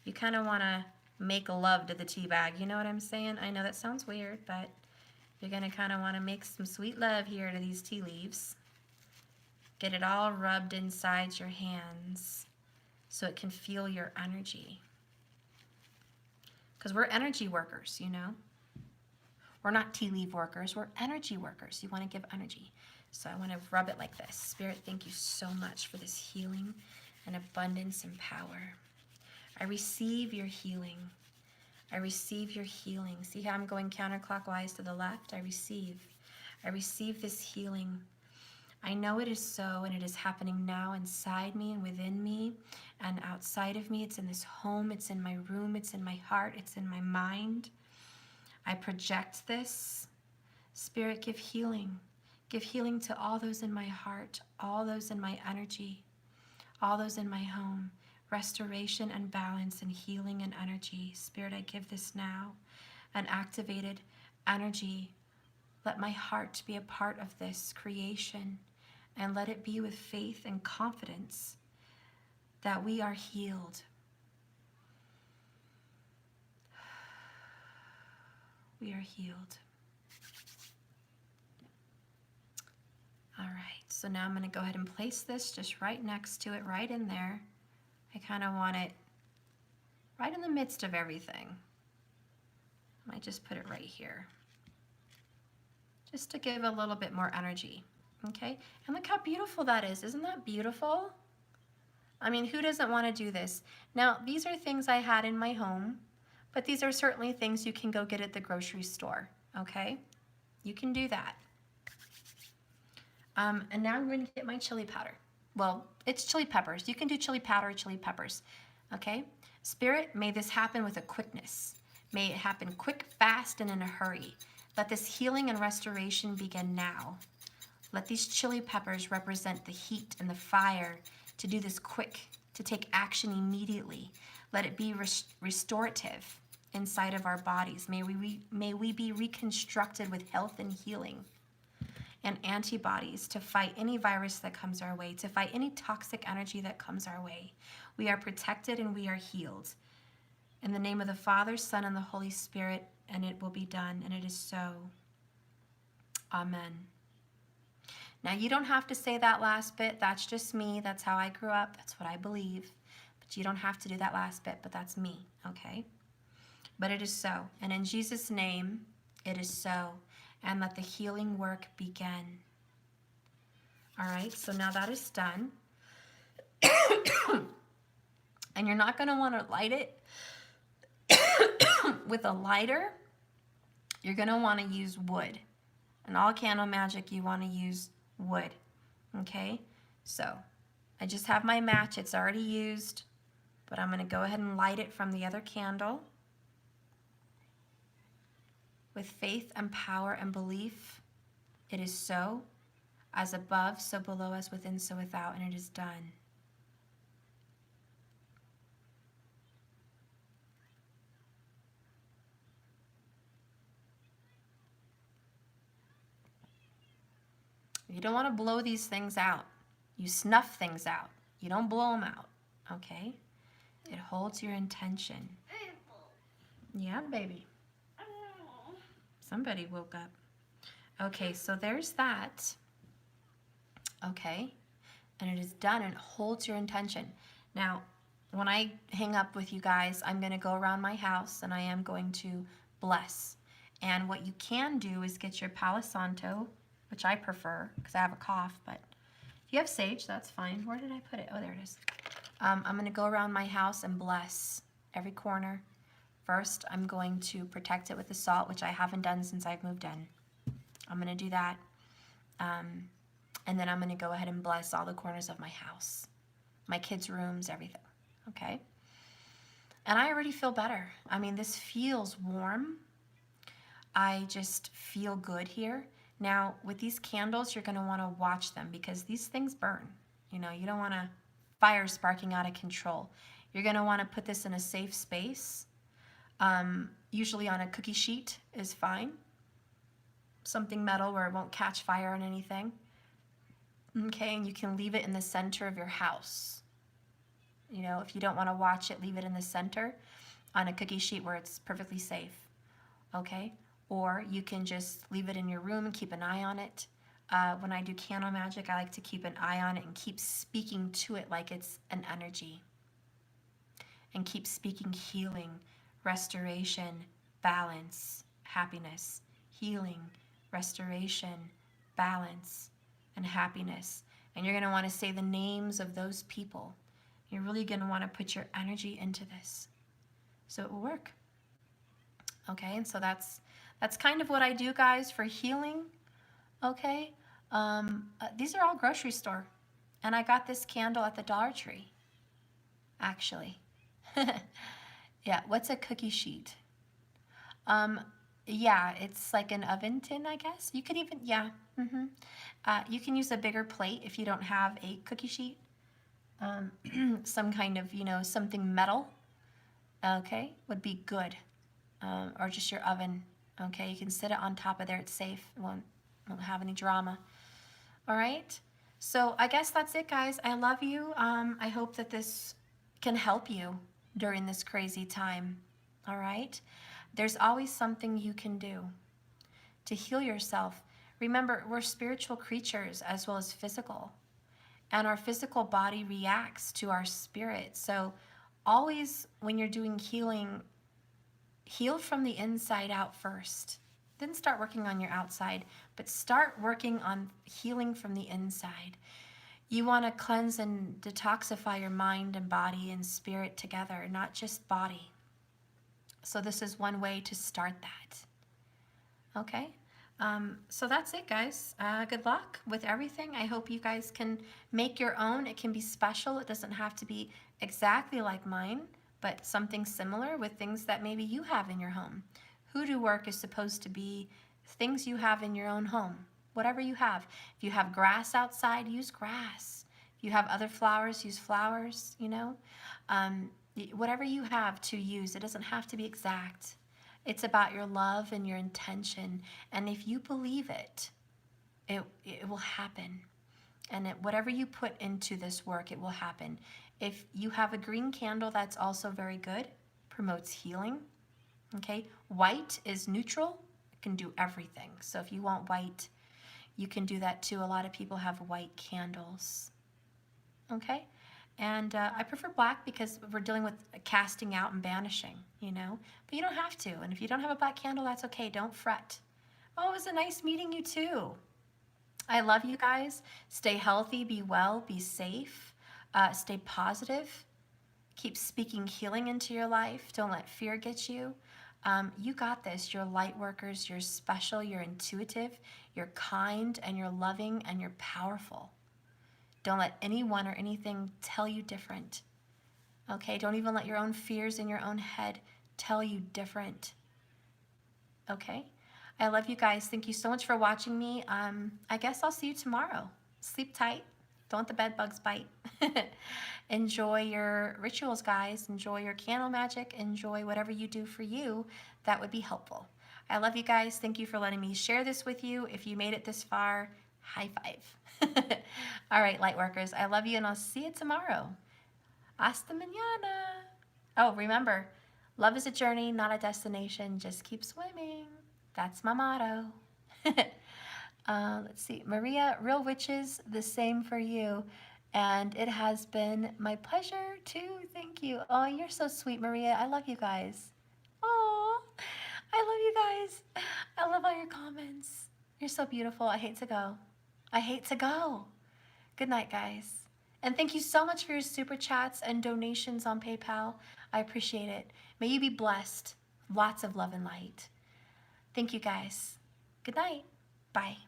You kind of want to make love to the tea bag. You know what I'm saying? I know that sounds weird, but you're going to kind of want to make some sweet love here to these tea leaves. Get it all rubbed inside your hands so it can feel your energy. Because we're energy workers, you know. We're not tea leaf workers. We're energy workers. You want to give energy. So I want to rub it like this. Spirit, thank you so much for this healing and abundance and power. I receive your healing. I receive your healing. See how I'm going counterclockwise to the left? I receive this healing. I know it is so, and it is happening now inside me and within me and outside of me. It's in this home. It's in my room. It's in my heart. It's in my mind. I project this. Spirit, give healing. Give healing to all those in my heart, all those in my energy, all those in my home. Restoration and balance and healing and energy. Spirit, I give this now. An activated energy. Let my heart be a part of this creation, and let it be with faith and confidence that we are healed. We are healed. All right, so now I'm going to go ahead and place this just right next to it, right in there. I kind of want it right in the midst of everything. I might just put it right here, just to give a little bit more energy, okay? And look how beautiful that is. Isn't that beautiful? I mean, who doesn't want to do this? Now, these are things I had in my home, but these are certainly things you can go get at the grocery store, okay? You can do that. And now I'm going to get my chili powder. Well, it's chili peppers. You can do chili powder or chili peppers, okay? Spirit, may this happen with a quickness. May it happen quick, fast, and in a hurry. Let this healing and restoration begin now. Let these chili peppers represent the heat and the fire to do this quick, to take action immediately. Let it be restorative inside of our bodies. May we be reconstructed with health and healing and antibodies to fight any virus that comes our way, to fight any toxic energy that comes our way. We are protected and we are healed. In the name of the Father, Son, and the Holy Spirit, and it will be done, and it is so. Amen. Now, you don't have to say that last bit. That's just me. That's how I grew up. That's what I believe. But you don't have to do that last bit, but that's me, okay? But it is so. And in Jesus' name, it is so. And let the healing work begin. All right, so now that is done. And you're not going to want to light it with a lighter. You're going to want to use wood. In all candle magic, you want to use wood. Okay, so I just have my match. It's already used, but I'm going to go ahead and light it from the other candle. With faith and power and belief, it is so. As above, so below, as within, so without, and it is done. You don't want to blow these things out. You snuff things out. You don't blow them out, okay? It holds your intention. Yeah, baby. Somebody woke up. Okay, so there's that. Okay, and it is done and it holds your intention. Now, when I hang up with you guys, I'm going to go around my house and I am going to bless. And what you can do is get your Palo Santo, which I prefer because I have a cough, but if you have sage, that's fine. Where did I put it? Oh, there it is. I'm going to go around my house and bless every corner. First, I'm going to protect it with the salt, which I haven't done since I've moved in. I'm going to do that. And then I'm going to go ahead and bless all the corners of my house, my kids' rooms, everything. Okay? And I already feel better. I mean, this feels warm. I just feel good here. Now, with these candles, you're going to want to watch them because these things burn. You know, you don't want a fire sparking out of control. You're going to want to put this in a safe space. Usually on a cookie sheet is fine. Something metal where it won't catch fire on anything. Okay, and you can leave it in the center of your house. You know, if you don't want to watch it, leave it in the center on a cookie sheet where it's perfectly safe. Okay, or you can just leave it in your room and keep an eye on it. When I do candle magic, I like to keep an eye on it and keep speaking to it like it's an energy. And keep speaking healing, restoration, balance, happiness, healing, restoration, balance, and happiness. And you're going to want to say the names of those people. You're really going to want to put your energy into this so it will work. Okay, and so that's kind of what I do, guys, for healing. Okay, these are all grocery store, and I got this candle at the Dollar Tree, actually. Yeah, what's a cookie sheet? Yeah, it's like an oven tin, I guess. You could even, yeah. You can use a bigger plate if you don't have a cookie sheet. Some kind of, you know, something metal, okay, would be good. Or just your oven, okay? You can sit it on top of there. It's safe. It won't have any drama. All right? So I guess that's it, guys. I love you. I hope that this can help you during this crazy time. All right? There's always something you can do to heal yourself. Remember, we're spiritual creatures as well as physical. And our physical body reacts to our spirit. So always when you're doing healing, heal from the inside out first. Then start working on your outside, but start working on healing from the inside. You want to cleanse and detoxify your mind and body and spirit together, not just body. So this is one way to start that. Okay? So that's it, guys. Good luck with everything. I hope you guys can make your own. It can be special. It doesn't have to be exactly like mine, but something similar with things that maybe you have in your home. Hoodoo work is supposed to be things you have in your own home, whatever you have. If you have grass outside, use grass. If you have other flowers, use flowers, you know. Whatever you have to use, it doesn't have to be exact. It's about your love and your intention. And if you believe it, it will happen. And whatever you put into this work, it will happen. If you have a green candle, that's also very good. Promotes healing. Okay, white is neutral. It can do everything. So if you want white, you can do that too. A lot of people have white candles. Okay, and I prefer black because we're dealing with casting out and banishing, you know. But you don't have to. And if you don't have a black candle, that's okay. Don't fret. Oh, it was a nice meeting you too. I love you guys. Stay healthy, be well, be safe, stay positive. Keep speaking healing into your life. Don't let fear get you. You got this. You're light workers. You're special. You're intuitive. You're kind and you're loving and you're powerful. Don't let anyone or anything tell you different. Okay? Don't even let your own fears in your own head tell you different. Okay? I love you guys. Thank you so much for watching me. I guess I'll see you tomorrow. Sleep tight. Don't let the bed bugs bite. Enjoy your rituals, guys. Enjoy your candle magic. Enjoy whatever you do for you that would be helpful. I love you guys. Thank you for letting me share this with you. If you made it this far, high five. All right, light workers. I love you, and I'll see you tomorrow. Hasta mañana. Oh, remember, love is a journey, not a destination. Just keep swimming. That's my motto. Let's see. Maria, real witches, the same for you. And it has been my pleasure too. Thank you. Oh, you're so sweet, Maria. I love you guys. Oh, I love you guys. I love all your comments. You're so beautiful. I hate to go. I hate to go. Good night, guys. And thank you so much for your super chats and donations on PayPal. I appreciate it. May you be blessed. Lots of love and light. Thank you, guys. Good night. Bye.